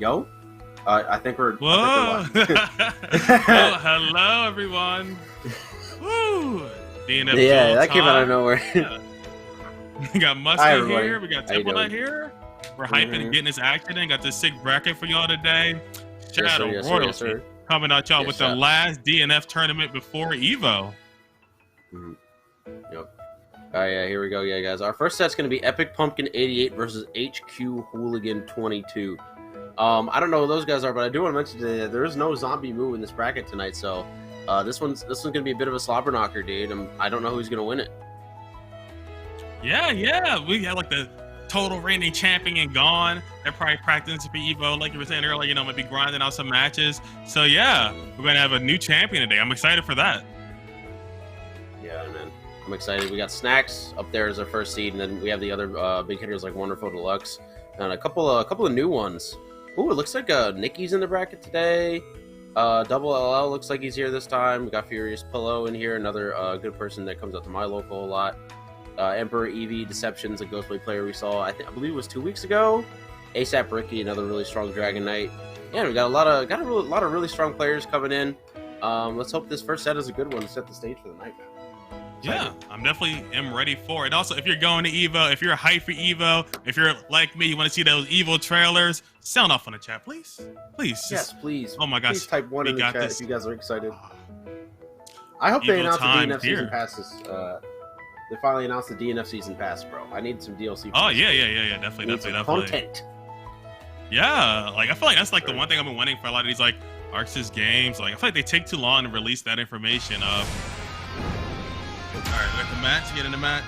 Yo, I think we're. Whoa! Oh, hello, everyone. Woo! DNF. Yeah, that came out of nowhere. Yeah. We got Mustang here. We got Temple here. We're hyping and getting this action in. Got this sick bracket for y'all today. Shadow Royalty coming at y'all with the last DNF tournament before Evo. Yep. Oh yeah, here we go, yeah, guys. Our first set's gonna be Epic Pumpkin 88 versus HQ Hooligan 22. I don't know who those guys are, but I do want to mention that there is no zombie move in this bracket tonight, so this one's gonna be a bit of a slobber knocker, dude. I don't know who's gonna win it. Yeah, we got like the total reigning champion gone. They're probably practicing for Evo, like you were saying earlier. You know, maybe grinding out some matches. So yeah, we're gonna have a new champion today. I'm excited for that. Yeah, man. I'm excited. We got Snacks up there as our first seed, and then we have the other big hitters like WonderfulDeluxe and a couple of new ones. Ooh, it looks like Nicky's in the bracket today. Double LL looks like he's here this time. We got Furious Pillow in here, another good person that comes out to my local a lot. Emperor Eevee, Deceptionz, a Ghostblade player we saw, I believe it was 2 weeks ago. ASAP Ricky, another really strong Dragon Knight. Yeah, we got a lot of really strong players coming in. Let's hope this first set is a good one to set the stage for the night, man. Yeah, I'm definitely ready for it. Also, if you're going to Evo, if you're hyped for Evo, if you're like me, you want to see those Evo trailers, sound off on the chat, please. Please. Yes, please. Oh my gosh. Please type 1 in the chat this. if you guys are excited. I hope they announce the DNF season passes. They finally announced the DNF season pass, bro. I need some DLC. Oh yeah, definitely. Content. Yeah, like I feel like that's like the one thing I've been wanting for a lot of these like Arxis games. Like I feel like they take too long to release that information. All right, we got the match. Get in the match.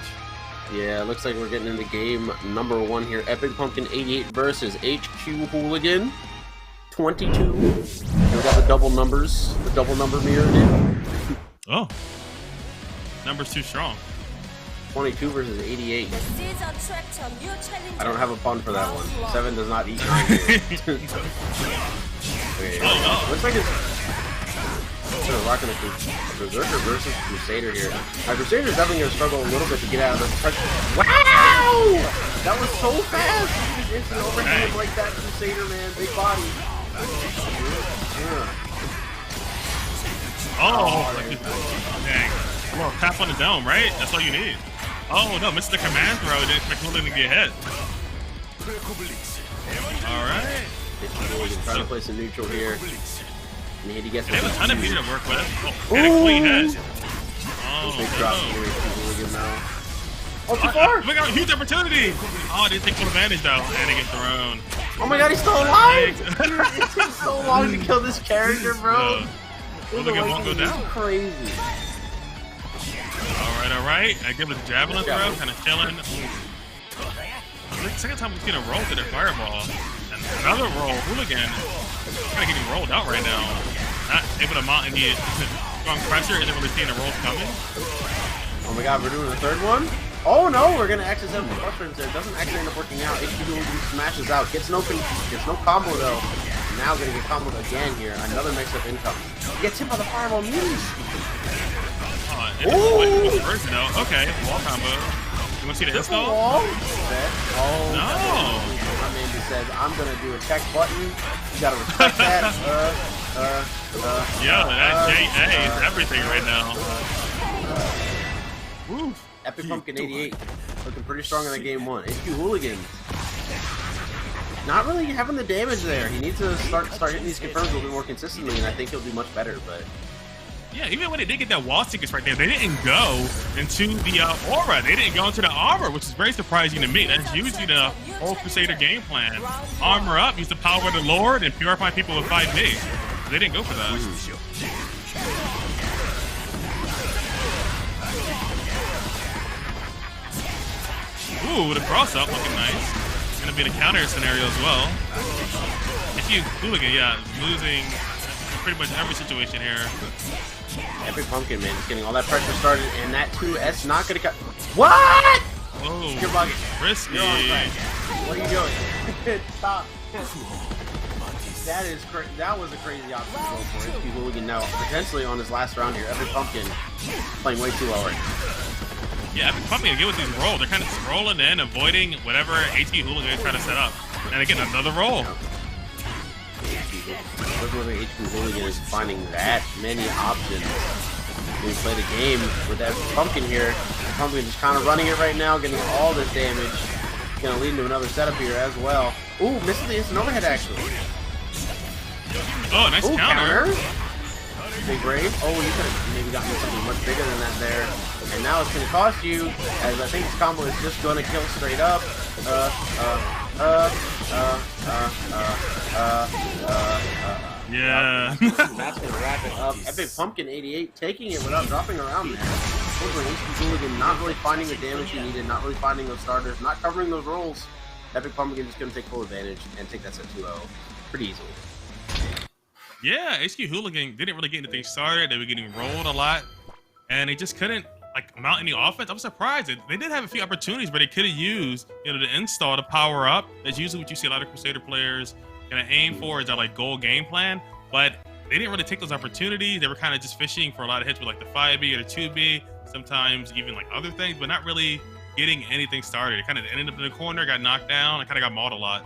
Yeah, it looks like we're getting into game number 1 here. Epic Pumpkin 88 versus HQ Hooligan 22. And we got the double numbers, the double number mirror in. Oh, number's too strong. 22 versus 88. I don't have a pun for that one. 7 does not eat 9. Okay, looks like it's rocking a Berserker versus Crusader here. Crusader's definitely going to struggle a little bit to get out of this pressure. Wow! That was so fast! You just instant overhand like that, Crusader, man. Big body. Dang. Well, tap on the dome, right? That's all you need. Oh, no, missed the command throw. Didn't expect Hooligan to get hit. All right. Trying to place a neutral here. They have a ton of meter to work with. Oh, and a clean head. Oh, big drop here. Oh, too far! Look out, huge opportunity! Oh, didn't take full advantage though. And he gets thrown. Oh my god, he's still alive! It takes so long to kill this character, bro. Hooligan won't go down. Crazy. Alright. I give it a javelin throw, kind of chilling. Second time we've seen a roll to their fireball. And another roll. Hooligan kind of getting rolled out right now. Not able to mount any strong pressure. Isn't really seeing the rolls coming. Oh my god, we're doing the third one? Oh no, we're gonna access them for frustrations there. Doesn't actually end up working out. HQ smashes out. Gets no combo though. Now gonna get comboed again here. Another mix-up income. Gets hit by the fireball muse. Oh, first though. Okay, wall combo. You want to see the install? Oh no. My man just says, I'm gonna do a check button. You gotta respect that. Yeah, that JA is everything right now. Woo. Epic Pumpkin 88. Looking pretty strong in that game 1. HQ Hooligan. Not really having the damage there. He needs to start hitting these confirms a little bit more consistently, and I think he'll do much better, but... Yeah, even when they did get that wall seekers right there, they didn't go into the aura. They didn't go into the armor, which is very surprising to me. That's usually the whole Crusader game plan. Armor up, use the power of the Lord, and purify people with 5D. They didn't go for that. Ooh, the cross up looking nice. Gonna be the counter scenario as well. If you Hooligan, yeah, losing pretty much every situation here. Epic Pumpkin, man, just getting all that pressure started, and that 2S not gonna cut. What? Whoa, you're bugging. Risky. What are you doing? Stop. That was a crazy option to go for HQ Hooligan now, potentially on his last round here. Epic Pumpkin playing way too well right now. Yeah, Epic Pumpkin can get with these rolls. They're kind of scrolling in, avoiding whatever HQ Hooligan try to set up. And again, another roll. Doesn't look like HP Hooligan is finding that many options when we play the game with that Pumpkin here. Pumpkin just kind of running it right now, getting all this damage. Gonna lead into another setup here as well. Ooh, misses the instant overhead actually. Oh, nice counter. Big Brave. Oh, you could have maybe gotten something much bigger than that there. And now it's gonna cost you, as I think this combo is just gonna kill straight up. Yeah. That's gonna wrap it up. Epic Pumpkin 88 taking it without dropping around there. Over HP Hooligan not really finding the damage he needed, not really finding those starters, not covering those rolls. Epic Pumpkin just gonna take full advantage and take that set 2-0 pretty easily. Yeah, HQ Hooligan didn't really get anything started. They were getting rolled a lot, and they just couldn't like mount any offense. I'm surprised. They did have a few opportunities, but they could have used, you know, the install to power up. That's usually what you see a lot of Crusader players gonna aim for, is that like goal game plan. But they didn't really take those opportunities. They were kind of just fishing for a lot of hits with like the 5B or the 2B, sometimes even like other things, but not really getting anything started. It kind of ended up in the corner, got knocked down, and kind of got mauled a lot.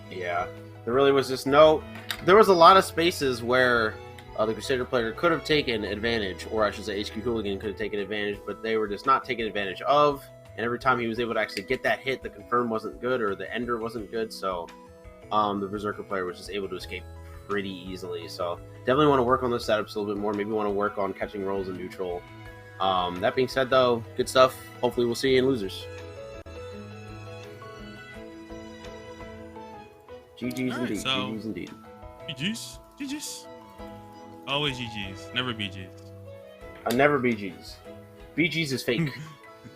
Yeah, there really was just no. There was a lot of spaces where the Crusader player could have taken advantage, or I should say HQ Hooligan could have taken advantage, but they were just not taking advantage of. And every time he was able to actually get that hit, the confirm wasn't good or the ender wasn't good. So the Berserker player was just able to escape pretty easily. So definitely want to work on those setups a little bit more. Maybe want to work on catching rolls in neutral. That being said, though, good stuff. Hopefully we'll see you in losers. GG's indeed. So, GG's indeed. GG's. GG's. Always GG's. Never BG's. Never BG's. BG's is fake.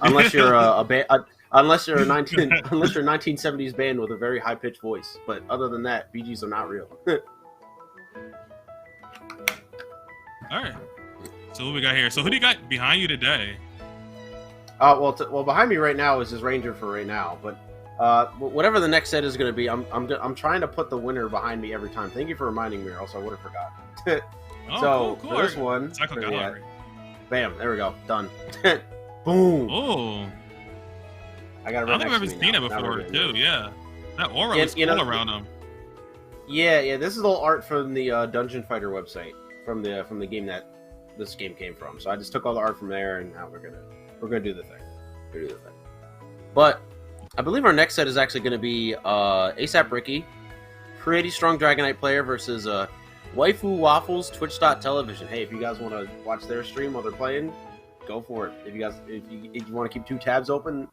Unless you're unless you're a 1970s band with a very high pitched voice. But other than that, BG's are not real. All right. So what we got here? So who do you got behind you today? Well, behind me right now is this Ranger for right now, but whatever the next set is going to be, I'm trying to put the winner behind me every time. Thank you for reminding me, or else I would have forgot. Oh, so cool. for this one, Yeah. Bam, there we go, done. Boom. Oh. I got it. I don't think I've ever seen it before, too. Yeah, that aura was cool around him. Yeah. This is all art from the Dungeon Fighter website from the game that this game came from. So I just took all the art from there, and now we're gonna do the thing. But I believe our next set is actually going to be ASAP Ricky, pretty strong Dragonite player versus WaifuWaffles Twitch.television. Hey, if you guys want to watch their stream while they're playing, go for it. If you want to keep 2 tabs open,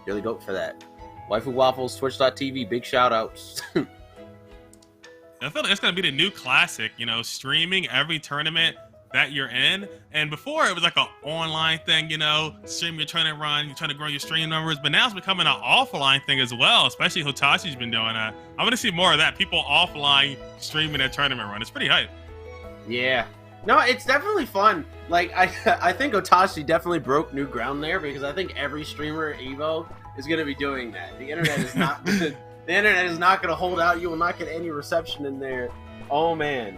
really go for that. WaifuWaffles Twitch.tv, big shout outs. I feel like it's going to be the new classic, you know, streaming every tournament that you're in. And before it was like an online thing, you know, stream you're trying to run, you're trying to grow your stream numbers, but now it's becoming an offline thing as well, especially Hotashi's been doing that. I'm going to see more of that, people offline streaming their tournament run. It's pretty hype. Yeah. No, it's definitely fun. Like, I think Hotashi definitely broke new ground there, because I think every streamer at EVO is going to be doing that. The internet is not the internet is not going to hold out. You will not get any reception in there. Oh, man.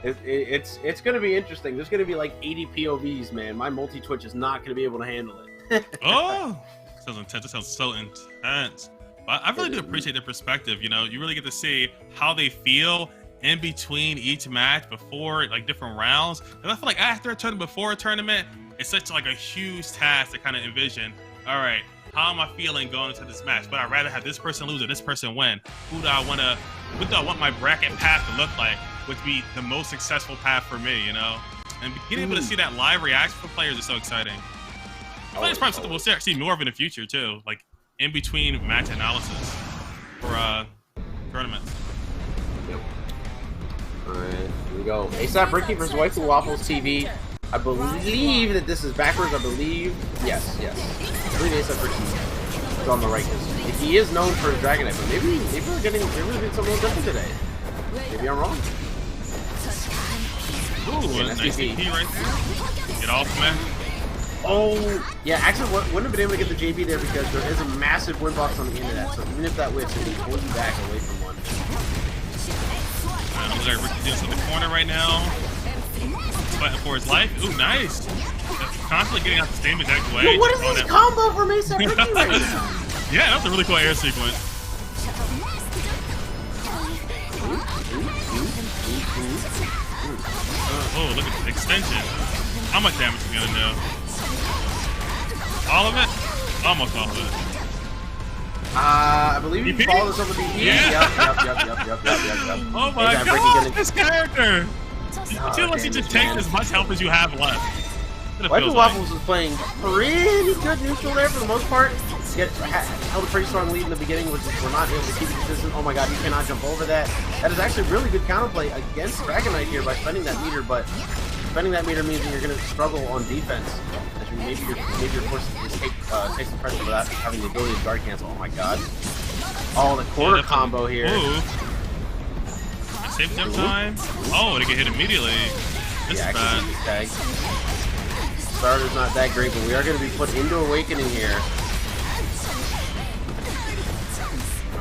It's going to be interesting. There's going to be like 80 POVs, man. My multi-Twitch is not going to be able to handle it. Oh, that sounds intense. That sounds so intense. But I really do appreciate their perspective. You know, you really get to see how they feel in between each match, before like different rounds. And I feel like after a tournament, before a tournament, it's such like a huge task to kind of envision. All right, how am I feeling going into this match? But I'd rather have this person lose or this person win. What do I want my bracket path to look like? Would be the most successful path for me, you know? And being able to see that live reaction from players is so exciting. I think it's probably something we'll see more of in the future too, like in between match analysis for tournaments. Yep. Alright, here we go. ASAP Ricky versus WaifuWafflesTTV. I believe that this is backwards, I believe. Yes. I believe ASAP Ricky is on the right. He is known for his Dragonite, but maybe we're doing something a little different today. Maybe I'm wrong. Ooh, nice DP right there. Get off, man. Oh, yeah, actually, wouldn't have been able to get the JB there because there is a massive win box on the end of that. So even if that whiffs, it can pull you back away from one. Looks like Ricky's doing something in the corner right now. Fighting for his life. Ooh, nice. Constantly getting out the same exact way. Yo, what is this combo for ASAP Ricky right now? Yeah, that's a really cool air sequence. Oh, look at the extension. How much damage is he gonna do? All of it? Almost all of it. I believe you DP? follow this over DP. Yeah. Yep. Oh my Hey, god, this character! Oh, Unless you just take as much health as you have left. WaifuWaffles was playing pretty good neutral there for the most part. Held a pretty strong lead in the beginning, which we're not able to keep it consistent. Oh my god, you cannot jump over that. That is actually really good counterplay against Dragonite here by spending that meter, but spending that meter means that you're going to struggle on defense. Maybe you're forced to take some pressure without having the ability to guard cancel. Oh my god. Oh, the quarter combo here. Ooh. Save jump time. Oh, they get hit immediately. This is bad. Tag. Starter's not that great, but we are going to be put into Awakening here.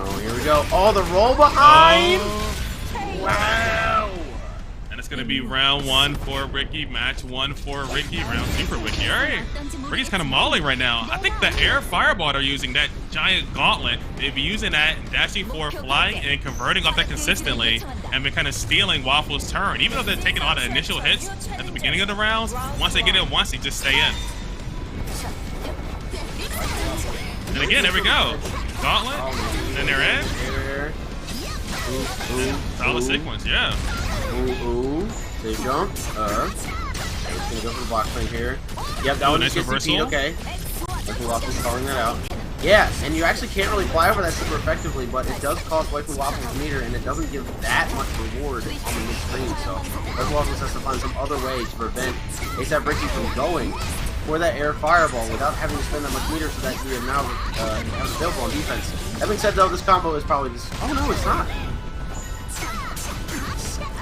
Oh, here we go. Oh, the roll behind! Oh. Wow! And it's going to be round 1 for Ricky, match 1 for Ricky, round 2 for Ricky. All right. Ricky's kind of mauling right now. I think the air fireball are using that giant gauntlet. They'd be using that, dashing forward, flying, and converting off that consistently, and been kind of stealing Waffle's turn. Even though they're taking a lot of initial hits at the beginning of the rounds, once they get it once, they just stay in. And again, there we go. Gauntlet, and they're in. Solid sequence, yeah. They jump. Just gonna go for the block thing here. Yep, that one nice gets reversal. DP'd, okay. WaifuWaffles calling that out. Yeah, and you actually can't really fly over that super effectively, but it does cost WaifuWaffles meter, and it doesn't give that much reward on the mid-screen, so WaifuWaffles has to find some other way to prevent ASAP Ricky from going for that air fireball without having to spend that much meter so that we are now have available on defense. That being said, though, this combo is probably just... Oh, no, it's not.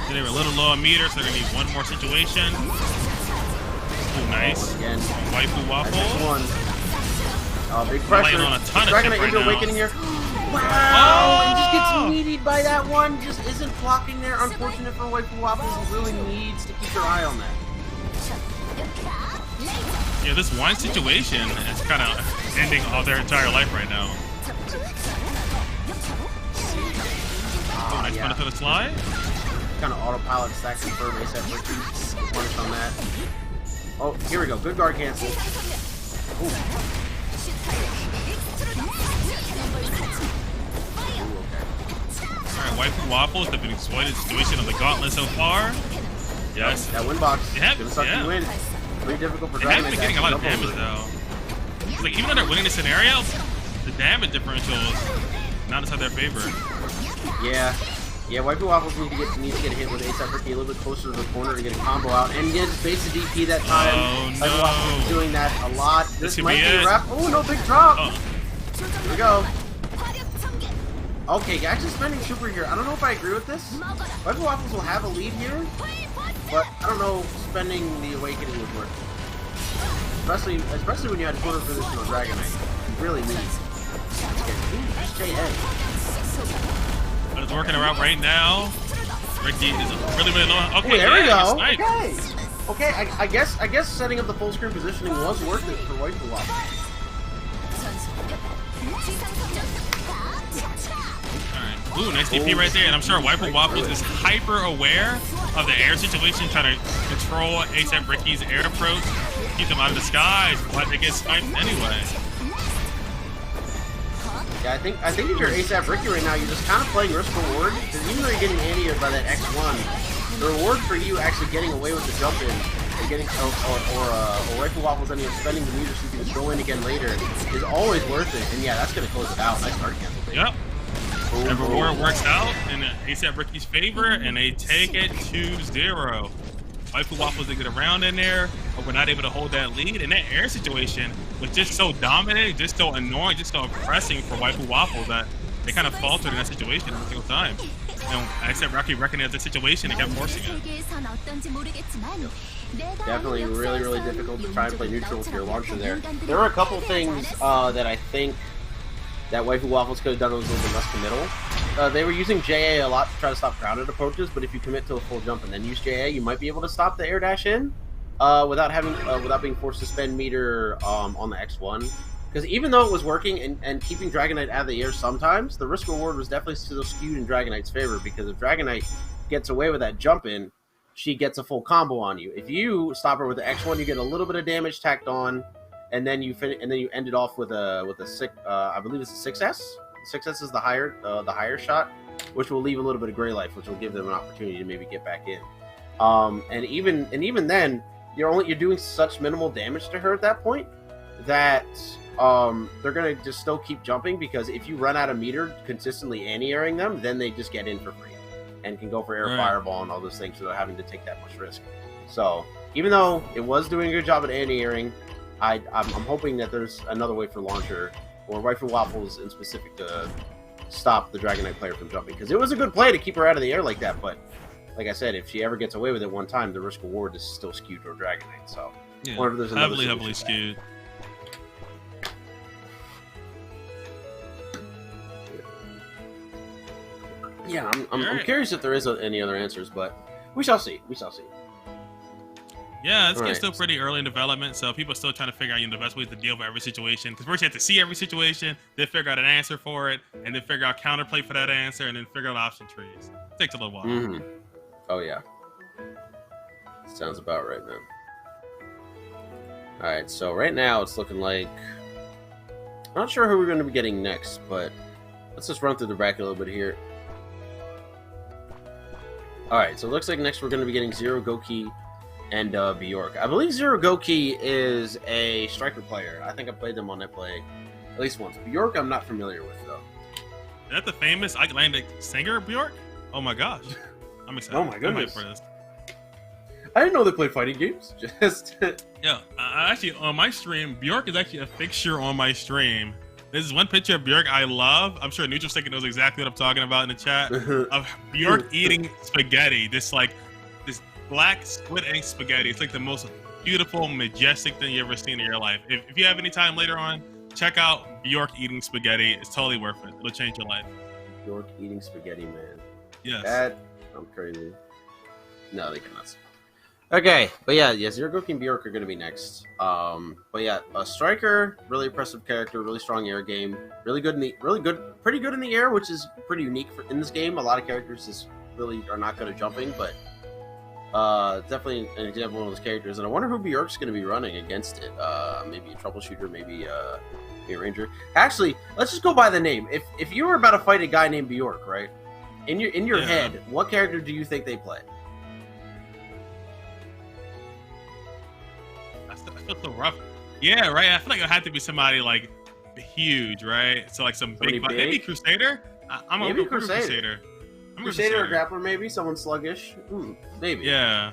They were a little low on meter, so they're going to need one more situation. Ooh, nice. Again. WaifuWaffle. Big pressure. On a ton of Dragonite into Awakening here. Wow! And just gets meated by that one. Just isn't blocking there. Unfortunate for WaifuWaffles. He really needs to keep your eye on that. Yeah, this one situation is kind of ending all their entire life right now. Oh, nice punish on the slide. Kind of autopilot stack confirm ASAP Ricky. Punish on that. Oh, here we go. Good guard cancel. Ooh. Alright, WaifuWaffles have been exploited the situation of the gauntlet so far. Yes. That win box. Gonna suck you win. Pretty Pretty difficult for They Dragonite. haven't been getting a lot of damage though. Like even though they're winning the scenario, the damage differential is not inside their favor. Yeah. Yeah, WaifuWaffles need to get a hit with ASAP Ricky a little bit closer to the corner to get a combo out. And yeah, just base the DP that time. Oh, no. WaifuWaffles is doing that a lot. This might be it. a wrap. Oh, no, big drop. Oh. Here we go. Okay, actually spending super here. I don't know if I agree with this. WaifuWaffles will have a lead here, but I don't know spending the Awakening would work. Especially when you had quarter position on Dragonite. You really need JA. But it's working around right now. Ricky is really low. Okay, Ooh, there we go. Nice. Okay. Okay, I guess setting up the full screen positioning was worth it for WaifuWaffles. Alright. Ooh, nice DP right there. And I'm sure WaifuWaffles is hyper aware of the air situation, trying to control ASAP Ricky's air approach, keep them out of the skies, but they get sniped anyway. Yeah, I think if you're ASAP Ricky right now, you're just kind of playing risk reward, because even though you're getting anti-aired by that X1, the reward for you actually getting away with the jump in and getting or WaifuWaffles ending up spending the meter so you can just go in again later is always worth it. And yeah, that's gonna close it out. Nice guard cancel. Yep. The reward works out in ASAP Ricky's favor, and they take it 2-0. WaifuWaffles they get around in there, but we're not able to hold that lead. And that air situation was just so dominant, just so annoying, just so oppressing for WaifuWaffles that they kind of faltered in that situation every single time. And ASAP Ricky recognized the situation and kept forcing it. Definitely really difficult to try and play neutral with your launcher there. There were a couple things that I think that WaifuWaffles could have done was a little bit less committal. They were using JA a lot to try to stop grounded approaches, but if you commit to a full jump and then use JA, you might be able to stop the air dash in without being forced to spend meter on the X1. Because even though it was working and keeping Dragonite out of the air sometimes, the risk reward was definitely still skewed in Dragonite's favor, because if Dragonite gets away with that jump in, she gets a full combo on you. If you stop her with the X1, you get a little bit of damage tacked on, and then you end it off with a six. I believe it's a 6S. 6S is the higher shot, which will leave a little bit of gray life, which will give them an opportunity to maybe get back in. And even then, you're doing such minimal damage to her at that point that they're gonna just still keep jumping, because if you run out of meter consistently anti-airing them, then they just get in for free and can go for air fireball and all those things without having to take that much risk. So even though it was doing a good job at anti-airing, I'm hoping that there's another way for Launcher or WaifuWaffles in specific to stop the Dragon Knight player from jumping, because it was a good play to keep her out of the air like that. But like I said, if she ever gets away with it one time, the risk reward is still skewed to Dragon Knight. So yeah, I wonder if there's another heavily skewed. Yeah, I'm curious if there is any other answers, but we shall see. We shall see. Yeah, this game's still pretty early in development, so people are still trying to figure out the best ways to deal with every situation. Because first you have to see every situation, then figure out an answer for it, and then figure out counterplay for that answer, and then figure out option trees. It takes a little while. Mm-hmm. Oh yeah, sounds about right, man. All right, so right now it's looking like I'm not sure who we're going to be getting next, but let's just run through the bracket a little bit here. All right, so it looks like next we're going to be getting ZeroGoukiX and Bjork. I believe ZeroGoukiX is a striker player. I think I played them on that play at least once. Bjork I'm not familiar with, though. Is that the famous Icelandic singer, Bjork? Oh my gosh. I'm excited. Oh my goodness. I'm for this. I didn't know they played fighting games. Just yeah, actually, on my stream, Bjork is actually a fixture on my stream. This is one picture of Bjork I love. I'm sure Neutral Stick knows exactly what I'm talking about in the chat. Of Bjork eating spaghetti. This black squid ink spaghetti. It's like the most beautiful, majestic thing you ever seen in your life. If you have any time later on, check out Bjork eating spaghetti. It's totally worth it. It'll change your life. Bjork eating spaghetti, man. Yes. I'm crazy. No, they cannot. Okay, but yeah, ZeroGoukiX and Bjork are going to be next. But yeah, a striker, really impressive character, really strong air game, pretty good in the air, which is pretty unique in this game. A lot of characters just really are not good at jumping, but definitely an example of one of those characters. And I wonder who Bjork's going to be running against it. Maybe a troubleshooter, maybe a ranger. Actually, let's just go by the name. If you were about to fight a guy named Bjork, right? In your head, what character do you think they play? I feel so rough. Yeah, right. I feel like it had to be somebody like huge, right? So like some big, maybe Crusader. I'm a Crusader. Crusader or Grappler, maybe someone sluggish. Maybe. Yeah.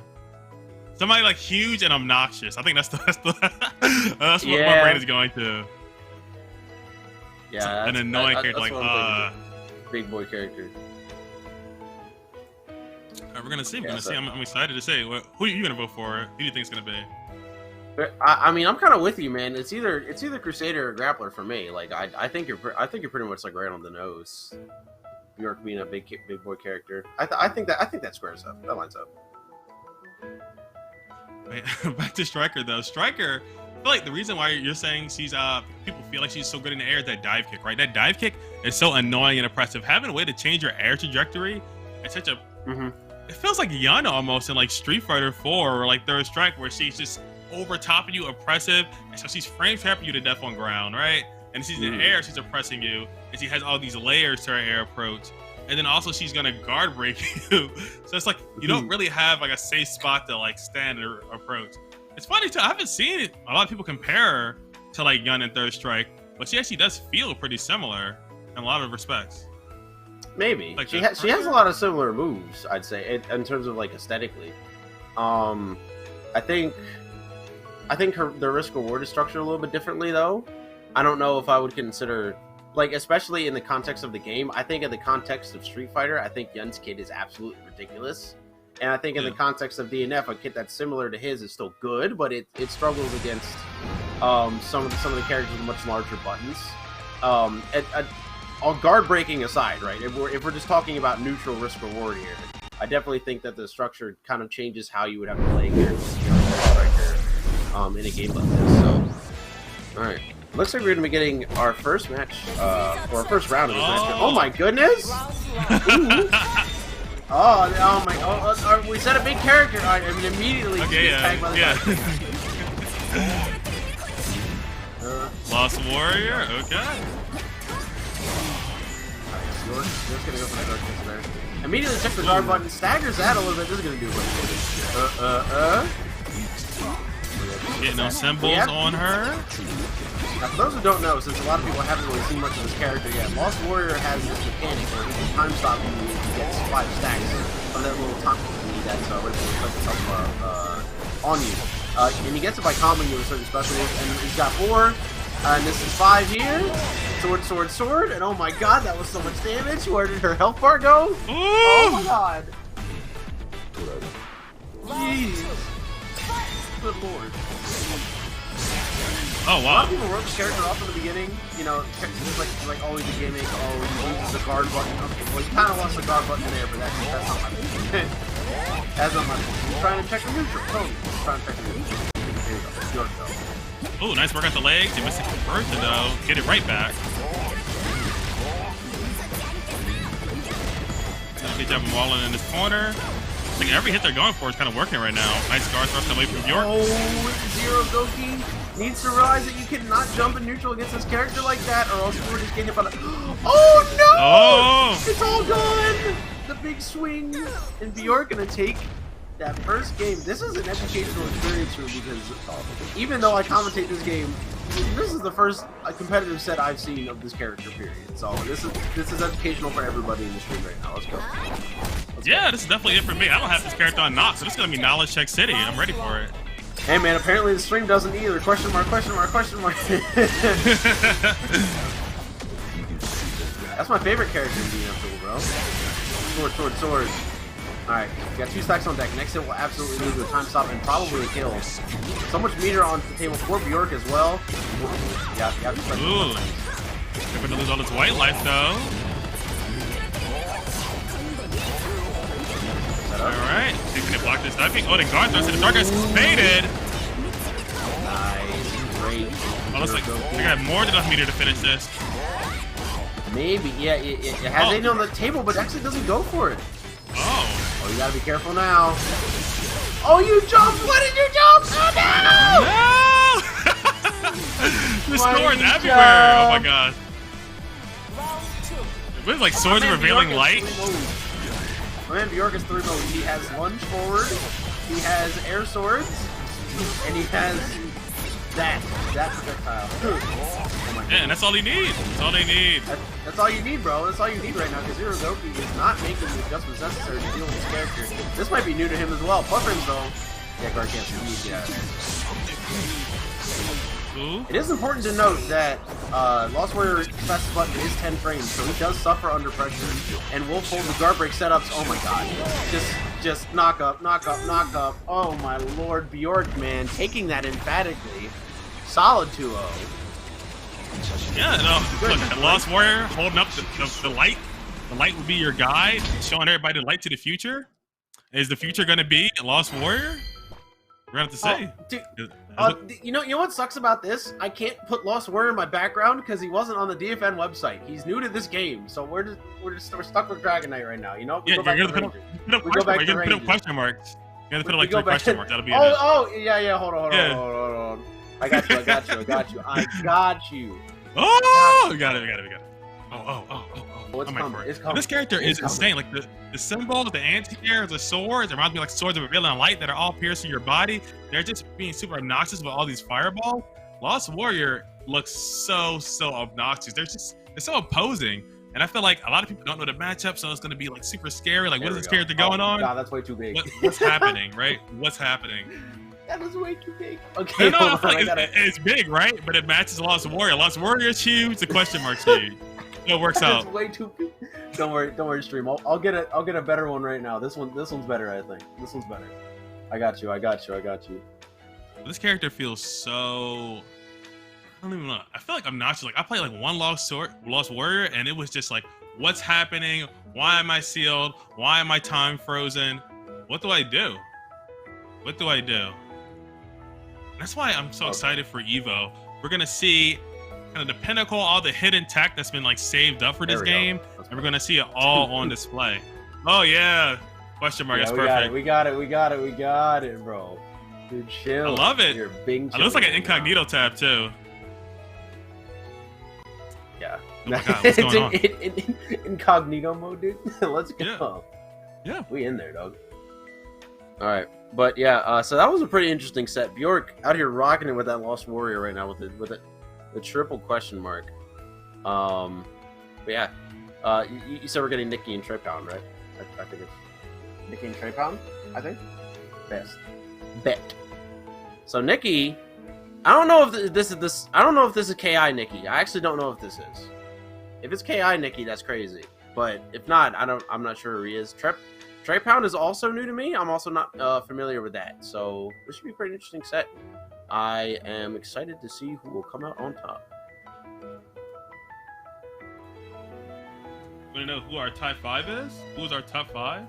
Somebody like huge and obnoxious. I think that's what my brain is going to. Yeah, an annoying character like big boy character. We're gonna see. I'm excited to say. Who are you gonna vote for? Who do you think it's gonna be? I mean, I'm kind of with you, man. It's either Crusader or Grappler for me. Like, I think you're pretty much like right on the nose. Bjork being a big boy character. I think that squares up. That lines up. Wait, back to Striker though. Striker, I feel like the reason why you're saying she's people feel like she's so good in the air is that dive kick, right? That dive kick is so annoying and oppressive. Having a way to change your air trajectory is such a it feels like Yana almost in like Street Fighter 4 or like Third Strike, where she's just over top of you, oppressive, and so she's frame trapping you to death on ground, right? And she's in the air, she's oppressing you, and she has all these layers to her air approach, and then also she's gonna guard break you. So it's like you don't really have like a safe spot to like stand or approach. It's funny too. I haven't seen it. A lot of people compare her to like Yun and Third Strike, but she actually does feel pretty similar in a lot of respects. Maybe like she has a lot of similar moves, I'd say, in terms of like aesthetically. I think the risk reward is structured a little bit differently though. I don't know if I would consider, like, especially in the context of the game. I think in the context of Street Fighter, I think Yun's kit is absolutely ridiculous, and I think in the context of DNF, a kit that's similar to his is still good, but it struggles against some of the characters with much larger buttons. All guard breaking aside, right? If we're just talking about neutral risk reward here, I definitely think that the structure kind of changes how you would have to play against Striker in a game like this. So, all right, looks like we're gonna be getting our first match or our first round of this match. Oh my goodness! Oh my! We set a big character. I mean, immediately. Okay, yeah. Lost Warrior. Okay. Just gonna go for the dark kiss there. Immediately check the guard button. Staggers that a little bit. This is gonna do what. Getting those symbols on her. Now, for those who don't know, since a lot of people haven't really seen much of this character yet, Lost Warrior has this mechanic where he can time stop you when he gets 5 stacks of that little time that's on you. And he gets it by comboing you with certain special moves, and he's got 4, and this is 5 here. Sword, and oh my god, that was so much damage. Where did her health bar go? Ooh. Oh my god. Jeez. Good lord. Oh wow. A lot of people wrote the character off in the beginning, you know, just like always the gimmick, oh, he loses the guard button. Okay, well, he kind of lost the guard button there, but that's not my fault. That's not my fault. He's trying to check the neutral. Oh, he's trying to check the neutral. There you go. Oh, nice work out the legs. You missed the conversion though. Get it right back. Good job of walling in this corner. I think every hit they're going for is kind of working right now. Nice guard thrust away from Bjork. Oh, ZeroGoukiX needs to realize that you cannot jump in neutral against this character like that, or else we're just getting hit by the... Oh no! Oh! It's all gone! The big swing, and Bjork gonna take that first game. This is an educational experience for me because even though I commentate this game, this is the first competitive set I've seen of this character, period. So this is educational for everybody in the stream right now. Let's go. Yeah, this is definitely it for me. I don't have this character on Nox, so this is gonna be Knowledge Check City. I'm ready for it. Hey man, apparently the stream doesn't either. Question mark, question mark, question mark. That's my favorite character in DNF Duel, bro. Sword. Alright, we got 2 stacks on deck. Next hit will absolutely lose with a time stop and probably a kill. So much meter on the table for Bjork as well. Yeah, you have to start. Ooh. They're gonna lose all this white life though. Alright, taking it, block this diving. Oh, the guard thrust and the dark guy's faded. Nice, great. Oh, looks like they got more than enough meter to finish this. Maybe, yeah, it has 80 on the table, but actually doesn't go for it. Oh, you gotta be careful now. Oh, you jumped! What did you jump? Oh, no! The swords everywhere! Oh my god. It was like swords revealing light. My man Bjork has 3 modes. He has lunge forward, he has air swords, and he has that projectile. Oh yeah, and that's all he needs. That's all they need. That's all you need, bro. That's all you need right now, because ZeroGoukiX is not making the adjustments necessary to deal with this character. This might be new to him as well. Plus frames, though. Yeah, guard cancel. Yeah. Ooh. It is important to note that Lost Warrior's fast button is 10 frames, so he does suffer under pressure, and will fold the guard break setups. Oh my god. Just knock up. Oh my lord, Bjork, man, taking that emphatically. Solid 2-0. Yeah, no, look, the Lost Warrior holding up the light. The light will be your guide, showing everybody the light to the future. Is the future going to be a Lost Warrior? We're going to have to say. You know what sucks about this? I can't put Lost Warrior in my background because he wasn't on the DFN website. He's new to this game, so we're stuck with Dragon Knight right now. You know? Yeah, you're going to put up question marks. You're going to put like 3 question marks. That'll be yeah. Hold on. I got you. Oh, we got it. Oh. It's coming. This character is insane. Like the symbols, the anti-airs, the swords, it reminds me like swords of revealing light that are all piercing your body. They're just being super obnoxious with all these fireballs. Lost Warrior looks so obnoxious. They're so opposing. And I feel like a lot of people don't know the matchup, so it's going to be like super scary. Like, what is this character going on? God, that's way too big. What's happening, right? What's happening? That was way too big. Okay, no, I feel like it's big, right? But it matches Lost Warrior. Lost Warrior is huge. The question mark's huge. It works out. It's way too big. Don't worry, stream. I'll get a better one right now. This one's better, I think. This one's better. I got you. This character feels so. I don't even know. I feel like I'm not like I played like one Lost Warrior, and it was just like, what's happening? Why am I sealed? Why am I time frozen? What do I do? That's why I'm so excited for Evo. We're gonna see kind of the pinnacle, all the hidden tech that's been like saved up for this game, and we're gonna see it all on display. Oh yeah. Question mark. Yeah, That's we perfect. We got it, bro. Dude, chill. I love it. You're Bing. It looks like an incognito tab too. Yeah. Oh my God, what's going on? Incognito mode, dude. Let's go. Yeah. We in there, dog. All right, but yeah. So that was a pretty interesting set. Bjork out here rocking it with that Lost Warrior right now with the triple question mark. But yeah. You said we're getting Nicky and Trey Pound, right? I think it's Nicky and Trey Pound. I think. Bet. So Nicky, I don't know if this is this. I don't know if this is KI Nicky. I actually don't know if this is. If it's KI Nicky, that's crazy. But if not, I'm not sure who he is. Trey Pound is also new to me. I'm also not familiar with that. So this should be a pretty interesting set. I am excited to see who will come out on top. Want to know who our top 5 is? Who's our top 5?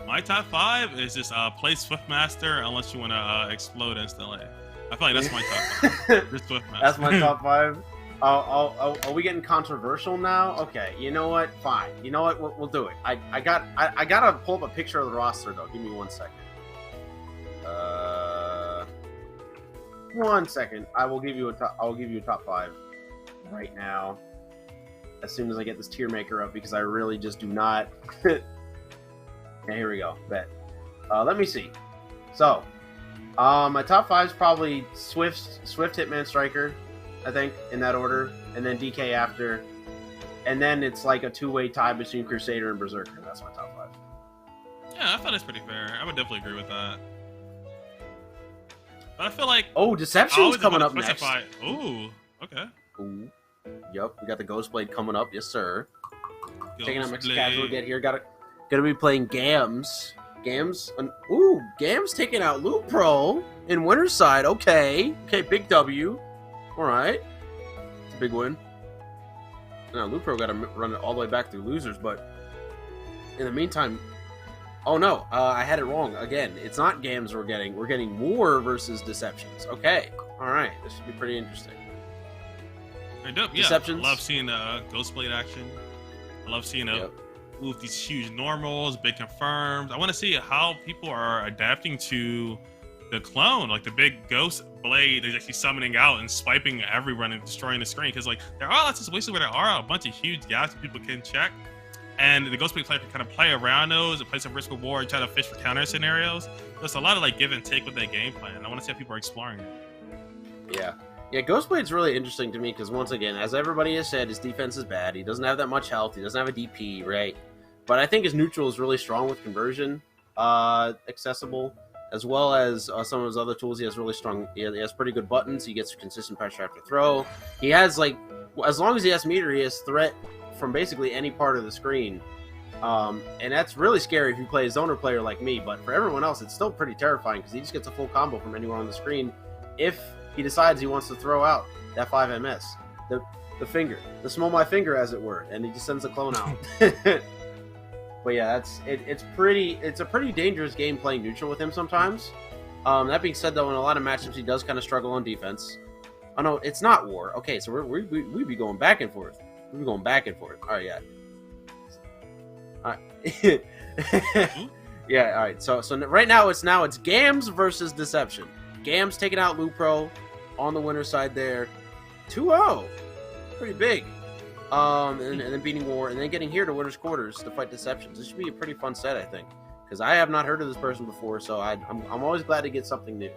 My top 5 is just play Swiftmaster unless you want to explode instantly. I feel like that's my top 5. Just Swiftmaster. That's my top 5. Are we getting controversial now? Okay, you know what? Fine. You know what? We'll do it. I gotta pull up a picture of the roster though. Give me 1 second. 1 second. I will give you a top 5 right now. As soon as I get this tier maker up, because I really just do not. Okay, here we go. Bet. Let me see. So, my top 5 is probably Swift Hitman Striker, I think, in that order, and then DK after, and then it's like a 2-way tie between Crusader and Berserker. That's my top 5. Yeah, I thought that's pretty fair. I would definitely agree with that. But I feel like Deceptionz coming up next. Ooh, okay. Ooh. Yep, we got the Ghost Blade coming up, yes sir. Checking out Mexican Casual get here. Gonna be playing Gams. Gams taking out Loot Pro in Winterside. Okay, big W. All right, it's a big win. Now Loot Pro got to run it all the way back through losers, but in the meantime, oh no, I had it wrong again. It's not Gams we're getting. We're getting War versus Deceptionz. Okay, all right, this should be pretty interesting. Dope. Yeah, Deceptionz. I love seeing Ghostblade action. I love seeing these huge normals, big confirms. I want to see how people are adapting to the clone, like the big ghost blade is actually summoning out and swiping everyone and destroying the screen. Because like there are lots of situations where there are a bunch of huge gaps that people can check, and the Ghostblade player can kind of play around those and play some Risk of War and try to fish for counter scenarios. There's a lot of like give and take with that game plan. I want to see how people are exploring it. Yeah, Ghostblade's really interesting to me because, once again, as everybody has said, his defense is bad. He doesn't have that much health. He doesn't have a DP, right? But I think his neutral is really strong with conversion, accessible, as well as some of his other tools. He has really strong. He has pretty good buttons. He gets consistent pressure after throw. He has, like, as long as he has meter, he has threat from basically any part of the screen. And that's really scary if you play a zoner player like me. But for everyone else, it's still pretty terrifying because he just gets a full combo from anywhere on the screen if he decides he wants to throw out that 5MS, the finger, the small my finger, as it were, and he just sends the clone out. But yeah, it's a pretty dangerous game playing neutral with him sometimes. That being said, though, in a lot of matchups he does kind of struggle on defense. Oh no, it's not War. Okay, so we be going back and forth. We be going back and forth. All right, yeah. All right. Yeah, all right. So right now it's Gams versus Deception. Gams taking out Lupro on the winner side there, 2-0, pretty big. And then beating War, and then getting here to winner's quarters to fight Deceptionz. This should be a pretty fun set, I think, because I have not heard of this person before, so I'm always glad to get something new.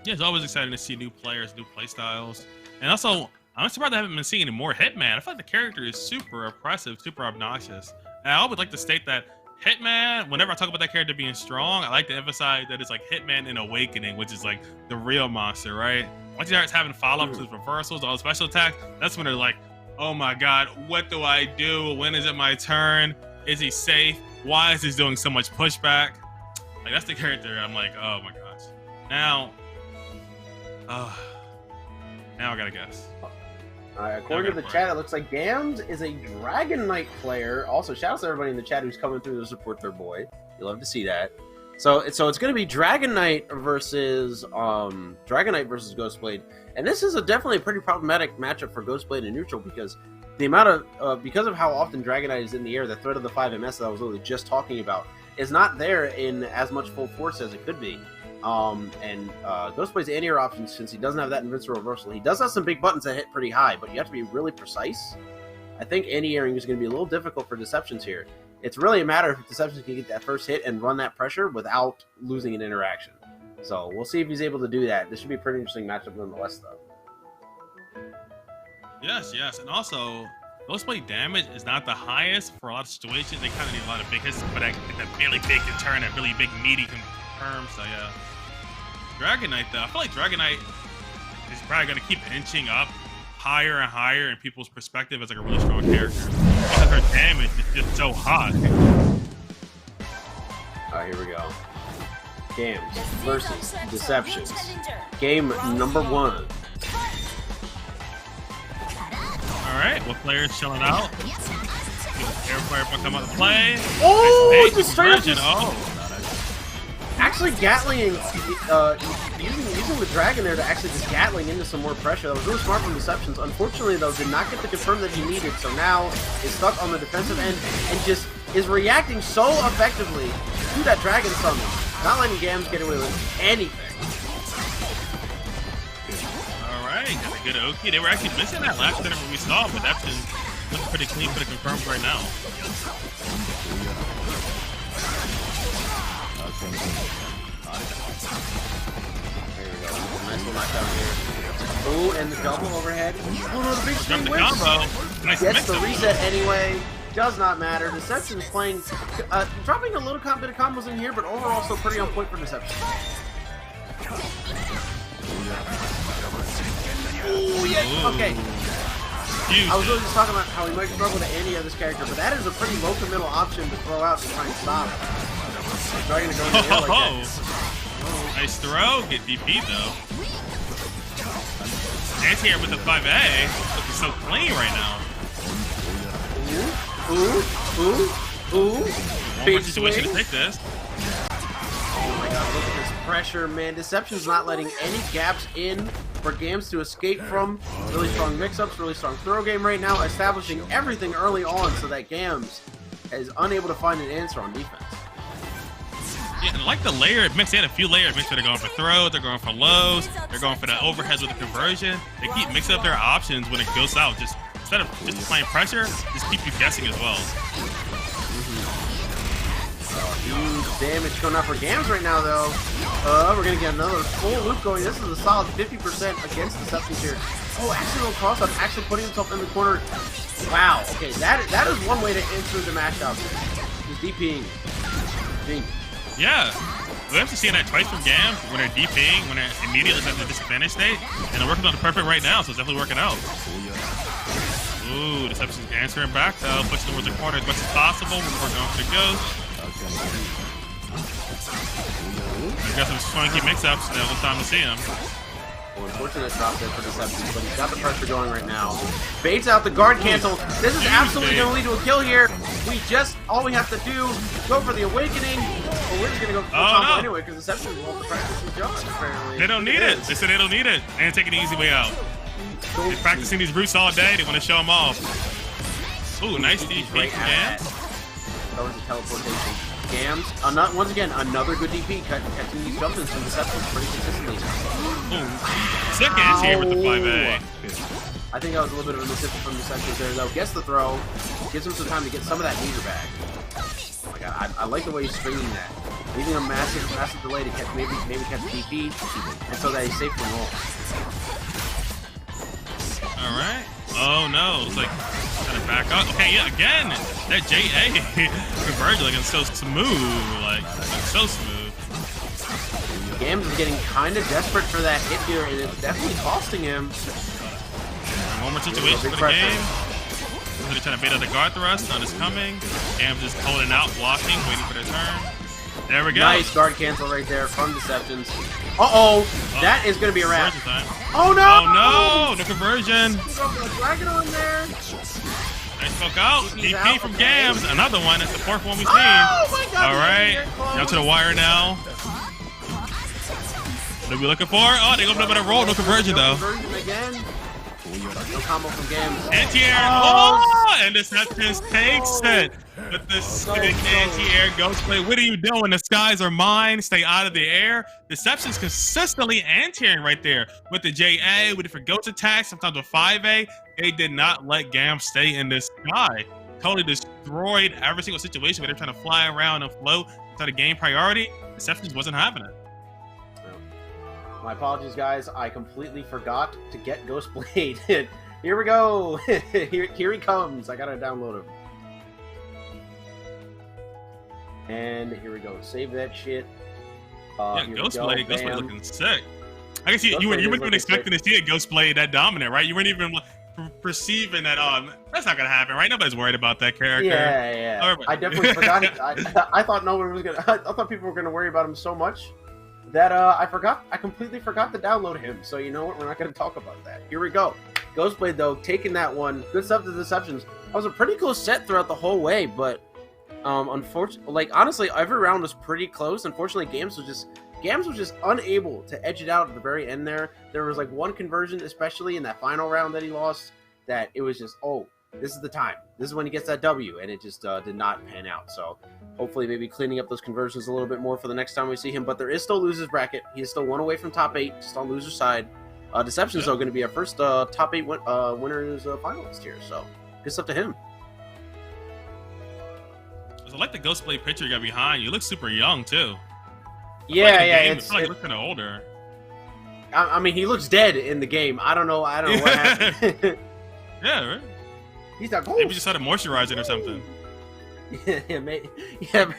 Yeah, it's always exciting to see new players, new play styles, and also I'm surprised I haven't been seeing any more Hitman. I feel like the character is super oppressive, super obnoxious, and I would like to state that Hitman, whenever I talk about that character being strong, I like to emphasize that it's like Hitman in Awakening, which is like the real monster, right? Once he starts having follow-ups with reversals, all special attacks, that's when they're like, oh my god, what do I do? When is it my turn? Is he safe? Why is he doing so much pushback? Like, that's the character I'm like, oh my gosh. Now I gotta guess. According to the chat, it looks like Gams is a Dragon Knight player. Also, shout out to everybody in the chat who's coming through to support their boy. You love to see that. So it's going to be Dragon Knight versus Ghostblade, and this is definitely a pretty problematic matchup for Ghostblade in neutral because the amount of because of how often Dragonite is in the air, the threat of the 5MS that I was literally just talking about is not there in as much full force as it could be. Ghost plays anti-air options since he doesn't have that invincible reversal. He does have some big buttons that hit pretty high, but you have to be really precise. I think anti-airing is going to be a little difficult for Deceptionz here. It's really a matter if Deceptionz can get that first hit and run that pressure without losing an interaction. So we'll see if he's able to do that. This should be a pretty interesting matchup nonetheless, though. Yes, and also, Ghost Blade damage is not the highest for a lot of situations. They kind of need a lot of big hits, but that really big can turn, that really big meaty confirm. So yeah, Dragonite though, I feel like Dragonite is probably going to keep inching up higher and higher in people's perspective as like a really strong character because her damage is just so hot. Alright, here we go. Gams versus Deceptionz. Game number 1. Alright, what players chilling out? Air player come out to play. Oh, nice just actually Gatling, using the Dragon there to actually just Gatling into some more pressure. That was really smart from Deceptionz. Unfortunately, though, did not get the confirm that he needed, so now is stuck on the defensive end and just is reacting so effectively to that Dragon summon. Not letting Gams get away with anything. Alright, got a good Oki. They were actually missing that last center when we saw, but that's been looking pretty clean for the confirmed right now. There we go. Nice little knockdown here. Ooh, and the double overhead. Oh no, the big swing combo. Nice gets the reset anyway. Does not matter. Deceptionz playing, dropping a little bit of combos in here, but overall still pretty on point for Deceptionz. Oh yeah. Okay. I was really just talking about how he might struggle to any of this character, but that is a pretty low to middle option to throw out to try and stop. Starting to go in the air like that. Nice throw. Get DP though. Anti-air with the 5A. Looking so clean right now. Ooh. One more situation to take this. Oh my god, look at this pressure, man. Deceptionz not letting any gaps in for Gams to escape from. Really strong mix-ups, really strong throw game right now, establishing everything early on so that Gams is unable to find an answer on defense. Yeah, and like the layer mix, they had a few layer mix where they're going for throws, they're going for lows, they're going for the overheads with the conversion. They keep mixing up their options when it goes out. Just instead of just applying pressure, just keep you guessing as well. Huge damage going out for Gams right now, though. We're going to get another full loop going. This is a solid 50% against Deceptionz here. Oh, actually, no cross-up, actually putting himself in the corner. Wow, okay, that is one way to enter the match out. He's DPing. Yeah, we're actually seeing that twice from Gams when they're DPing, when they're immediately at the disadvantage state, and they're working on the perfect right now, so it's definitely working out. Ooh, Deceptionz answering back though, pushing towards the corner as much as possible before going for the ghost. He's got some funky mix-ups, now it's time to see him. Well, unfortunate drop there for Deceptionz, but he's got the pressure going right now. Baits out the guard cancel. This is absolutely going to lead to a kill here. All we have to do, go for the awakening. But we're just going to go for the combo anyway, because Deceptionz won't practice some jumps, apparently. They don't need it. They said they don't need it. And taking the easy way out. They're practicing these roots all day. They want to show them off. Ooh, nice DP from Gams. That was a teleportation. Gams, once again, another good DP, catching these jumps from Deceptionz pretty consistently. Ooh, sick anti-air with the 5A. I think that was a little bit of a mistake from Deceptionz there, though. Gets the throw, gives him some time to get some of that meter back. Oh my god, I like the way he's stringing that. Leaving a massive delay to catch, maybe catch DP, and so that he's safe from roll. Alright. Oh no, it's like kind of back up. Okay, yeah, again, that JA conversion, like, it's so smooth, like so smooth. Gams is getting kind of desperate for that hit here, and it's definitely costing him. And one more situation for the game. They're trying to bait out the guard thrust, none is coming. Gams is holding out, blocking, waiting for their turn. There we go. Nice guard cancel right there from Deceptionz. Uh-oh, that is going to be a wrap. Oh no! Oh no, the conversion. Dragon on there. Nice poke out. DP from Gams. Another one. That's the fourth one we've seen. Oh my god. All right, down to the wire now. What are we looking for? Oh, they opened up with a roll. No conversion though. Conversion again. No combo from Gams. Anti-air. Oh, and Deceptionz takes it. With the sick anti-air Ghostblade. What are you doing? The skies are mine. Stay out of the air. Deceptionz consistently anti-airing right there. With the JA, with different ghost attacks, sometimes with 5A. They did not let Gam stay in the sky. Totally destroyed every single situation where they're trying to fly around and float. Instead of game priority, Deceptionz wasn't having it. My apologies, guys. I completely forgot to get Ghostblade. Here we go. Here he comes. I gotta download him. And here we go. Save that shit. Yeah, Ghostblade looking sick. I guess you weren't even expecting to see a Ghostblade that dominant, right? You weren't even perceiving that. That's not gonna happen, right? Nobody's worried about that character. Yeah. I definitely forgot it. I thought no one was gonna. I thought people were gonna worry about him so much that I completely forgot to download him. So you know what? We're not gonna talk about that. Here we go. Ghostblade though, taking that one. Good stuff to Deceptionz. That was a pretty close set throughout the whole way, but unfortunately, like honestly, every round was pretty close. Unfortunately, Gams was just unable to edge it out at the very end there. There was like one conversion, especially in that final round that he lost, that it was just, oh, this is the time. This is when he gets that W, and it just did not pan out. So hopefully maybe cleaning up those conversions a little bit more for the next time we see him. But there is still losers bracket. He is still one away from top 8, just on loser side. Deceptionz, though, going to be our first top 8 winners finalist here. So good stuff to him. I like the Ghostblade picture you got behind you. Look super young, too. Yeah, It's like he looks kind of older. I mean, he looks dead in the game. I don't know what happened. Yeah, right. He's not cool. Maybe just had to moisturize it or something. Yeah, mate. Yeah,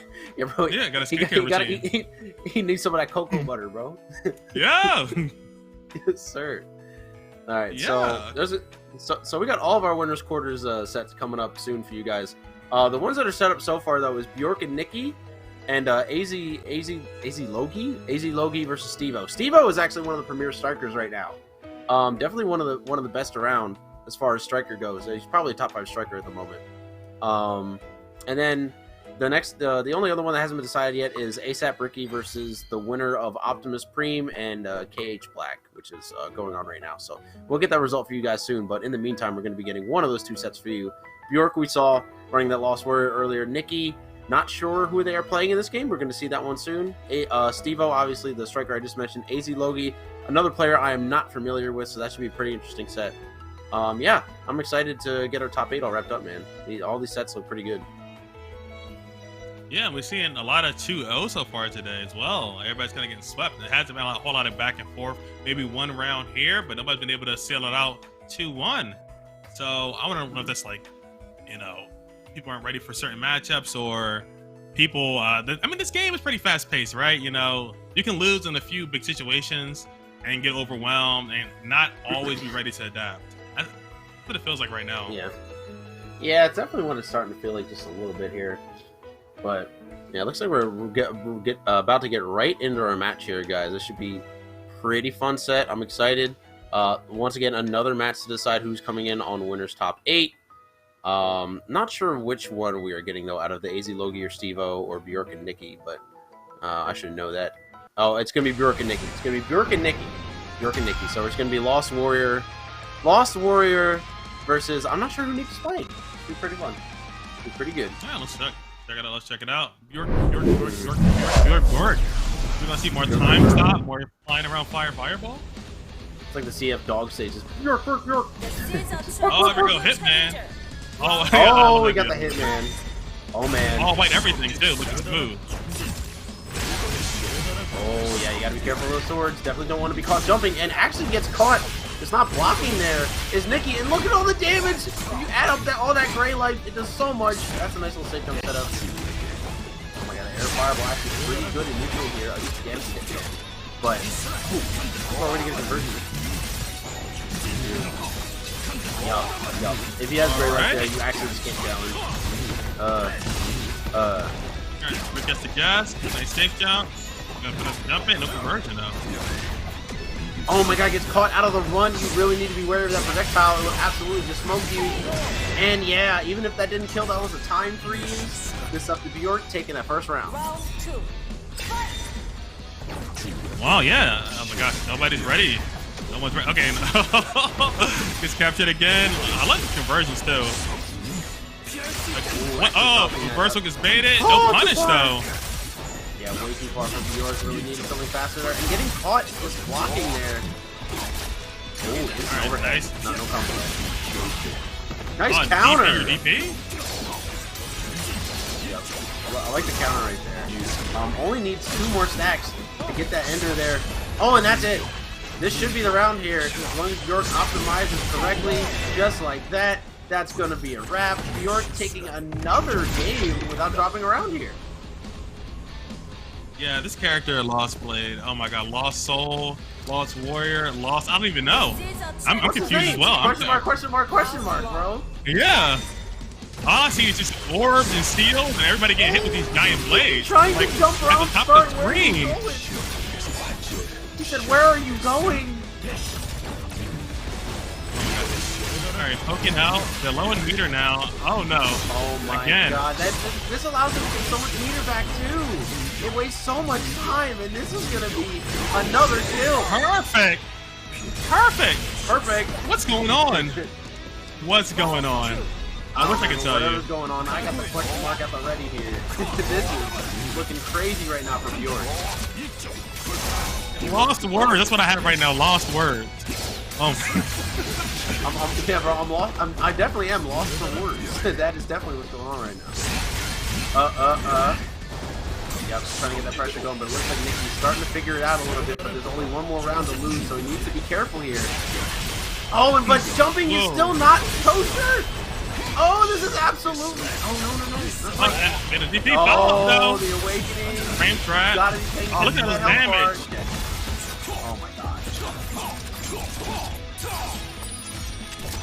bro. Yeah, got a skincare routine. He needs some of that cocoa butter, bro. Yeah. Yes, sir. All right, yeah. So we got all of our winners quarters sets coming up soon for you guys. The ones that are set up so far though is Bjork and Nicky, and AZLogie versus Stevo. Stevo is actually one of the premier strikers right now. Definitely one of the best around as far as striker goes. He's probably a top 5 striker at the moment. And then the only other one that hasn't been decided yet is ASAP Ricky versus the winner of Optimus Prime and KH Black, which is going on right now. So we'll get that result for you guys soon. But in the meantime, we're going to be getting one of those 2 sets for you. Bjork, we saw running that Lost Warrior earlier. Nicky, not sure who they are playing in this game. We're going to see that one soon. Stevo, obviously the striker I just mentioned. AZLogie, another player I am not familiar with, so that should be a pretty interesting set. Yeah, I'm excited to get our top 8 all wrapped up, man. All these sets look pretty good. Yeah, we're seeing a lot of 2-0 so far today as well. Everybody's kind of getting swept. It hasn't been a whole lot of back and forth. Maybe one round here, but nobody's been able to seal it out 2-1. So I want to know if that's like, you know, people aren't ready for certain matchups or people. I mean, this game is pretty fast paced, right? You know, you can lose in a few big situations and get overwhelmed and not always be ready to adapt. That's what it feels like right now. Yeah, it's definitely what it's starting to feel like just a little bit here. But yeah, it looks like we're about to get right into our match here, guys. This should be pretty fun set. I'm excited. Once again, another match to decide who's coming in on winners top 8. Not sure which one we are getting though out of the AZLogie or Stevo or Bjork and Nicky, but I should know that. Oh, it's gonna be Bjork and Nicky. It's gonna be Bjork and Nicky. So it's gonna be Lost Warrior versus I'm not sure who Nicky's playing. It'll be pretty fun. It'll be pretty good. Yeah, let's check it out. Bjork. We're gonna see more time stop, more flying around fireball. It's like the CF dog stages. Bjork. Oh, there we go, Hitman. Oh, we got the Hitman. Oh man. Oh, wait, everything too. Looking smooth. Oh yeah, you gotta be careful of those swords. Definitely don't want to be caught jumping, and actually gets caught. It's not blocking there. Is Nicky, and look at all the damage. If you add up all that gray light, it does so much. That's a nice little safe jump setup. Oh my god, air fireball actually pretty good in neutral here. I just damage it. But we're already getting conversion. Yup. If he has gray light there, you actually just can't challenge. Alright, gets the gas. Nice safe jump. Gonna put us jump in. No conversion though. Oh my god, gets caught out of the run. You really need to be wary of that projectile. It will absolutely just smoke you. And yeah, even if that didn't kill, that was a time freeze. This up to Bjork taking that first round. Wow, yeah. Oh my gosh, nobody's ready. No one's right. Okay. Gets captured again. I like the conversions too. What? Oh, reversal gets baited. No punish though. Yeah, way too far from Bjork. Really needed something faster there. And getting caught just blocking there. Oh, this is overhead. Nice. No combo. Nice counter. DP? Yep. I like the counter right there. Only needs 2 more stacks to get that ender there. Oh, and that's it. This should be the round here. As long as Bjork optimizes correctly, just like that, that's going to be a wrap. Bjork taking another game without dropping around here. Yeah, this character Lost Blade. Oh my god, Lost Soul, Lost Warrior, Lost. I don't even know. I'm confused as well. Question mark, bro. Yeah. All I see is just orbs and steals, and everybody getting hit with these giant blades. Trying to jump around at the top of the screen. He said, "Where are you going?" All right, poking out. They're low in meter now. Oh no. Oh my god. This allows him to get so much meter back too. It wastes so much time, and this is gonna be another kill. Perfect. What's going on? What's going on? I wish I could tell you. Whatever's going on, I got the question mark at the ready here. This is looking crazy right now for Bjork. Lost words. That's what I have right now. Lost words. Oh. Yeah, bro. I'm lost. I definitely am lost for words. That is definitely what's going on right now. Yep, trying to get that pressure going, but it looks like Nicky's starting to figure it out a little bit, but there's only one more round to lose, so he needs to be careful here. Oh, but jumping is still not kosher! Oh, this is absolutely... Oh, no. Oh, the awakening. Frame trap. Gotta be paying look at his damage. Oh, my god.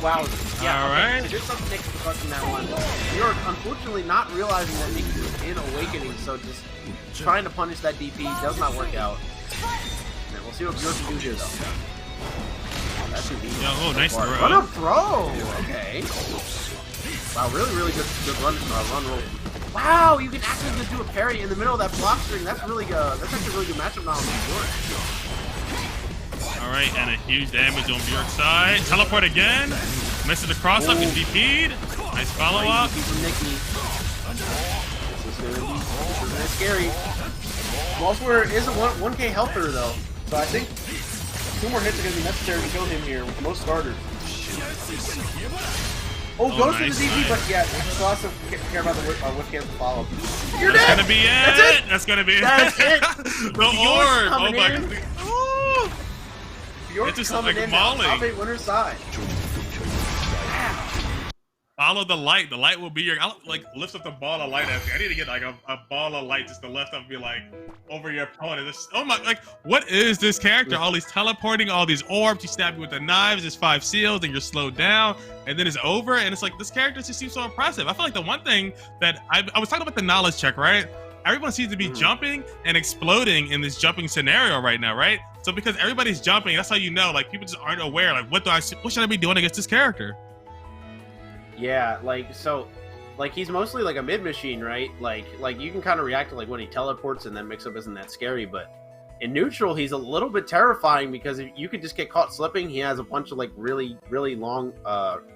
Wow. Yeah, Alright. So there's something Nicky fucking that one. Bjork, unfortunately, not realizing that Nicky was in awakening, so just trying to punish that DP does not work out. And we'll see what Bjork can do here, though. That should be nice throw. Run up throw! Okay. Wow, really good run roll. Wow, you can actually just do a parry in the middle of that block string. That's really good. That's actually a really good matchup now on Bjork. Alright, and a huge damage on Bjork's side. Teleport again. Misses the cross up, gets DP'd. Nice follow up. Nicky. This is scary. Lost Warrior is a 1K helper though, so I think 2 more hits are going to be necessary to kill him here with most starters. Oh, goes for the DP, but yeah, still has to care about the whiff cancel follow. You're dead! That's gonna be it! That's gonna be it! That's it! The orb! Oh my god. Bjork just coming like in mauling. top 8 winner's side. Follow the light. The light will be your... I'll like lift up the ball of light at me. I need to get like a ball of light just to lift up and be like over your opponent. Oh my, like what is this character? All these teleporting, all these orbs, you stab you with the knives, there's 5 seals, and you're slowed down, and then it's over, and it's like this character just seems so impressive. I feel like the one thing that I was talking about the knowledge check, right? Everyone seems to be jumping and exploding in this jumping scenario right now, right? So because everybody's jumping, that's how you know, like people just aren't aware, like what should I be doing against this character? Yeah, he's mostly like a mid machine, right? Like you can kind of react to like when he teleports and then mix up isn't that scary, but in neutral he's a little bit terrifying because if you could just get caught slipping. He has a bunch of like really long,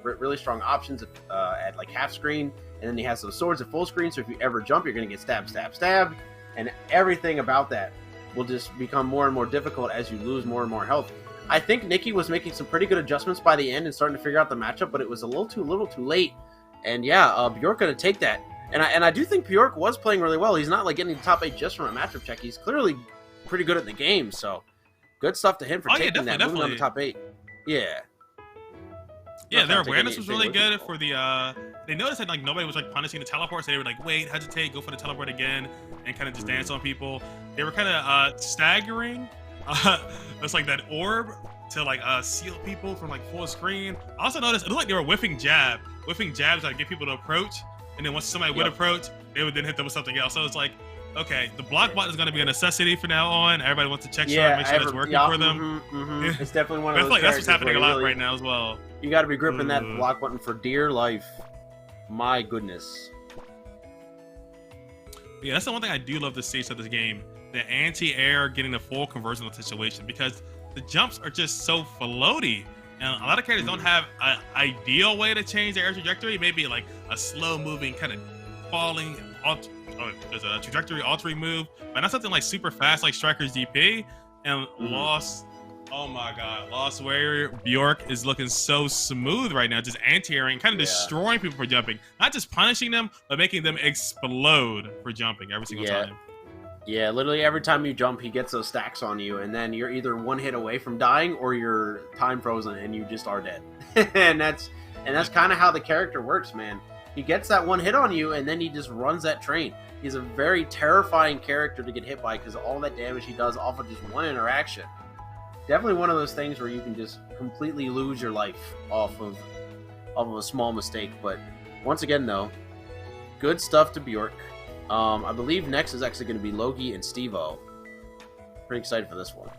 really strong options at like half screen, and then he has some swords at full screen. So if you ever jump, you're gonna get stabbed, and everything about that will just become more and more difficult as you lose more and more health. I think Nicky was making some pretty good adjustments by the end and starting to figure out the matchup, but it was a little too late. And yeah, Bjork gonna take that. And I do think Bjork was playing really well. He's not like getting the top 8 just from a matchup check. He's clearly pretty good at the game. So good stuff to him for taking that, moving on the top 8. Yeah. Yeah, their awareness was really good for the. They noticed that like nobody was like punishing the teleport, so they were like, wait, hesitate, go for the teleport again, and kind of just dance on people. They were kind of staggering. It's like that orb to like seal people from like full screen. I also noticed it looked like they were whiffing jabs to like, get people to approach, and then once somebody would approach, they would then hit them with something else. So it's like, okay, the block button is going to be a necessity from now on. Everybody wants to check make sure it's working for them. It's definitely one of those. I feel like that's what's happening a lot right now as well. You got to be gripping that block button for dear life. My goodness. Yeah, that's the one thing I do love to see of this game. The anti-air getting the full conversion of the situation, because the jumps are just so floaty. And a lot of characters don't have an ideal way to change their air trajectory. Maybe like a slow moving kind of falling, there's a trajectory altering move, but not something like super fast like Striker's DP. And Lost, oh my god, Lost Warrior Bjork is looking so smooth right now, just anti-airing, kind of destroying people for jumping. Not just punishing them, but making them explode for jumping every single time. Yeah, literally every time you jump, he gets those stacks on you, and then you're either one hit away from dying or you're time frozen and you just are dead. and that's kind of how the character works, man. He gets that one hit on you, and then he just runs that train. He's a very terrifying character to get hit by because of all that damage he does off of just one interaction. Definitely one of those things where you can just completely lose your life off of a small mistake. But once again, though, good stuff to Bjork. I believe next is actually going to be Logie and Stevo. Pretty excited for this one.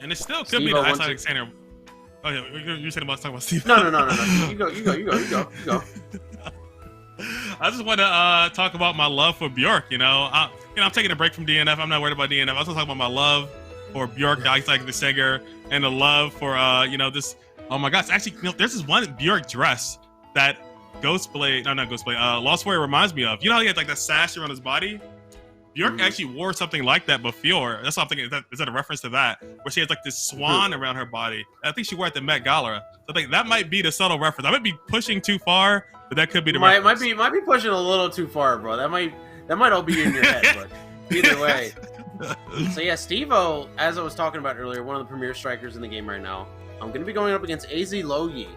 And it still could be the Isolated Center. Oh yeah, you're saying about talking about Stevo. No. You go. I just want to talk about my love for Bjork. I'm taking a break from DNF. I'm not worried about DNF. I was going to talk about my love for Bjork, the Isolated Singer, and the love for this. Oh my gosh, actually, there's this one Bjork dress that Lost Warrior reminds me of. You know how he had like that sash around his body? Bjork actually wore something like that before. That's what I'm thinking. Is that a reference to that? Where she has like this swan around her body. I think she wore it at the Met Gala. So I think that might be the subtle reference. I might be pushing too far, but that could be the reference. Might be pushing a little too far, bro. That might all be in your head, but either way. So yeah, Stevo, as I was talking about earlier, one of the premier strikers in the game right now. I'm going to be going up against AZLogie.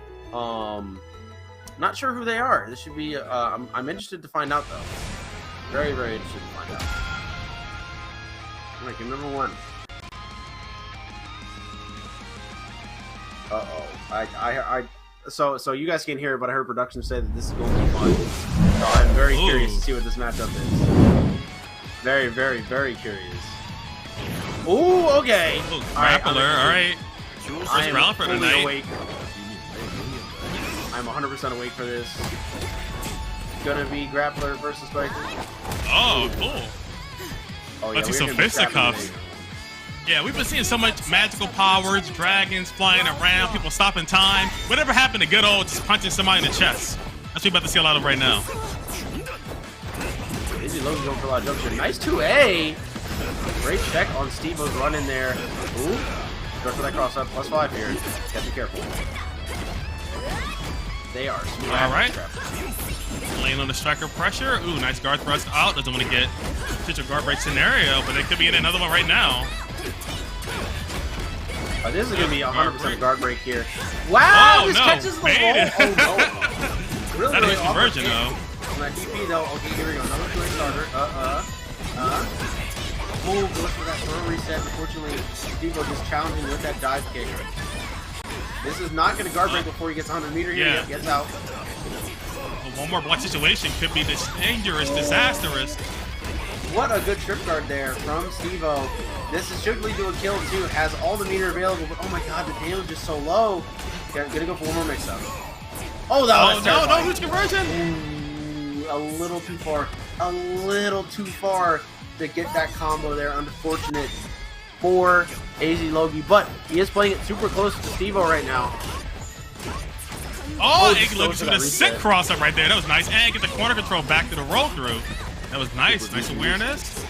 Not sure who they are. This should be. I'm interested to find out though. Very, very interested to find out. Ranking number 1. So you guys can't hear it, but I heard production say that this is going to be fun. So I'm very curious to see what this matchup is. Very, very, very curious. Ooh, okay. Grappler, all right. I am fully awake. I'm 100% awake for this. It's gonna be Grappler versus Spiker. Oh, cool. Oh, yeah, Let's see some fisticuffs. Yeah, we've been seeing so much magical powers, dragons flying around, people stopping time. Whatever happened to good old just punching somebody in the chest? That's what we're about to see a lot of right now. AZLogie going for a lot of jumps here. Nice 2A. Great check on Stevo's run in there. Ooh. Go for that cross up. +5 here. Gotta be careful. They are smooth. All right. Laying on the striker pressure. Ooh, nice guard thrust out. Doesn't want to get potential guard break scenario, but they could be in another one right now. This is going to be 100% guard break here. Wow, this catches the roll. Oh, no. Really, that is conversion, though. That DP, though. Okay, here we go. Another 2A starter. Goes for that throw reset. Unfortunately, Stevo just challenging with that dive kick. This is not going to guard break before he gets 100 meter here. Yep, gets out. One more block situation could be this dangerous, disastrous. What a good trip guard there from Stevo. This should lead to a kill too. Has all the meter available, but oh my god, the damage is so low. Gonna go for one more mix up. Oh, that was terrifying. No, huge conversion. Ooh, a little too far. A little too far to get that combo there. Unfortunate for AZLogie, but he is playing it super close to Stevo right now. Oh, AZLogie with a sick cross up right there. That was nice. And get the corner control back to the roll through. That was nice. Nice awareness.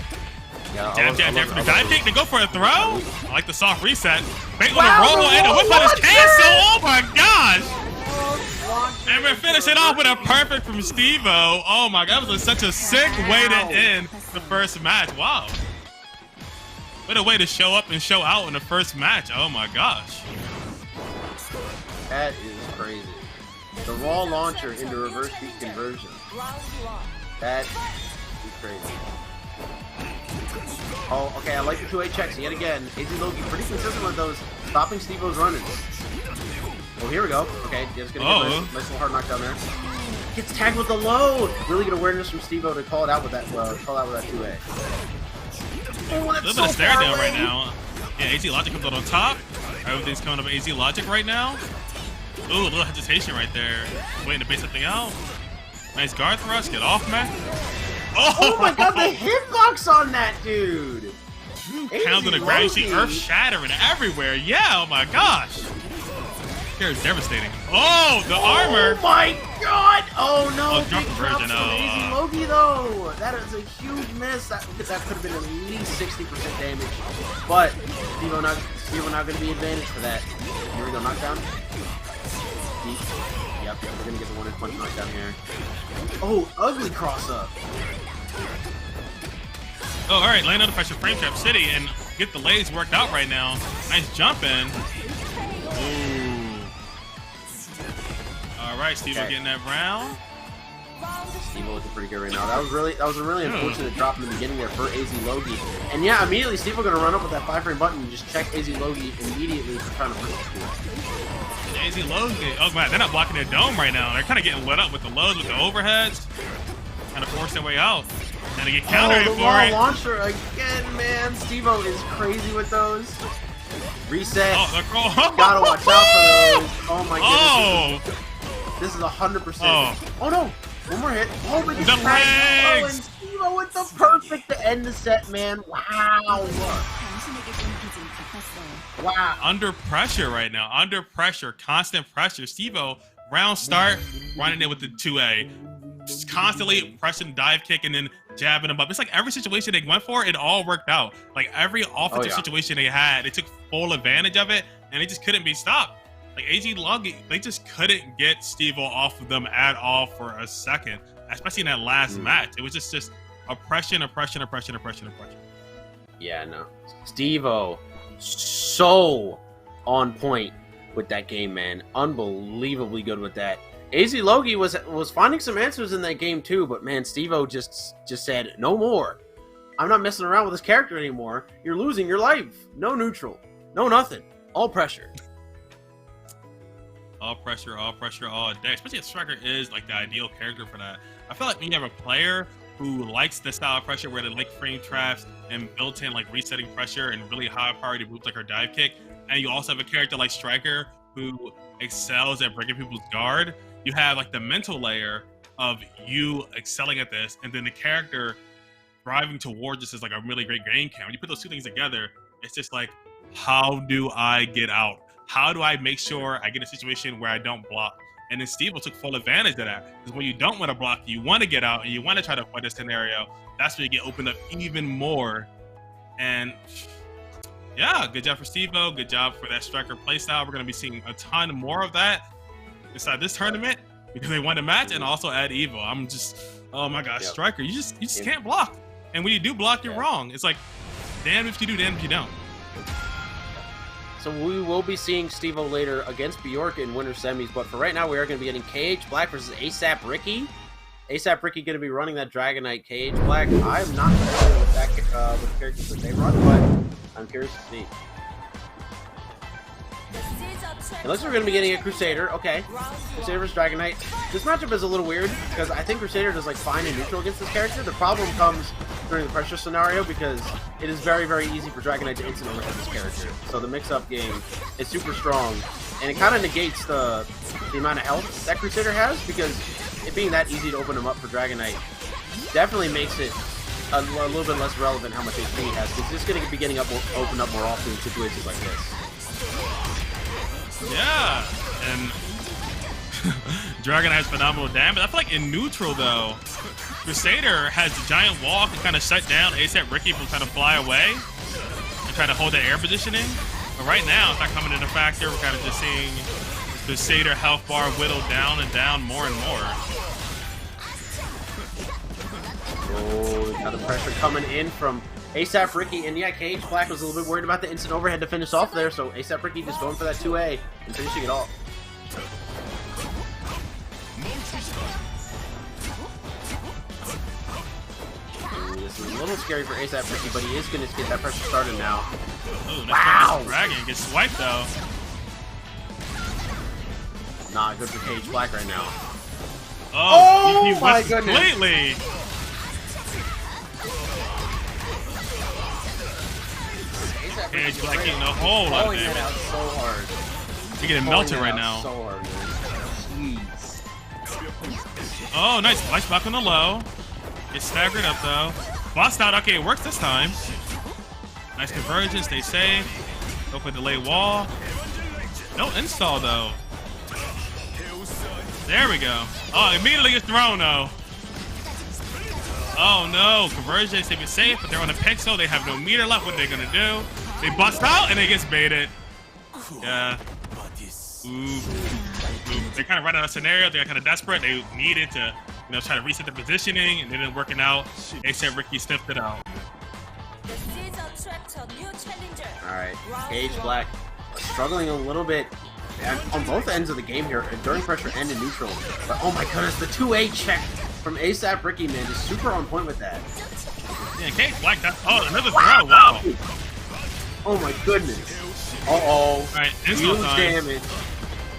Yeah, jab for the dive kick. They go for a throw. I like the soft reset. Bait on the roll and the whip on his cancel. Oh my gosh. And we're finishing off with a perfect from Stevo. Oh my god, that was such a sick way to end the first match. Wow. What a way to show up and show out in the first match. Oh my gosh. That is crazy. The raw launcher into reverse beat conversion. That is crazy. Oh, okay, I like the 2A checks yet again. AZLogie pretty consistent with those, stopping Stevo's running. Oh, here we go. Okay, just gonna get a nice little hard knockdown there. Gets tagged with the load. Really good awareness from Stevo to call it out with that 2A. Oh, a little bit of stare down right now. Yeah, AZLogie comes out on top. Everything's coming up AZLogie right now. Ooh, a little hesitation right there. Waiting to bait something out. Nice guard thrust. Get off, man. Oh my god, the hitbox on that dude! pounds on the ground. You see earth shattering everywhere. Yeah, oh my gosh. It's devastating. Oh, the armor. Oh my god. Oh no. Oh, drop conversion. AZLogie though. That is a huge miss. That could have been at least 60% damage. But Stevo not going to be advantaged for that. Here we go. Knockdown. Yep, we're going to get the 1-punch knockdown here. Oh, ugly cross up. Oh, all right. Land under pressure, frame trap city, and get the lays worked out right now. Nice jump in. Ooh. All right, Stevo getting that round. Stevo looking pretty good right now. That was a really unfortunate drop in the beginning there for AZLogie. And yeah, immediately Stevo gonna run up with that 5-frame button and just check AZLogie immediately for trying to push the score. AZLogie. Oh man, they're not blocking their dome right now. They're kind of getting lit up with the loads, with the overheads, kind of force their way out. And to get countered the for raw it. Launcher again, man. Stevo is crazy with those. Reset. Oh, gotta watch out for those. Oh my goodness. Oh. This is 100%. Oh no! One more hit. Oh, but the legs! Oh, and Stevo with the perfect to end the set, man. Wow. Wow. Under pressure right now. Under pressure. Constant pressure. Stevo, round start, running it with the 2A. Just constantly pressing dive kick and then jabbing them up. It's like every situation they went for, it all worked out. Like every offensive situation they had, they took full advantage of it, and it just couldn't be stopped. Like AZLogie, they just couldn't get Stevo off of them at all for a second, especially in that last match. It was just oppression. Yeah, no. Stevo, so on point with that game, man. Unbelievably good with that. AZLogie was finding some answers in that game too, but man, Stevo just said, no more. I'm not messing around with this character anymore. You're losing your life. No neutral. No nothing. All pressure. All pressure all day. Especially if Striker is like the ideal character for that. I feel like when you have a player who likes this style of pressure where they like frame traps and built-in like resetting pressure and really high priority moves like her dive kick, and you also have a character like Striker who excels at breaking people's guard, you have like the mental layer of you excelling at this, and then the character driving towards this is like a really great game cam. When you put those two things together, it's just like, how do I get out? How do I make sure I get a situation where I don't block? And then Stevo took full advantage of that. Because when you don't want to block, you want to get out and you want to try to fight a scenario. That's where you get opened up even more. And yeah, good job for Stevo. Good job for that Striker playstyle. We're going to be seeing a ton more of that inside this tournament because they won the match and also at Evo. I'm just, oh my gosh, Striker, you just can't block. And when you do block, you're wrong. It's like, damn if you do, damn if you don't. So we will be seeing Stevo later against Bjork in winter semis, but for right now we are going to be getting KH Black versus ASAP Ricky. ASAP Ricky going to be running that Dragon Knight KH Black. I'm not familiar with that with the characters that they run, but I'm curious to see. It looks like we're going to be getting a Crusader. Okay. Crusader versus Dragon Knight. This matchup is a little weird because I think Crusader does like fine and neutral against this character. The problem comes during the pressure scenario because it is very, very easy for Dragon Knight to instant overhead this character. So the mix-up game is super strong, and it kind of negates the amount of health that Crusader has because it being that easy to open him up for Dragon Knight definitely makes it a little bit less relevant how much HP he has. It's just going to be getting opened up more often in situations like this. Yeah, and Dragon has phenomenal damage. I feel like in neutral though, Crusader has a giant wall to kind of shut down ASAP Ricky from trying to fly away and try to hold that air positioning. But right now, it's not coming into factor. We're kind of just seeing Crusader health bar whittled down and down more and more. Oh, got the pressure coming in from ASAP Ricky, and yeah, KH Black was a little bit worried about the instant overhead to finish off there, so ASAP Ricky just going for that 2A and finishing it off. Ooh, this is a little scary for ASAP Ricky, but he is going to get that pressure started now. Ooh, wow! Dragon gets swiped though. Nah, good for KH Black right now. Oh, he my went goodness! Completely. KH Black getting a whole lot of damage. Out so hard. You're getting melted right now. So hard, man. Jeez. Oh, nice flash block on the low. Gets staggered up though. Boss out. Okay, it works this time. Nice conversion, stay safe. Go for delay wall. No install though. There we go. Oh, immediately gets thrown though. Oh no, conversion, they be safe, but they're on a pixel. They have no meter left. What are they gonna do? They bust out and it gets baited. Yeah. Ooh. They kind of ran out of scenario. They got kind of desperate. They needed to, try to reset the positioning, and it didn't working out. ASAP Ricky sniffed it out. All right, Cage Black struggling a little bit on both ends of the game here, during pressure and in neutral. But oh my goodness, the 2A check from ASAP Ricky, man, is super on point with that. Yeah, Cage Black. Oh, another throw. Wow. Oh my goodness. Uh-oh. All right, huge damage.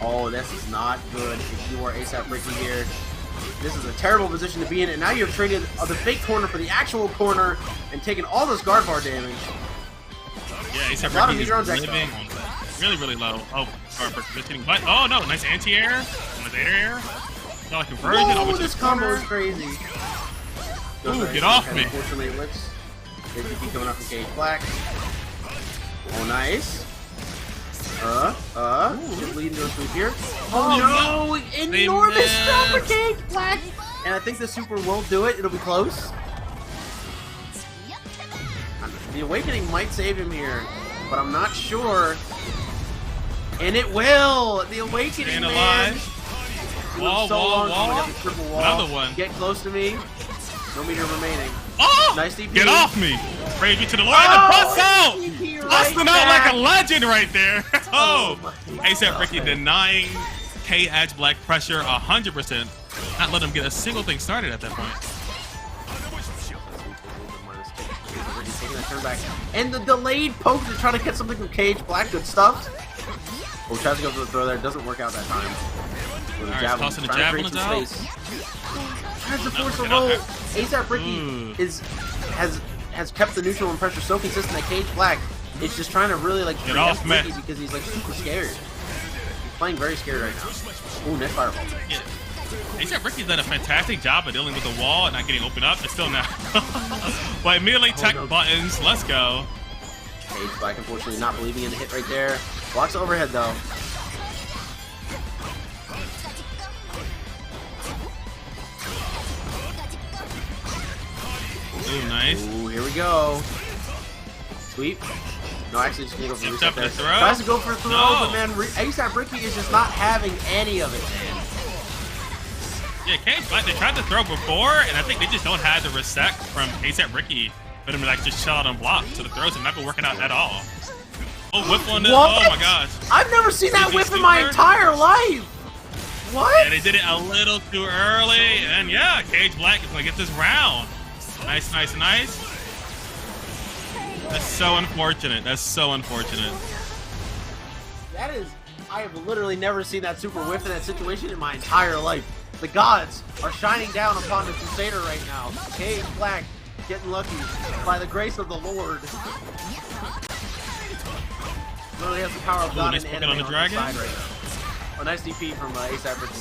Oh, this is not good if you are ASAP Ricky here. This is a terrible position to be in, and now you've traded the fake corner for the actual corner and taken all this guard bar damage. Yeah, ASAP Ricky is living really, really low. Oh, guard bar positioning, but oh no, nice anti-air, nice air. Not like conversion. Oh, this combo is crazy. Ooh, get off me. Unfortunately, it looks. Keep coming up from Cage Black. Oh, nice. Just leading to a sweep here. Oh no! Enormous stop for Cage Black! And I think the super will do it. It'll be close. The Awakening might save him here, but I'm not sure. And it will! The Awakening, staying man! alive. Wall. Another one. Get close to me. No meter remaining. Oh! Nice DP. Get off me! Brave me to the Lord. The bust out! Busting out like a legend right there. Oh! ASAP Ricky denying K-Edge Black pressure 100%. Not letting him get a single thing started at that point. Taking that turn back. And the delayed poke to try to get something from Cage Black. Good stuff. Oh, tries to go for the throw there. It doesn't work out that time. Alright, tossing the javelins out. Tries to force a roll. ASAP Ricky has kept the neutral and pressure so consistent that Cage Black is just trying to really like get off me because he's like super scared. He's playing very scared right now. Oh, net fireball. Yeah. ASAP Ricky's done a fantastic job of dealing with the wall and not getting opened up. It's still not. But immediately tech buttons. Let's go. Cage Black unfortunately not believing in the hit right there. Blocks overhead though. Ooh, nice. Ooh, here we go. Sweep. No, actually, just gonna go for reset there. Throw. Tries to go for a throw, but man, ASAP Ricky is just not having any of it, man. Yeah, Cage Black, they tried to throw before, and I think they just don't have the respect from ASAP Ricky for them to like just chill out and block. So the throws have not been working out at all. Oh, whip on this. Oh my gosh. I've never seen that whip in my entire life. What? Yeah, they did it a little too early, and yeah, Cage Black is gonna get this round. Nice. That's so unfortunate. That's so unfortunate. That is, I have literally never seen that super whiff in that situation in my entire life. The gods are shining down upon the Crusader right now. Cage Black getting lucky by the grace of the Lord. Literally has the power of God and anime on the dragon. Side right now. A nice DP from ASAP Ricky.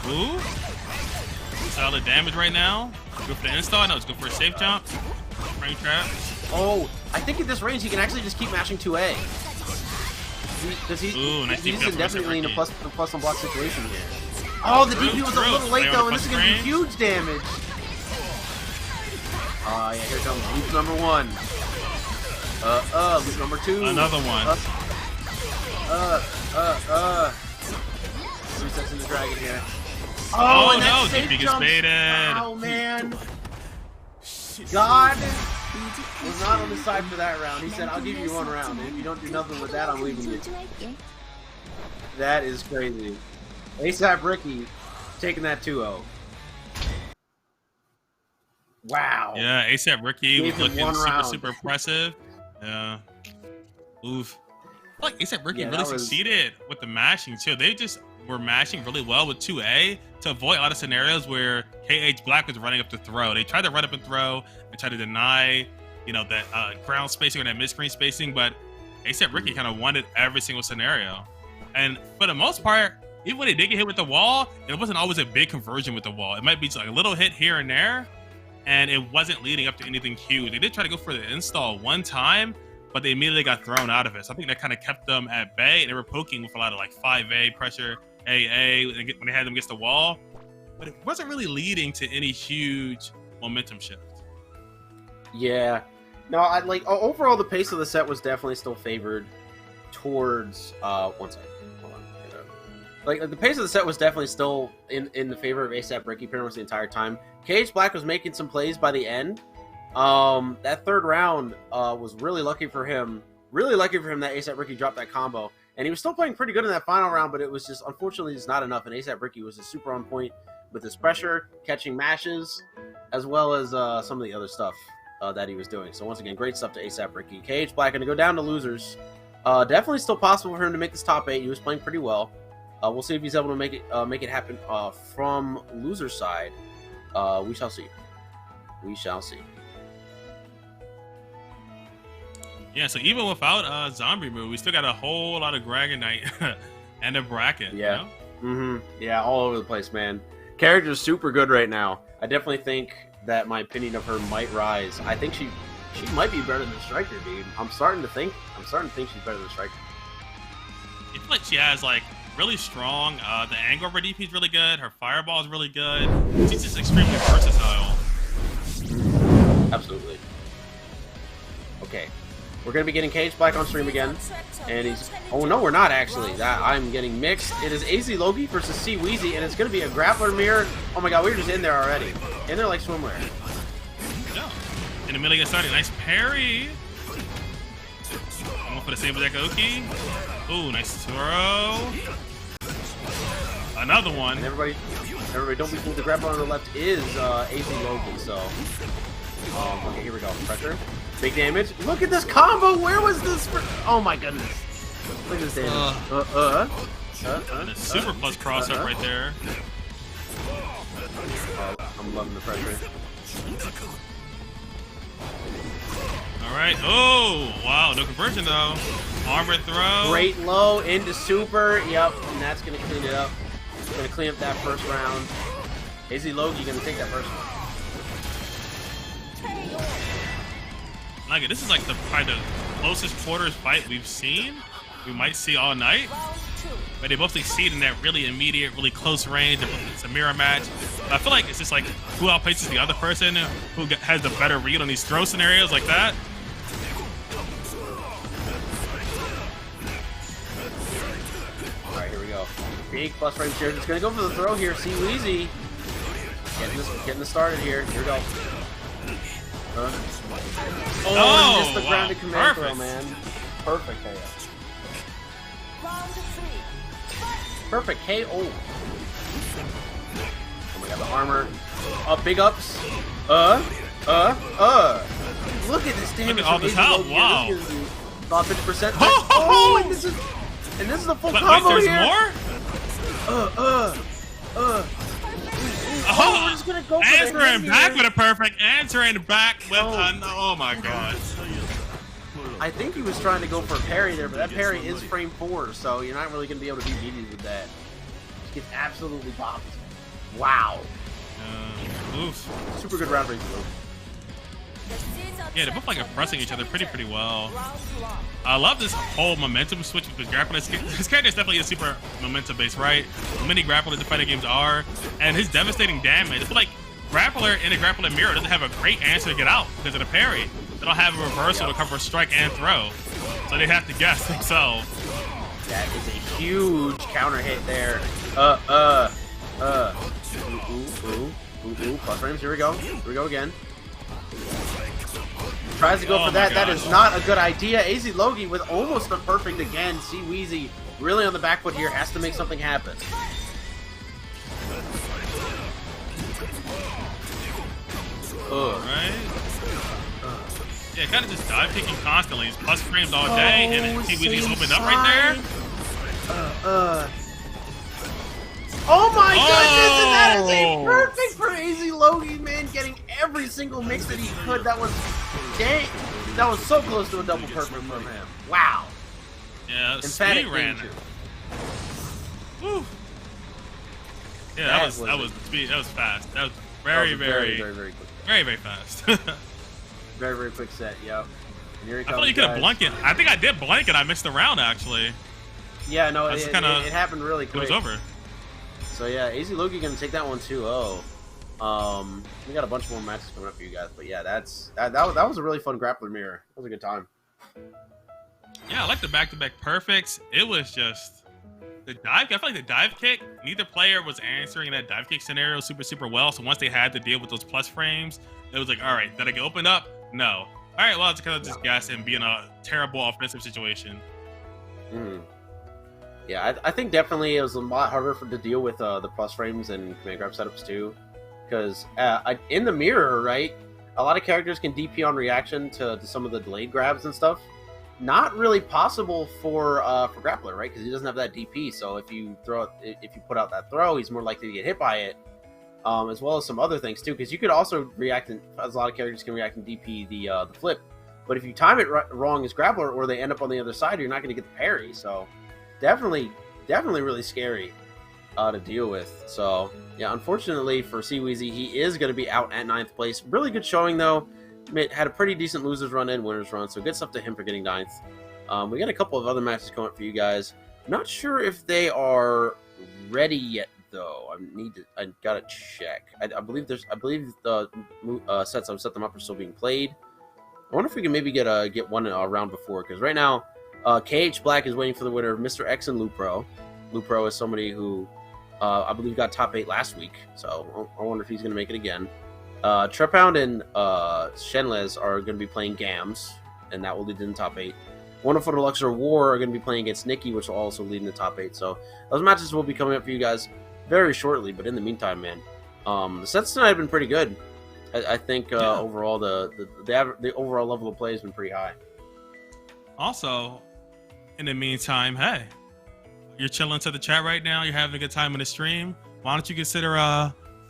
Ooh. Solid damage right now. Go for the install. No, it's go for a safe jump. Frame trap. Oh, I think at this range he can actually just keep mashing 2A. He's definitely in a plus on block situation here. Oh, the DP was a little late though, and this is going to be huge damage. Yeah, here comes loop number 1. Loop number 2. Another one. Resets in the dragon here. Oh no, DP gets baited. Oh man. God was not on the side for that round. He said, I'll give you 1 round. And if you don't do nothing with that, I'm leaving you. That is crazy. ASAP Ricky taking that 2-0. Wow. Yeah, ASAP Ricky was looking super impressive. Yeah. Oof. I feel like ASAP Ricky really succeeded with the mashing too. They just were mashing really well with 2A to avoid a lot of scenarios where KH Black was running up to throw. They tried to run up and throw and try to deny, that ground spacing or that mid-screen spacing, but ASAP Ricky kind of wanted every single scenario. And for the most part, even when they did get hit with the wall, it wasn't always a big conversion with the wall. It might be just like a little hit here and there, and it wasn't leading up to anything huge. They did try to go for the install one time, but they immediately got thrown out of it. So I think that kind of kept them at bay, and they were poking with a lot of like 5A pressure, AA when they had them against the wall, but it wasn't really leading to any huge momentum shift. Yeah, no, I like overall the pace of the set was definitely still favored towards one second. Hold on. Like the pace of the set was definitely still in the favor of ASAP Ricky pretty much the entire time. KH Black was making some plays by the end. That third round was really lucky for him. Really lucky for him that ASAP Ricky dropped that combo. And he was still playing pretty good in that final round, but it was just, unfortunately, just not enough. And ASAP Ricky was just super on point with his pressure, catching mashes, as well as some of the other stuff that he was doing. So once again, great stuff to ASAP Ricky. KH Black going to go down to losers. Definitely still possible for him to make this top 8. He was playing pretty well. We'll see if he's able to make it happen from loser side. We shall see. We shall see. Yeah, so even without zombie move, we still got a whole lot of Dragonite and a bracket. Yeah. You know? Yeah, all over the place, man. Character's super good right now. I definitely think that my opinion of her might rise. I think she might be better than Striker, dude. I'm starting to think she's better than Striker. I feel like she has like really strong. The angle of her DP is really good. Her fireball is really good. She's just extremely versatile. Absolutely. Okay. We're going to be getting KH Black on stream again. And he's... Oh, no, we're not, actually. I'm getting mixed. It is AZLogie versus CWheezy, and it's going to be a grappler mirror. Oh, my God, we were just in there already. In there like swimwear. No. In the middle, get started. Nice parry. I'm going for the same ZeroGoukiX. Ooh, nice throw. Another one. And everybody don't be fooled. The grappler on the left is AZLogie, so... okay, here we go. Pressure. Big damage. Look at this combo. Where was this? Oh my goodness. Look at this damage. And a super plus crossover right there. I'm loving the pressure. All right. Oh, wow. No conversion, though. Armor throw. Great low into super. Yep. And that's going to clean it up. Going to clean up that first round. AZLogie going to take that first one. Like it. This is like probably the closest quarters fight we've seen. We might see all night. But they both succeed in that really immediate, really close range. It's a mirror match. But I feel like it's just like who outpaces the other person, who has the better read on these throw scenarios like that. All right, here we go. Big plus range here. Just gonna go for the throw here. CWheezy getting this started here. Here we go. Oh, just the grounded command throw, man. Perfect KO. Perfect KO. Oh my God, the armor. Big ups. Look at this damage. Look at all this health. Wow. About 50%. Oh, and this is a full combo there's here. More? Oh, we're just gonna go for answering back with a perfect. Answering back with oh my God. I think he was trying to go for a parry there, but that parry is frame 4, so you're not really gonna be able to beat Nicky with that. Just gets absolutely popped. Wow. Oof. Super good round break. Yeah, they're both like oppressing each other pretty well. I love this whole momentum switch with the grappler. His character is definitely a super momentum based, right? Many grappler the fighting games are, and his devastating damage. It's like grappler in a grappler mirror doesn't have a great answer to get out because of the parry. They don't have a reversal to cover strike and throw, so they have to guess themselves. That is a huge counter hit there. Plus frames. Here we go. Here we go again. Tries to go for that. That is not a good idea. AZLogie with almost a perfect again. CWheezy really on the back foot here. Has to make something happen. Right? Yeah, kind of just dive kicking constantly. He's plus frames all day, and CWheezy's opened up right there. Oh my goodness, and that is a perfect for AZLogie, man, getting every single mix that he could. That was so close to a double perfect from him. Wow. Yeah, emphatic speed ran. Woo. Yeah, that was fast. That was very quick. Very, very fast. Very, very quick set. Yep. And here he I comes, feel like you could have guys. blanked. I think I did blank and I missed the round actually. Yeah, no, it Kinda, it happened really it quick. was over. So yeah, AZLogie gonna take that one 2-0. We got a bunch more matches coming up for you guys, but yeah, that was a really fun grappler mirror. That was a good time. Yeah, I like the back-to-back perfects. It was just the dive. I feel like the dive kick. Neither player was answering that dive kick scenario super well. So once they had to deal with those plus frames, it was like, all right, did I get opened up? No. All right, well, it's kind of just guess and be in a terrible offensive situation. Yeah, I think definitely it was a lot harder to deal with the plus frames and command grab setups too, because in the mirror, right, a lot of characters can DP on reaction to some of the delayed grabs and stuff. Not really possible for grappler, right? Because he doesn't have that DP. So if you put out that throw, he's more likely to get hit by it, as well as some other things too. Because you could also react, as a lot of characters can react and DP the flip. But if you time it wrong as grappler, or they end up on the other side, you're not going to get the parry. So definitely really scary to deal with. So yeah, unfortunately for CWheezy, he is going to be out at 9th place. Really good showing though. Had a pretty decent losers run and winners run, so good stuff to him for getting 9th. We got a couple of other matches coming up for you guys. Not sure if they are ready yet though. I gotta check. I believe the sets I've set them up are still being played. I wonder if we can maybe get one round before, because right now KH Black is waiting for the winner of Mr. X and Lupro. Lupro is somebody who I believe got top 8 last week, so I wonder if he's gonna make it again. Trepound and Shenles are going to be playing Gams, and that will lead in the top 8. WonderfulDeluxe or War are going to be playing against Nicky, which will also lead in the top 8. So those matches will be coming up for you guys very shortly. But in the meantime, man, the sets tonight have been pretty good. I think overall the overall level of play has been pretty high. Also, in the meantime, hey, you're chilling to the chat right now. You're having a good time in the stream. Why don't you consider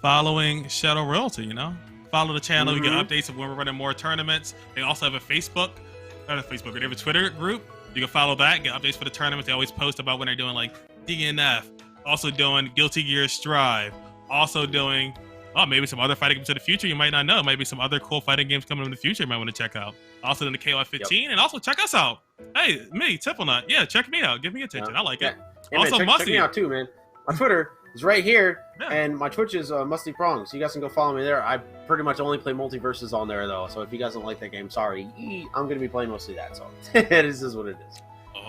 following Shadow Royalty, you know? Follow the channel. You get updates of when we're running more tournaments. They also have a they have a Twitter group. You can follow that, get updates for the tournaments. They always post about when they're doing like DNF, also doing Guilty Gear Strive, also doing, maybe some other fighting games in the future you might not know. Maybe some other cool fighting games coming in the future you might want to check out. Also in the KOF 15, and also check us out. Hey, me, Tiplenut. Yeah, check me out. Give me attention. I like it. Hey, also, man, check me out too, man. My Twitter is right here, and my Twitch is Musty Prongs. So you guys can go follow me there. I pretty much only play multiverses on there, though. So if you guys don't like that game, sorry. I'm going to be playing mostly that. So this is what it is.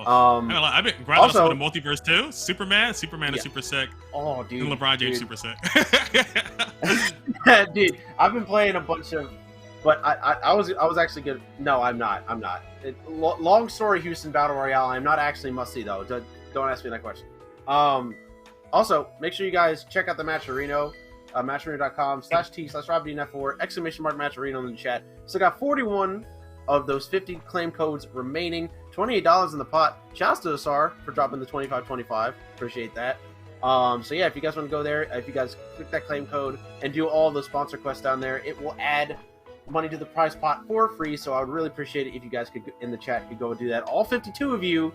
I've been grinding also the multiverse too. Superman is super sick. Oh, dude. And LeBron James super sick. Dude, I've been playing a bunch of, but I was actually good. No, I'm not. Long story, Houston Battle Royale. I'm not actually Musty though. Don't ask me that question. Also, make sure you guys check out the Matcherino, matcherino.com/t/RobDNF4, !Matcherino in the chat. Still got 41 of those 50 claim codes remaining, $28 in the pot. Shouts to Asar for dropping the 2525. Appreciate that. So yeah, if you guys want to go there, if you guys click that claim code and do all those sponsor quests down there, it will add money to the prize pot for free. So I would really appreciate it if you guys could, in the chat, could go and do that. All 52 of you,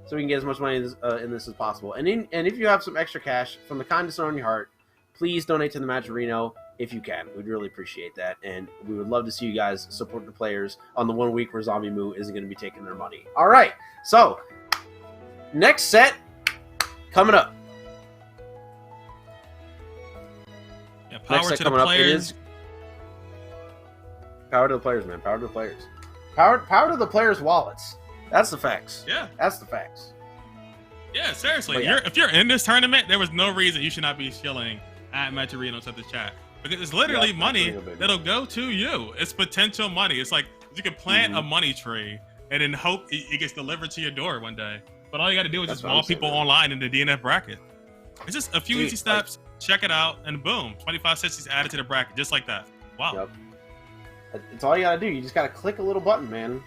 so we can get as much money in this as possible. And if you have some extra cash from the kindness on your heart, please donate to the Matcherino if you can. We'd really appreciate that. And we would love to see you guys support the players on the 1 week where Zombie Moo isn't going to be taking their money. All right. So, next set coming up. Yeah, power to the players. Power to the players, man. Power to the players. Power to the players' wallets. That's the facts. Yeah. That's the facts. Yeah, seriously. If you're in this tournament, there was no reason you should not be shilling at Matcherino to the chat. Because it's literally money that'll go to you. It's potential money. It's like you can plant a money tree and then hope it gets delivered to your door one day. But all you got to do is just follow people online in the DNF bracket. It's just a few easy steps. Check it out, and boom, 25 cents is added to the bracket, just like that. Wow. Yep. That's all you got to do. You just got to click a little button, man.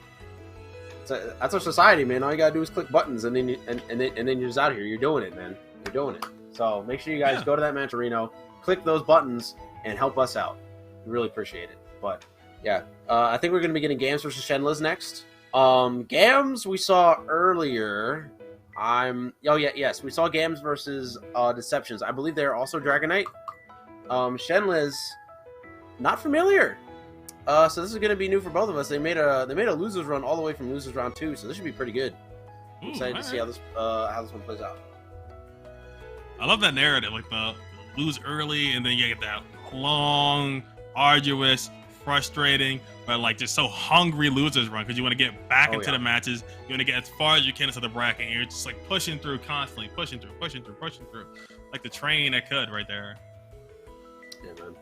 That's our society, man. All you gotta do is click buttons, and then you're just out here. You're doing it, man. You're doing it. So make sure you guys go to that Matcherino, click those buttons, and help us out. We really appreciate it. But yeah, I think we're gonna be getting Gams versus Shenles next. Gams we saw earlier. We saw Gams versus Deceptionz. I believe they're also Dragonite. Shenles Not familiar. So this is gonna be new for both of us. They made a losers run all the way from losers round 2, so this should be pretty good. I'm excited to see how this one plays out. I love that narrative, like the lose early and then you get that long, arduous, frustrating, but like just so hungry losers run because you want to get back into the matches. You want to get as far as you can into the bracket. And you're just like pushing through constantly, pushing through, like the train that could right there. Yeah, man.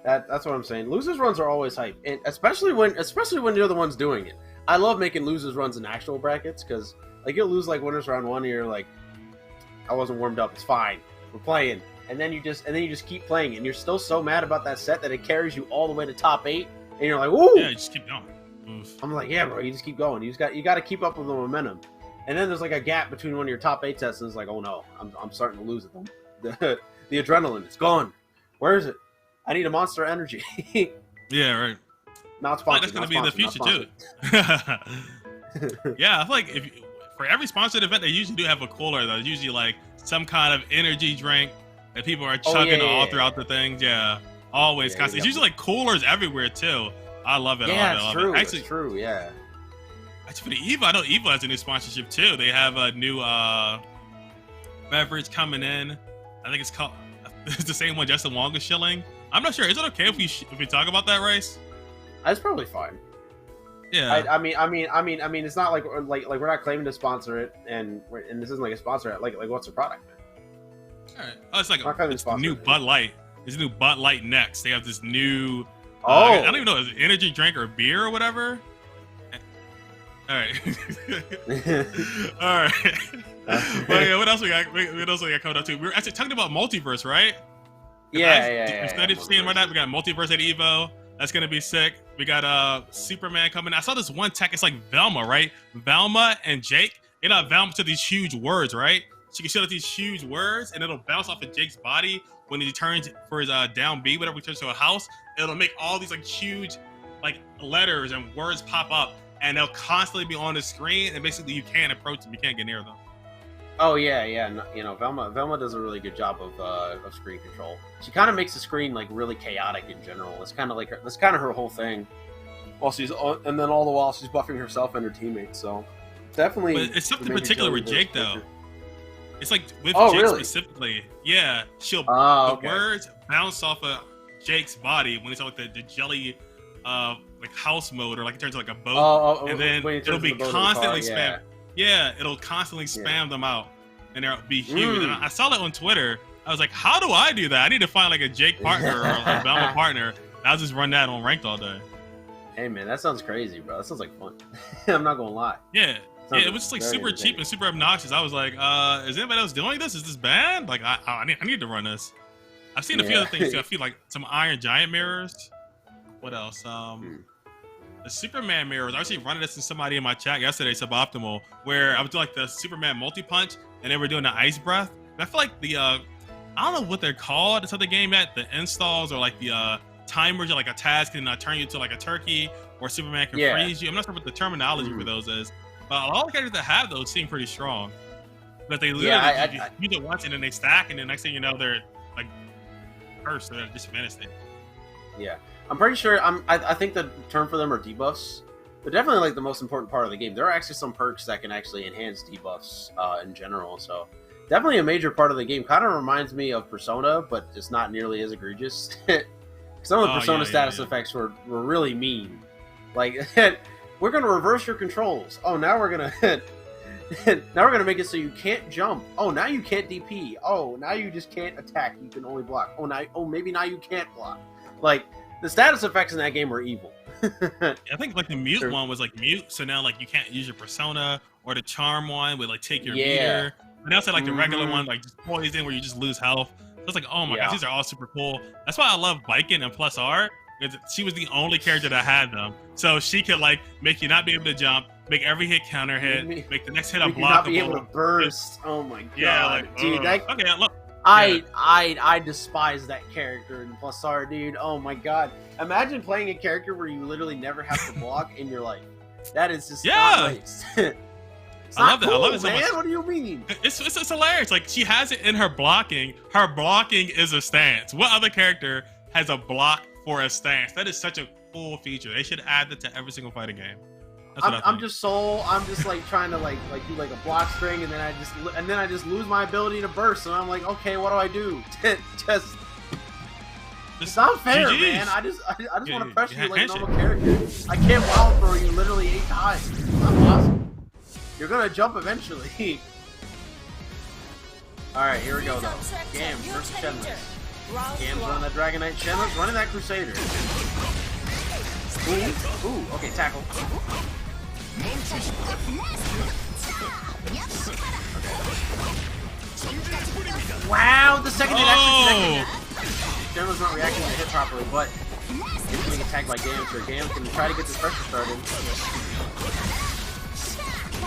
That's what I'm saying. Losers runs are always hype, and especially when you're the ones doing it. I love making losers runs in actual brackets because like you'll lose like winners round 1 and you're like, I wasn't warmed up. It's fine. We're playing, and then you just keep playing, and you're still so mad about that set that it carries you all the way to top 8, and you're like, woo! Yeah, you just keep going. Oof. I'm like, yeah, bro, you just keep going. You got to keep up with the momentum, and then there's like a gap between one of your top 8 sets, and it's like, oh no, I'm starting to lose it. The adrenaline, it's gone. Where is it? I need a Monster Energy. Yeah, right. Not sponsored. That's gonna be in the future too. Yeah, I feel like for every sponsored event, they usually do have a cooler though. It's usually like some kind of energy drink that people are chugging all throughout the things. Yeah, always constant. It's usually like coolers everywhere too. I love it. Yeah, I love it's true. It. Actually, it's true. Yeah. Actually, for the EVO, I know EVO has a new sponsorship too. They have a new beverage coming in. I think it's called. It's the same one Justin Wong is shilling. I'm not sure. Is it okay if we talk about that race? That's probably fine. Yeah. I mean, it's not like we're not claiming to sponsor it, and this isn't like a sponsor. Like what's the product, man? All right. Oh, it's like it's the new Bud Light. It's a new Bud Light next. They have this new. I don't even know. Is it energy drink or beer or whatever? All right. All right. Well, yeah, what else we got? What else we got coming up too? We were actually talking about multiverse, right? Yeah. Instead of seeing right now, we got multiverse at Evo. That's gonna be sick. We got Superman coming. I saw this one tech. It's like Velma, right? Velma and Jake. They not Velma to these huge words, right? She can shoot out these huge words, and it'll bounce off of Jake's body when he turns for his down B, whatever he turns to a house. It'll make all these like huge like letters and words pop up, and they'll constantly be on the screen. And basically, you can't approach them. You can't get near them. Oh yeah. You know, Velma does a really good job of screen control. She kind of makes the screen like really chaotic in general. It's kind of like that's kind of her whole thing. While she's and then all the while she's buffing herself and her teammates. So definitely. But it's something particular with Jake though. It's like with Jake specifically. Yeah, the words bounce off of Jake's body when it's on like the jelly like house mode, or like it turns into like a boat, and then it'll be constantly spam. Yeah, it'll constantly spam them out, and they'll be huge. And I saw that on Twitter. I was like, how do I do that? I need to find like a Jake partner or a Velma partner. I'll just run that on ranked all day. Hey man, that sounds crazy, bro. That sounds like fun. I'm not gonna lie. Yeah, it was just like super cheap and super obnoxious. I was like, is anybody else doing this? Is this bad? Like, I need to run this. I've seen a few other things too. I feel like some Iron Giant mirrors. What else? The Superman mirrors. I was actually running this in somebody in my chat yesterday, Suboptimal, where I was doing like the Superman multi-punch, and they were doing the ice breath. And I feel like the, I don't know what they're called. It's other game at the installs or like the timers, or like a task can turn you to like a turkey, or Superman can freeze you. I'm not sure what the terminology for those is, but a lot of the characters that have those seem pretty strong. But they literally use it once and then they stack, and the next thing you know, they're like cursed, so they're just menacing. Yeah. I'm pretty sure. I think the term for them are debuffs. They're definitely like the most important part of the game. There are actually some perks that can actually enhance debuffs in general. So definitely a major part of the game. Kind of reminds me of Persona, but it's not nearly as egregious. Some of the Persona status effects were really mean. Like, we're gonna reverse your controls. Oh, now we're gonna make it so you can't jump. Oh, now you can't DP. Oh, now you just can't attack. You can only block. Maybe now you can't block. Like, the status effects in that game were evil. I think like the mute one was like mute, so now like you can't use your persona, or the charm one would like take your meter. And now it's like the regular one, like just poison, where you just lose health. So it's like, oh my gosh, these are all super cool. That's why I love Biken and Plus R. She was the only character that had them, so she could like make you not be able to jump, make every hit counter hit, make the next hit unblockable. Not be able to burst. Oh my god, like, dude! Look. I despise that character in Plus R, dude. Oh my god. Imagine playing a character where you literally never have to block in your life. That is just not nice. I love that. I love it so man. much. What do you mean? It's hilarious. Like, she has it in her blocking. Her blocking is a stance. What other character has a block for a stance. That is such a cool feature. They should add that to every single fighting game. That's what I'm just like trying to like do like a block string, and then I just lose my ability to burst, and I'm like, okay, what do I do? It's not fair, GGs. man. I just want to pressure you like a normal character. I can't wild throw you literally 8 times. It's not possible. You're gonna jump eventually. Alright, here we go though. Gams versus Shenles. Gams running that Dragon Knight. Shenles running that Crusader. Ooh, okay, tackle. Wow, the second hit actually connected. Shenles not reacting to the hit properly, but he's getting attacked by Gams, so Gams can try to get this pressure started.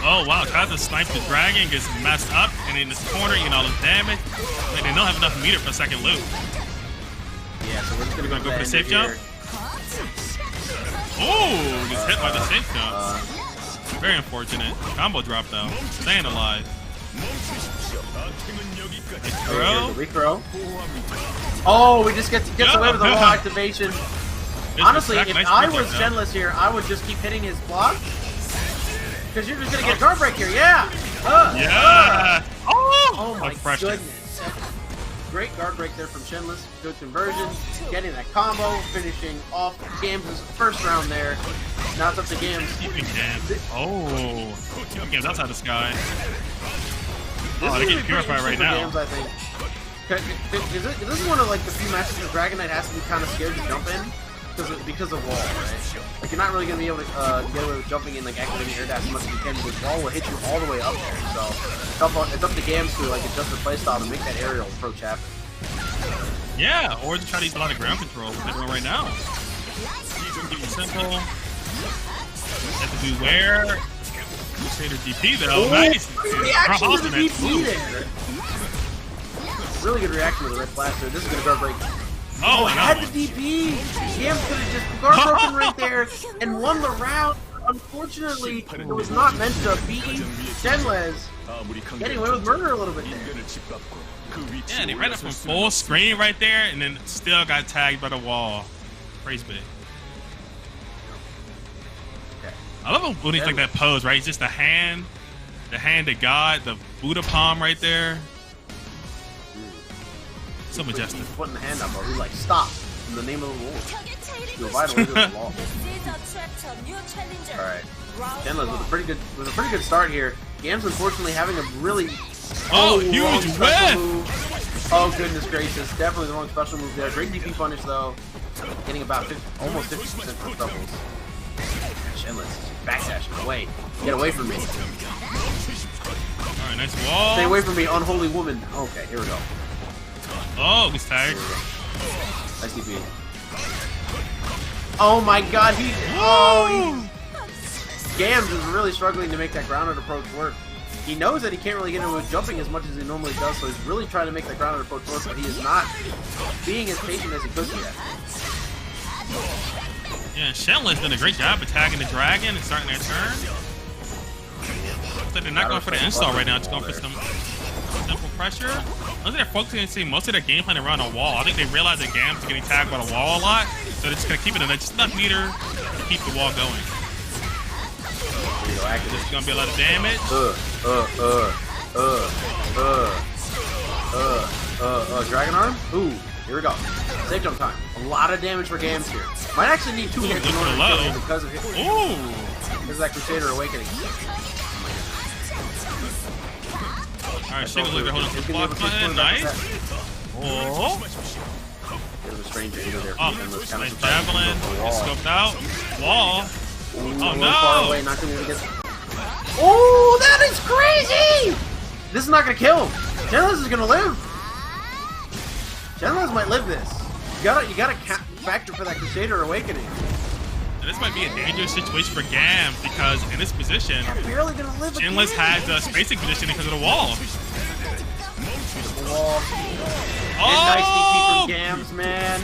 Oh wow, tries to snipe the dragon, gets messed up, and in this corner, you know, the damage. Like, they don't have enough meter for a second loop. Yeah, so we're just gonna go for the safe jump. Oh, gets hit by the safe jump. Very unfortunate. Combo drop though. Staying alive. Recrow. Oh, we just gets away with the whole activation. Honestly, if I was Shenles here, I would just keep hitting his block. Because you're just gonna get guard break here, yeah! Yeah! Oh my goodness. Great guard break there from Shenles. Good conversion, getting that combo, finishing off Gams' first round there. Now it's up to Gams. Oh, Gams outside the sky. Oh, they're getting purified right now. Gams, I think. This is one of like the few matches where Dragon Knight has to be kind of scared to jump in. Because of wall, right? Like, you're not really gonna be able to get away with jumping in, like activating air dash as much as you can, because wall will hit you all the way up there. So it's up to Gams to like adjust their playstyle to make that aerial approach happen. Yeah, or just try to use a lot of ground control, which they're doing right now. Keep it simple. Have to beware. Crusader DP though. Ooh, Nice. Reaction to the DP there. Really good reaction to the red blaster. This is gonna guard break. Oh, had the DP! Gams could have just guard broken right there and won the round. Unfortunately, it was not meant to beat Shenles. Getting away with murder a little bit there. Yeah, they ran up from full screen right there and then still got tagged by the wall. Praise be. I love when he's like that pose, right? It's just the hand of God, the Buddha palm right there. So majestic. He's putting the hand up, bro. He's like, stop, in the name of the Lord. You're violating the law. Alright. Shenles with a pretty good start here. Gams unfortunately having a really huge whiff! Oh goodness gracious. Definitely the wrong special move there. Great DP punish though. Getting about almost 50% for doubles. Shenles backdashing away. Get away from me. Alright, nice wall. Stay away from me, unholy woman. Okay, here we go. Oh, he's tagged. Nice DP. Oh my god, Gams is really struggling to make that grounded approach work. He knows that he can't really get into jumping as much as he normally does, so he's really trying to make that grounded approach work, but he is not being as patient as he could be at. Yeah, Shenles done a great job attacking the dragon and starting their turn. Looks like they're not going for the install right now, just going for some simple pressure. I think they're focusing on seeing most of their game plan around a wall. I think they realize that Gams is getting tagged by the wall a lot, so they're just going to keep it in just enough meter to keep the wall going. This is going to be a lot of damage. Dragon Arm? Ooh, here we go. Safe jump time. A lot of damage for Gams here. Might actually need 2 hits in order to kill him because of that Crusader Awakening. Alright, Shenles like they're holding the block button. Nice. Oh. Bit of a strange angle there. Nice javelin. Gets scoped out. Wall. Oh no! Far away, not gonna get... Oh, that is crazy! This is not gonna kill him. Shenles is gonna live. Shenles might live this. You gotta factor for that Crusader Awakening. And this might be a dangerous situation for Gams because in this position, Shenles has a spacing position because of the wall. And nice DP from Gams, man.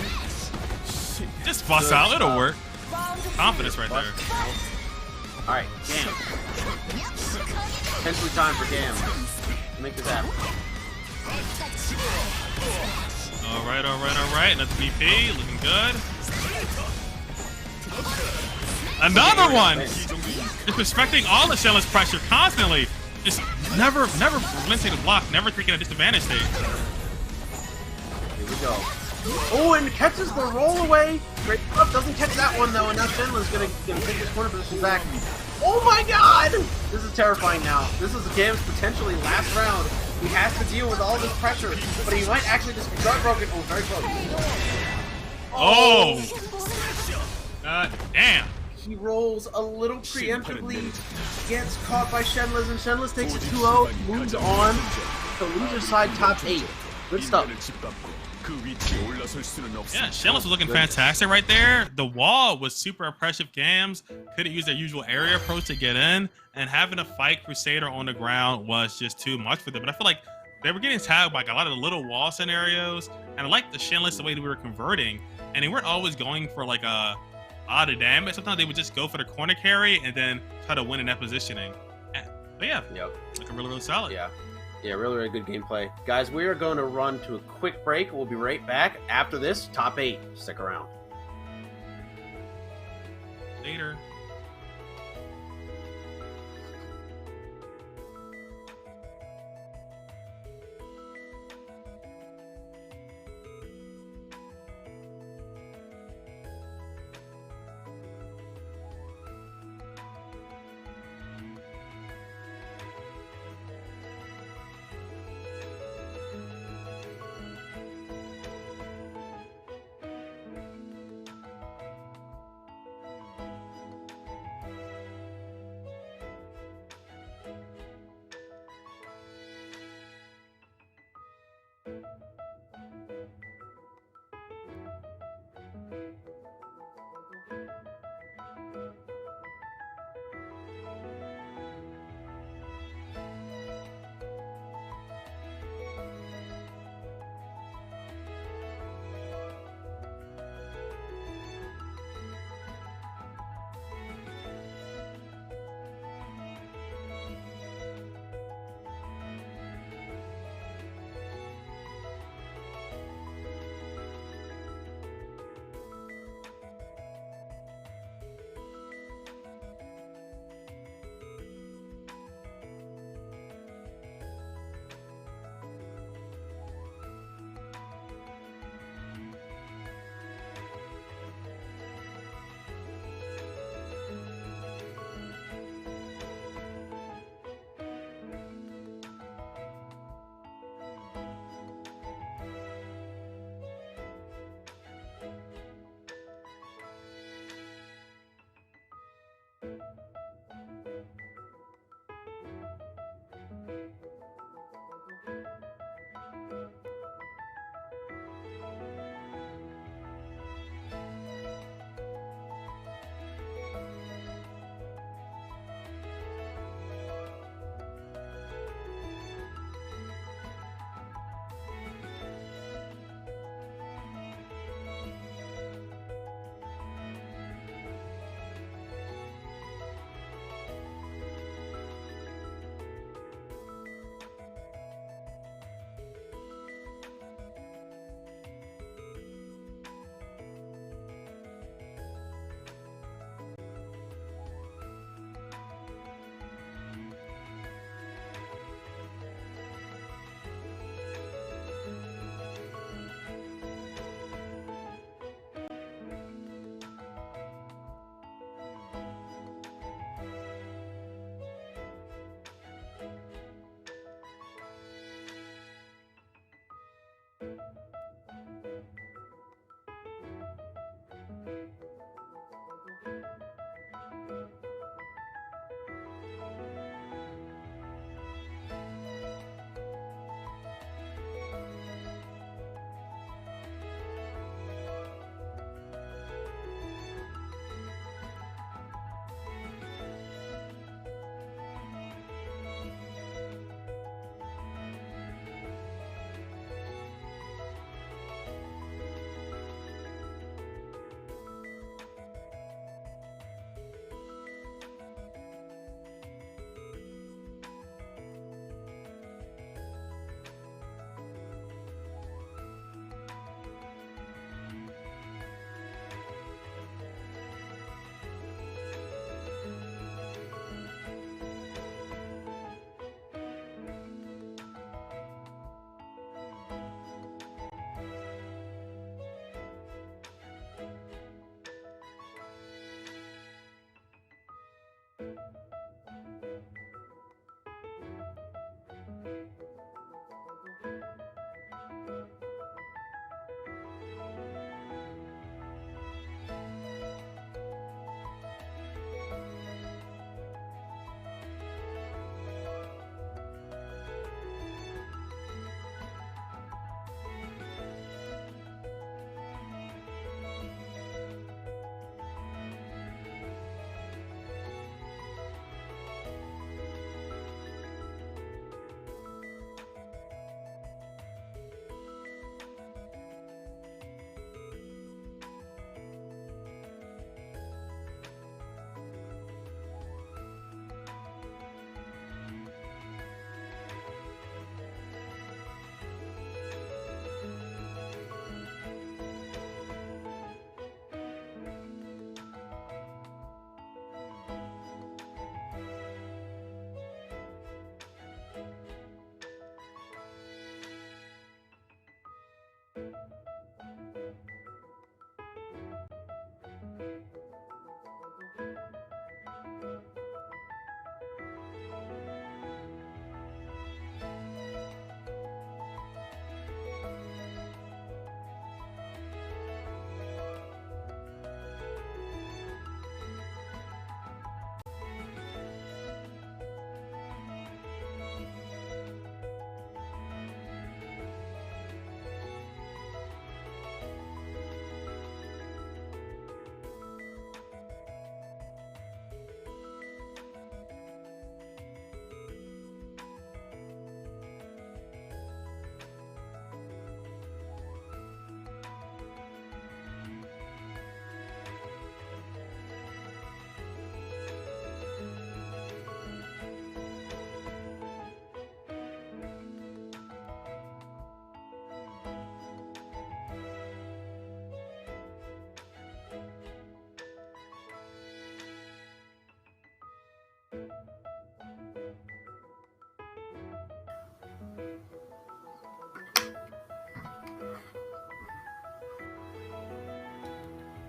Just bust out, it'll work. Confidence right there. Alright, Gams. Potentially time for Gams to make this happen. Alright. Another BP, looking good. Another one! Just respecting all the Shenles pressure constantly. Just never relenting to block, never taking a disadvantage state. Here we go. Oh, and catches the roll away. Great up, doesn't catch that one though, and now Shenles gonna take his corner position back. Oh my god! This is terrifying now. This is Gam's potentially last round. He has to deal with all this pressure, but he might actually just be broken. Oh, very close. Oh! Damn. He rolls a little preemptively, gets caught by Shenles, and Shenles takes a 2-0, moves on to loser side top 8. Good stuff. Yeah, Shenles was looking fantastic right there. The wall was super impressive. Gams couldn't use their usual area approach to get in, and having a fight Crusader on the ground was just too much for them. But I feel like they were getting tagged by a lot of the little wall scenarios, and I like the Shenles the way that we were converting, and they weren't always going for like a lot of damage. Sometimes they would just go for the corner carry and then try to win in that positioning. But yeah, looking really solid. Yeah, really good gameplay. Guys, we are going to run to a quick break. We'll be right back after this top 8. Stick around. Later.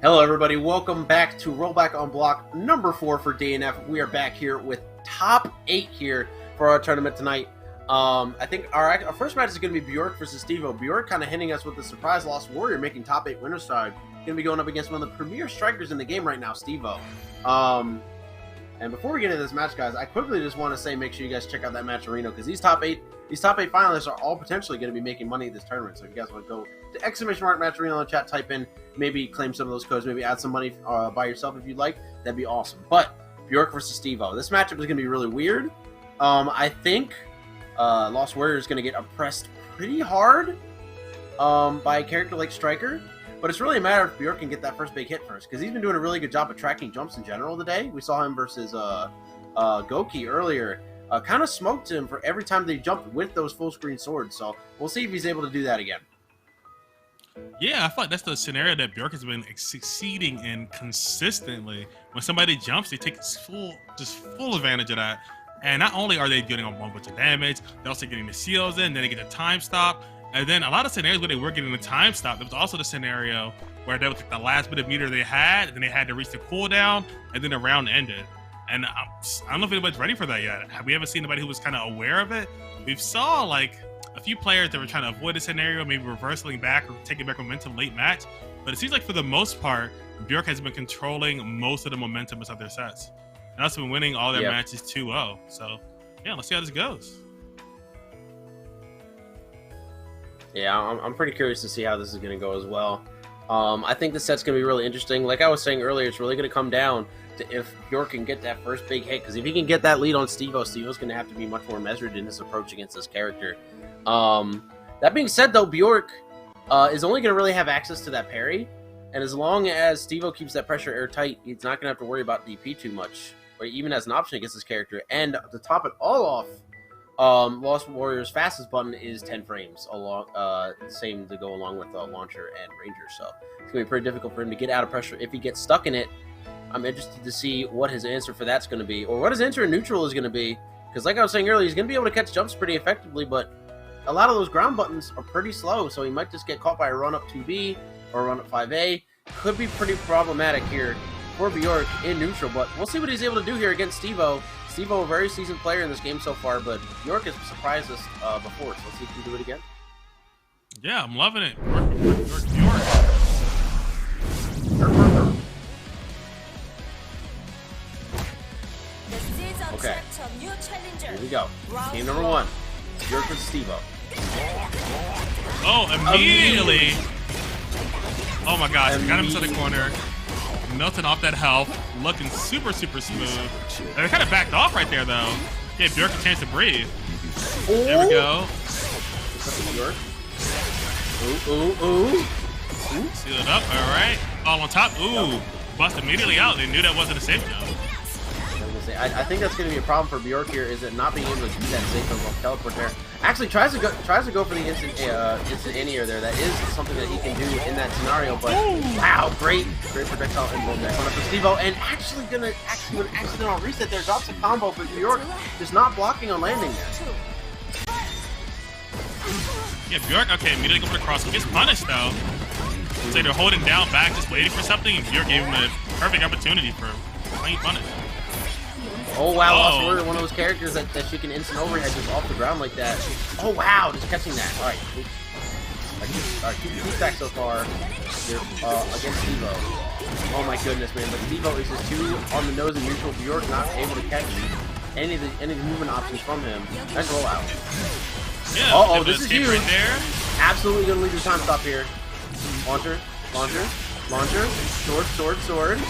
Hello everybody, welcome back to Rollback on block number 4 for DNF. We are back here with top 8 here for our tournament tonight. I think our first match is going to be Bjork versus Stevo. Bjork kind of hitting us with the surprise loss warrior, making top 8 winner side. Going to be going up against one of the premier strikers in the game right now, Stevo. And before we get into this match, guys, I quickly just want to say make sure you guys check out that match arena, because these top 8 finalists are all potentially going to be making money at this tournament. So if you guys want to go to ! match arena in the chat, type in, maybe claim some of those codes, maybe add some money by yourself if you'd like, that'd be awesome. But Bjork versus Stevo, this matchup is going to be really weird. I think Lost Warrior is going to get oppressed pretty hard by a character like Striker. But it's really a matter if Bjork can get that first big hit first, because he's been doing a really good job of tracking jumps in general today. We saw him versus Goki earlier. Kind of smoked him for every time they jumped with those full screen swords. So we'll see if he's able to do that again. Yeah, I feel like that's the scenario that Bjork has been succeeding in consistently. When somebody jumps, they take full advantage of that. And not only are they getting a bunch of damage, they're also getting the seals in, then they get the time stop. And then a lot of scenarios where they were getting the time stop, there was also the scenario where that was like the last bit of meter they had, and then they had to reach the cooldown, and then the round ended. And I don't know if anybody's ready for that yet. We haven't seen anybody who was kind of aware of it. We've saw like a few players that were trying to avoid the scenario, maybe reversing back or taking back momentum late match. But it seems like for the most part, Bjork has been controlling most of the momentum of their sets. And also been winning all their matches 2-0. So yeah, let's see how this goes. Yeah, I'm pretty curious to see how this is going to go as well. I think the set's going to be really interesting. Like I was saying earlier, it's really going to come down to if Bjork can get that first big hit. Because if he can get that lead on Stevo, Stevo's going to have to be much more measured in his approach against this character. That being said, though, Bjork is only going to really have access to that parry. And as long as Stevo keeps that pressure airtight, he's not going to have to worry about DP too much, or even as an option against this character. And to top it all off, Lost Warrior's fastest button is 10 frames, same to go along with Launcher and Ranger, so it's going to be pretty difficult for him to get out of pressure if he gets stuck in it. I'm interested to see what his answer for that's going to be, or what his answer in neutral is going to be, because like I was saying earlier, he's going to be able to catch jumps pretty effectively, but a lot of those ground buttons are pretty slow, so he might just get caught by a run-up 2B or a run-up 5A. Could be pretty problematic here for Bjork in neutral, but we'll see what he's able to do here against Stevo. Stevo, a very seasoned player in this game so far, but Bjork has surprised us before, so let's see if he can do it again. Yeah, I'm loving it. Bjork. Okay, here we go. Game number 1, Bjork versus Stevo. Oh, immediately! Oh my gosh, got him to the corner. Melting off that health, looking super smooth. They kind of backed off right there, though. Gave Bjork a chance to breathe. Ooh. There we go. Ooh. Seal it up, all right. All on top, ooh. Bust immediately out, they knew that wasn't a safe jump. I think that's going to be a problem for Bjork here, is it not being able to do that safe jump teleport there. Actually, tries to go for the instant anti-air there. That is something that he can do in that scenario. But wow, great projectile and rollback one up for Stevo, and actually an accidental reset there, drops a combo for Bjork, just not blocking on landing there. Yeah, Bjork, okay, immediately go for the cross. He gets punished though. So they're holding down back, just waiting for something, and Bjork gave him a perfect opportunity for clean punish. Oh wow, Lost Warrior, one of those characters that she can instant overhead just off the ground like that. Oh wow, just catching that. Alright. Alright, 2 stacks so far here, against Stevo. Oh my goodness, man. But Stevo is just too on the nose and neutral. Bjork not able to catch any of the movement options from him. Nice rollout. Yeah, this is huge. Right there. Absolutely gonna leave the time stop here. Launcher. Sword.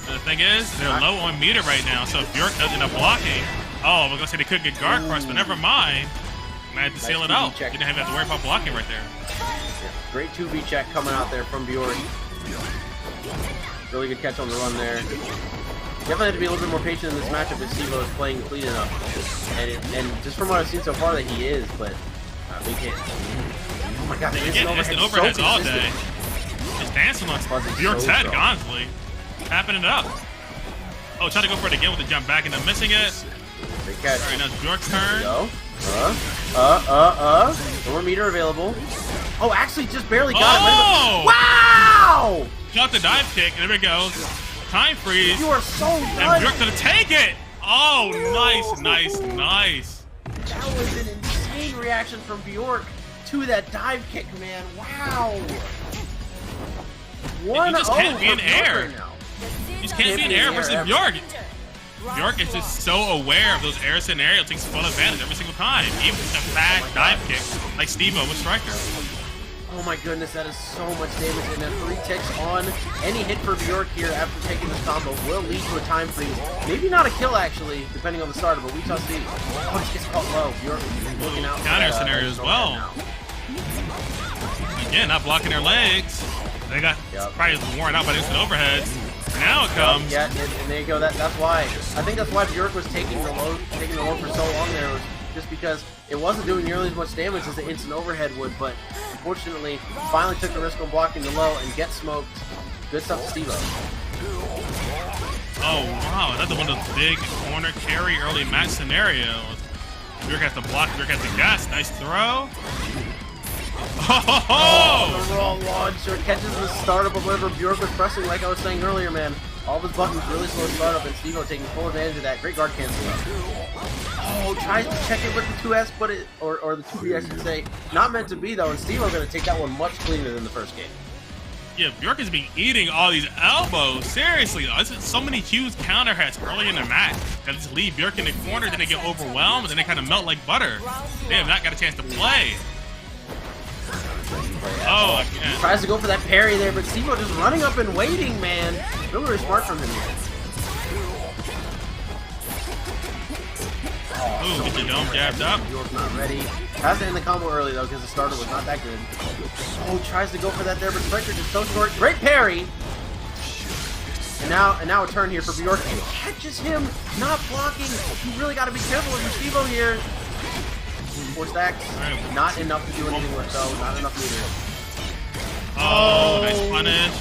The thing is, they're low on meter right now, so if Bjork doesn't end up blocking, I was gonna say they could get guard crushed, but never mind. Man, had to seal it out. You didn't have to worry about blocking right there. Yeah, great 2V check coming out there from Bjork. Really good catch on the run there. Definitely have to be a little bit more patient in this matchup if Stevo is playing clean enough. And just from what I've seen so far that he is, but big hit. Oh my god, instant overheads all day. Just dancing on Bjork's head constantly. Tapping it up. Oh, trying to go for it again with the jump back and then missing it. Great catch. Alright, now it's Bjork's turn. No more meter available. Oh, actually just barely got it. Wow! got the dive kick, and there we go. Time freeze. You are so good. And Bjork gonna take it. Oh, nice. That was an insane reaction from Bjork to that dive kick, man. Wow. 1-0. You just can't be in air. Right now. You just can't be in air versus Bjork. Bjork is just so aware of those air scenarios, takes full advantage every single time. Even a fast dive kick like Stevo with Striker. Oh my goodness, that is so much damage, and then 3 ticks on any hit for Bjork here after taking this combo will lead to a time freeze. Maybe not a kill actually, depending on the starter, but we shall see. Oh, she gets caught low. Bjork is looking out. Counter scenario as well. Again, not blocking their legs. They got probably worn out by the instant overheads. Now it comes. Yeah, and there you go. That's why. I think that's why Bjork was taking the load for so long there, was just because it wasn't doing nearly as much damage as the instant overhead would, but unfortunately, finally took the risk on blocking the low and get smoked. Good stuff to Stevo. Oh wow, another one of those big corner carry early match scenarios. Bjork has to block, Bjork has to gas. Nice throw. Oh, the raw launcher catches the startup of whatever Bjork was pressing, like I was saying earlier, man. All of his buttons really slow startup, and Stevo taking full advantage of that. Great guard cancel. Oh, tries to check it with the 2S, but or the 2B, I should say. Not meant to be, though, and Stevo going to take that one much cleaner than the first game. Yeah, Bjork has been eating all these elbows. Seriously, so many huge counter hits early in the match that just leave Bjork in the corner, then they get overwhelmed, and then they kind of melt like butter. They have not got a chance to play. Oh, again. Tries to go for that parry there, but Stevo just running up and waiting, man. Really, really smart from him here. Ooh, get your dome jabbed up. Bjork not ready. Has to end the combo early, though, because the starter was not that good. Oh, tries to go for that there, but Striker just so short. Great parry! And now a turn here for Bjork, and catches him, not blocking. You really got to be careful with your Stevo here. 4 stacks, not enough to do anything with, though. Not enough either. Oh, nice punish.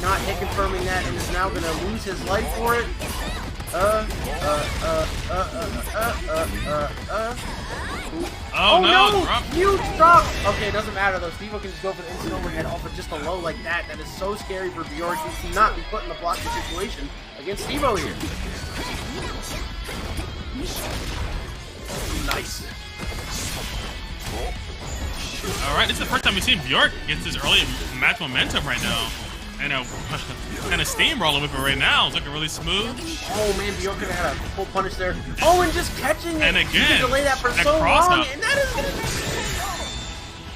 Not hit confirming that, and is now going to lose his life for it. Oh no! Huge drop! Okay, it doesn't matter though. Stevo can just go for the instant overhead off of just a low like that. That is so scary for Bjork. He cannot be put in the blocking situation against Stevo here. Nice. Alright, this is the first time we've seen Bjork get this early match momentum right now. And kind of steamrolling with it right now. It's looking really smooth. Oh man, Bjork could have had a full punish there. Oh, and just catching it. And again, delay that for so long, and that is gonna...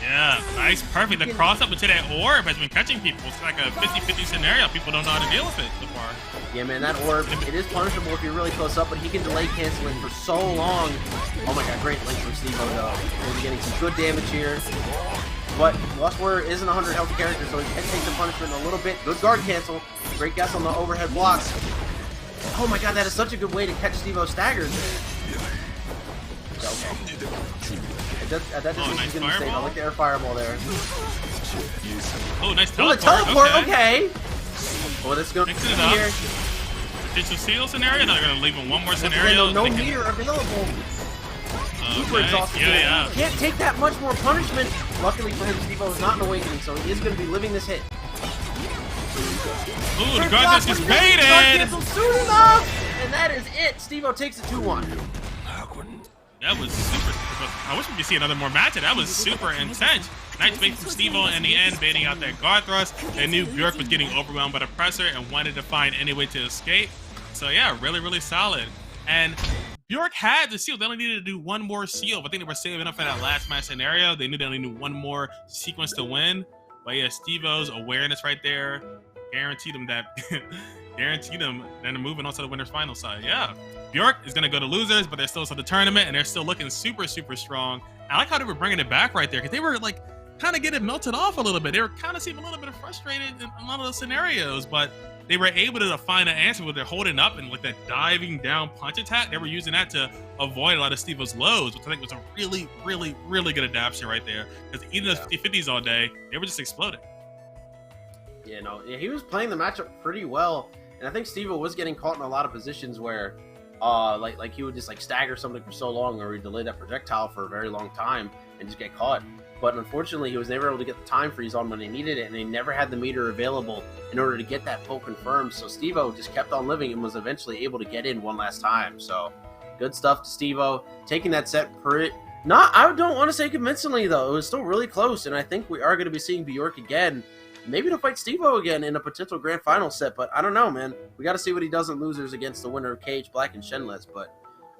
Yeah, nice, perfect. The cross up into that orb has been catching people. It's like a 50-50 scenario. People don't know how to deal with it so far. Yeah, man, that orb, it is punishable if you're really close up, but he can delay canceling for so long. Oh my god, great link from Stevo though. We'll be getting some good damage here. But Lost Warrior isn't a 100 health character, so he can take the punishment a little bit. Good guard cancel. Great guess on the overhead blocks. Oh my god, that is such a good way to catch Stevo staggered. That just nice gonna be safe. I like the air fireball there. Oh, nice teleport. teleport. Okay. Well, this is going to be here. Digital seal scenario. Now they're going to leave him one more scenario. No meter available. Super exhausted. Yeah. Can't take that much more punishment. Luckily for him, Stevo is not an awakening, so he is going to be living this hit. Ooh, the guard just baited. Soon enough, and that is it. Stevo takes it 2-1. That was super. I wish we could see another more match. That was super intense. Nice bait from Stevo in the end, baiting out that guard thrust. They knew Bjork was getting overwhelmed by the pressure and wanted to find any way to escape. So yeah, really, really solid. And Bjork had the seal. They only needed to do one more seal. I think they were saving up for that last match scenario. They knew they only needed one more sequence to win. But yeah, Stevo's awareness right there guaranteed them that. Guaranteed them then moving on to the winner's final side. Yeah, Bjork is gonna go to losers, but they're still to the tournament and they're still looking super, super strong. I like how they were bringing it back right there because they were like kind of getting melted off a little bit. They were kind of seeming a little bit frustrated in a lot of those scenarios, but they were able to find an answer with their holding up and with that diving down punch attack. They were using that to avoid a lot of Stevo's lows, which I think was a really, really, really good adaptation right there. Because eating those 50-50s all day, they were just exploding. Yeah, no, he was playing the matchup pretty well. And I think Stevo was getting caught in a lot of positions where, like he would just like stagger something for so long, or he'd delay that projectile for a very long time and just get caught. but unfortunately he was never able to get the time freeze on when he needed it, and he never had the meter available in order to get that pull confirmed. So Stevo just kept on living and was eventually able to get in one last time. So good stuff to Stevo, taking that set I don't want to say convincingly though. It was still really close, and I think we are going to be seeing Bjork again. Maybe to fight Stevo again in a potential grand final set, but I don't know, man. We got to see what he does in losers against the winner of Cage Black and Shenles. But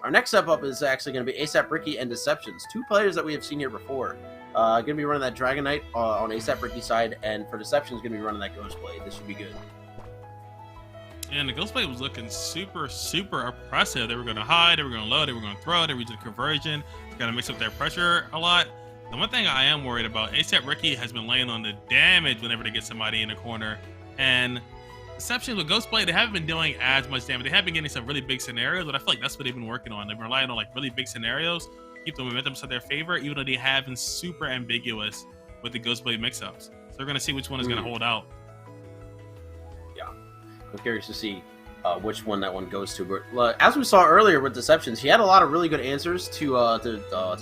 our next step up is actually going to be AZLogie and Deceptionz, 2 players that we have seen here before. Going to be running that Dragon Knight on AZLogie's side, and for Deceptionz, going to be running that Ghost Blade. This should be good. And the Ghost Blade was looking super, super oppressive. They were going to hide, they were going to load, they were going to throw, they were doing conversion. Got to mix up their pressure a lot. The one thing I am worried about, AZLogie has been laying on the damage whenever they get somebody in the corner. And Deceptionz with Ghost Blade, they haven't been doing as much damage. They have been getting some really big scenarios, but I feel like that's what they've been working on. They've been relying on like really big scenarios, keep the momentum to their favor, even though they have been super ambiguous with the Ghost Blade mix-ups. So we're going to see which one is going to hold out. Yeah, I'm curious to see which one that one goes to. But as we saw earlier with Deceptionz, he had a lot of really good answers to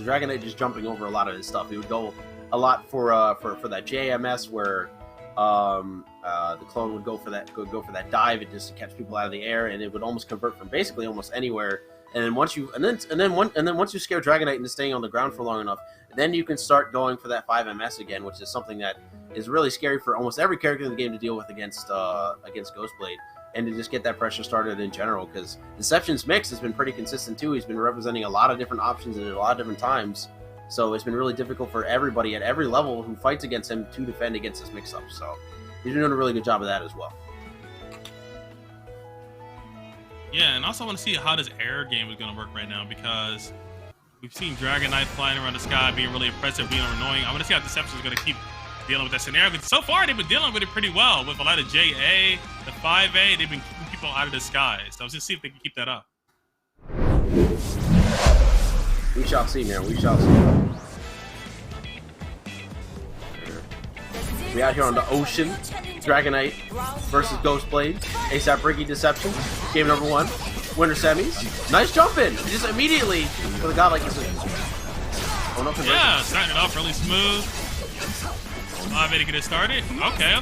Dragon Knight just jumping over a lot of his stuff. He would go a lot for that JMS where the clone would go for that dive. It just kept people out of the air, and it would almost convert from basically almost anywhere. And then once you once you scare Dragon Knight into staying on the ground for long enough, then you can start going for that 5MS again, which is something that is really scary for almost every character in the game to deal with against Ghostblade. And to just get that pressure started in general, because Deceptionz mix has been pretty consistent too. He's been representing a lot of different options at a lot of different times, so it's been really difficult for everybody at every level who fights against him to defend against his mix-up. So he's doing a really good job of that as well. Yeah, and also want to see how this air game is going to work right now, because we've seen Dragon Knight flying around the sky, being really impressive, being annoying. I want to see how Deceptionz is going to keep dealing with that scenario, because so far they've been dealing with it pretty well with a lot of JA, the 5A. They've been keeping people out of the sky, so let's just see if they can keep that up. We shall see, man. We shall see. We out here on the ocean. Dragon Knight versus Ghostblade. AZLogie Deceptionz. Game number 1. Winter semis. Nice jump in. Just immediately with a god like this. Oh, no, yeah, starting it off really smooth. 5A to get it started. Okay.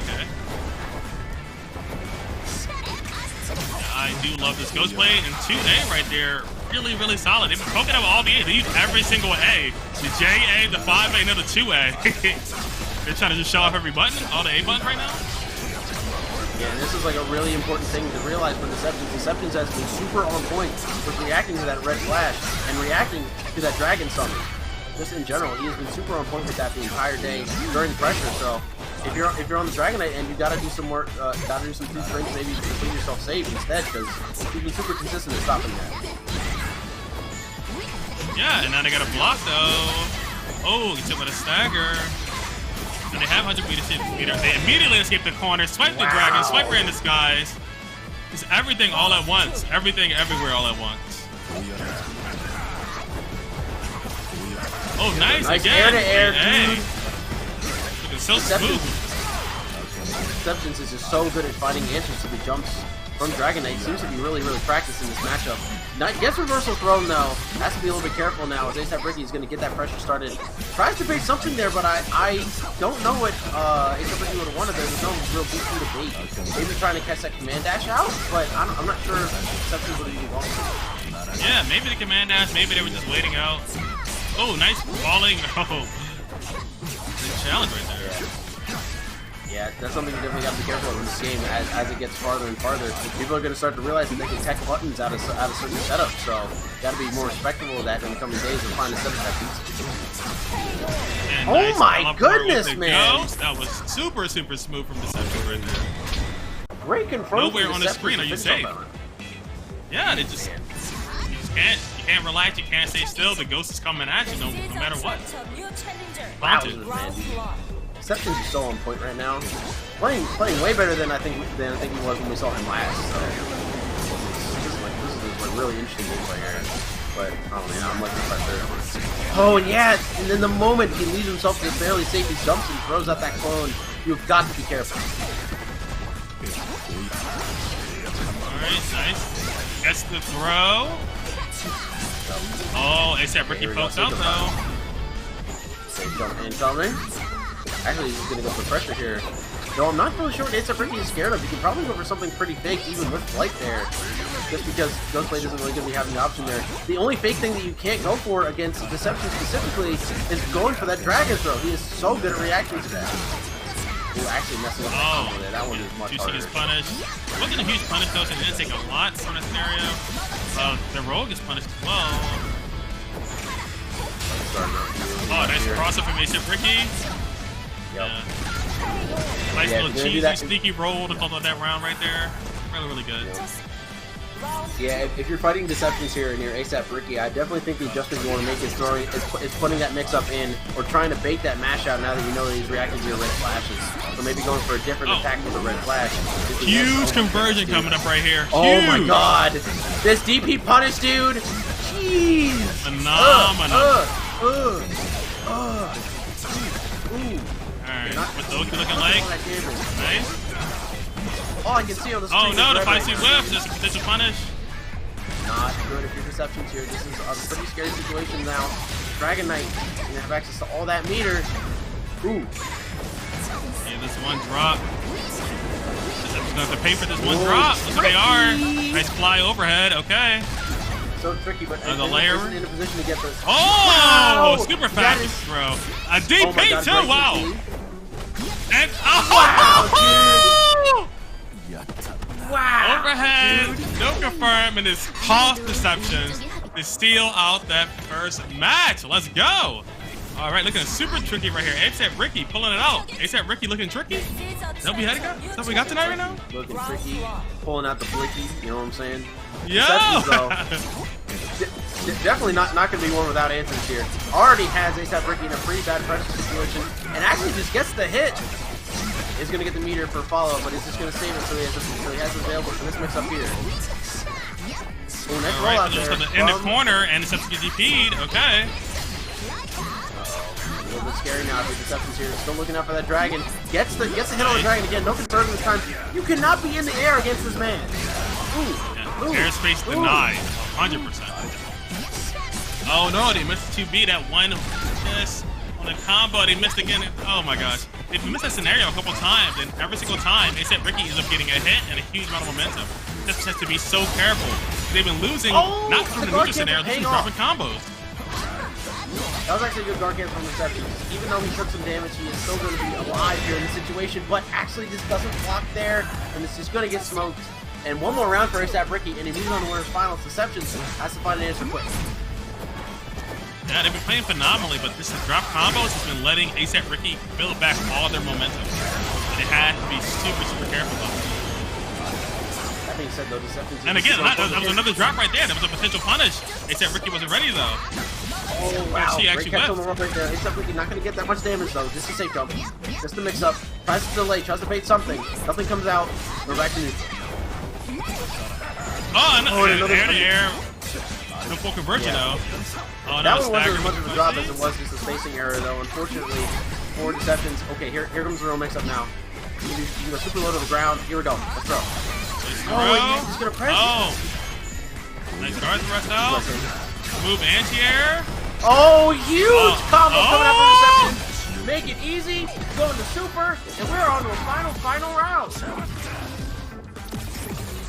I do love this Ghost Blade, and 2A right there, really, really solid. They've been poking up all the A. They use every single A. The JA, the 5A, and the 2A. They're trying to just show off every button, all the A buttons right now. Yeah, and this is like a really important thing to realize for Deceptionz has been super on point with reacting to that red flash and reacting to that dragon summon. Just in general, he has been super on point with that the entire day during pressure. So if you're on the Dragon Knight and you gotta do some more, gotta do some 2 strings maybe to keep yourself safe instead, because he's been super consistent in stopping that. Yeah, and now they got a block though. Oh, gets hit with a stagger. And they have 100 meter. They immediately escape the corner, swipe the dragon, swipe her in the skies. It's everything all at once. Everything everywhere all at once. Oh, nice again. Air to air, dude. Looking so smooth. Deceptionz is just so good at finding answers to the jumps from Dragon Knight. Seems to be really, really practicing this matchup. Gets reversal thrown though. Has to be a little bit careful now as AZLogie is going to get that pressure started. Tries to bait something there, but I don't know what AZLogie would have wanted there. There's no real beat to the bait. Maybe trying to catch that command dash out, but I'm not sure if Deceptionz would have even wanted it. Yeah, maybe the command dash. Maybe they were just waiting out. Oh, nice falling. Oh, the challenge right there. Yeah, that's something you definitely got to be careful of in this game as it gets farther and farther. People are going to start to realize that they can tech buttons out of certain setups, so you got to be more respectful of that in the coming days and find a setup that beats it. Oh nice my goodness, man! Ghost. That was super, super smooth from Deceptionz right there. Great confirm. Nowhere on the screen are you safe. Yeah, they just you can't relax, you can't stay still. The ghost is coming at you no matter what. Wow, man. Deceptionz is so on point right now. Playing way better than I think he was when we saw him last. So this is like really interesting gameplay here. But oh man, I'm looking pressure. Oh and yeah, and then the moment he leaves himself to fairly safe, he jumps and throws out that clone. You've got to be careful. Alright, nice. Gets the throw. Oh, AZLogie pokes out though. Incoming. Actually, he's just gonna go for pressure here. Though I'm not really sure what Decep Ricky is scared of. You can probably go for something pretty fake, even with Flight there. Just because Ghostblade isn't really going to be having the option there. The only fake thing that you can't go for against Deceptionz specifically is going for that Dragon Throw. He is so good at reacting to that. Ooh, actually messing up the combo there. That one is much harder. Is punished. It wasn't a huge punish though, so it didn't take a lot from that scenario. The Rogue is punished as well. Oh, nice crossover from Decep Ricky. Yep. Nice little cheesy, sneaky roll to close out that round right there. Really, really good. Yeah, if you're fighting Deceptionz here and you're ASAP Ricky, I definitely think the adjustment you want to make is putting that mix-up in or trying to bait that mash out now that you know that he's reacting to your red flashes. So maybe going for a different attack with a red flash. Huge conversion coming up right here. Oh my god! This DP punish, dude! Jeez! Phenomenal. Alright, with the looking leg. Nice. All I can see on the screen. Oh no, the 5C whip. There's a punish. Not good if you're Deceptionz here. This is a pretty scary situation now. Dragon Knight, you have access to all that meter. Ooh. Yeah, this one drop. Deceptionz gonna have to pay for this one drop. That's what they are. Nice fly overhead. Okay. So tricky, but the layer in a position to get this. Oh, wow. Super fast throw. A DP too. Wow. And wow. Overhead, no confirm, and it's cost Deceptionz to steal out that first match. Let's go. All right, looking super tricky right here. ASAP Ricky pulling it out. ASAP Ricky looking tricky. Is that what we had? Is that what we got tonight right now? Looking tricky, pulling out the blicky. You know what I'm saying? Yeah. Definitely not going to be one without answers here. Already has ASAP Ricky in a pretty bad pressure situation, and actually just gets the hit. Is going to get the meter for follow, but he's just going to save it so he has it available for this mix up here. Ooh, nice roll out there. In the corner, and Deceptionz gets DP'd. Okay. A little bit scary now for Deceptionz here. Still looking out for that dragon. Gets the hit on the dragon again. No conversion this time. You cannot be in the air against this man. Ooh. Airspace denied. 100%. Oh no, they missed 2B. That one miss on the combo. They missed again. Oh my gosh. If you miss that scenario a couple times, and every single time, ASAP Ricky ends up getting a hit and a huge amount of momentum. Just has to be so careful. They've been losing, not from the neutral scenario, just dropping combos. That was actually a good guard camp from Deceptionz. Even though he took some damage, he is still going to be alive here in this situation, but actually just doesn't block there, and it's just going to get smoked. And one more round for ASAP Ricky, and he moves on to win his finals. Deceptionz has to find an answer quick. Yeah, they've been playing phenomenally, but this drop combos has been letting ASAP Ricky build back all their momentum. They had to be super, super careful about it. That being said, though, Deceptionz. And again, that was another drop right there. That was a potential punish. ASAP Ricky wasn't ready, though. Oh, wow. She actually Great catch on the rope right there. ASAP Ricky not going to get that much damage, though. Just a safe jump. Just to mix up. Tries to delay, tries to bait something. Nothing comes out. We're back to neutral. Oh, no, air. No full conversion, though. Oh, that one wasn't as much of a drop as it was just a spacing error, though. Unfortunately, for Deceptionz. Okay, here comes the real mix-up now. You go super low to the ground. Here we go. Let's go. Oh, he's going to press. Oh. Nice guard thrust out. Move anti-air. Oh, huge combo coming out from Deceptionz. Make it easy. Going to super. And we're on to a final round.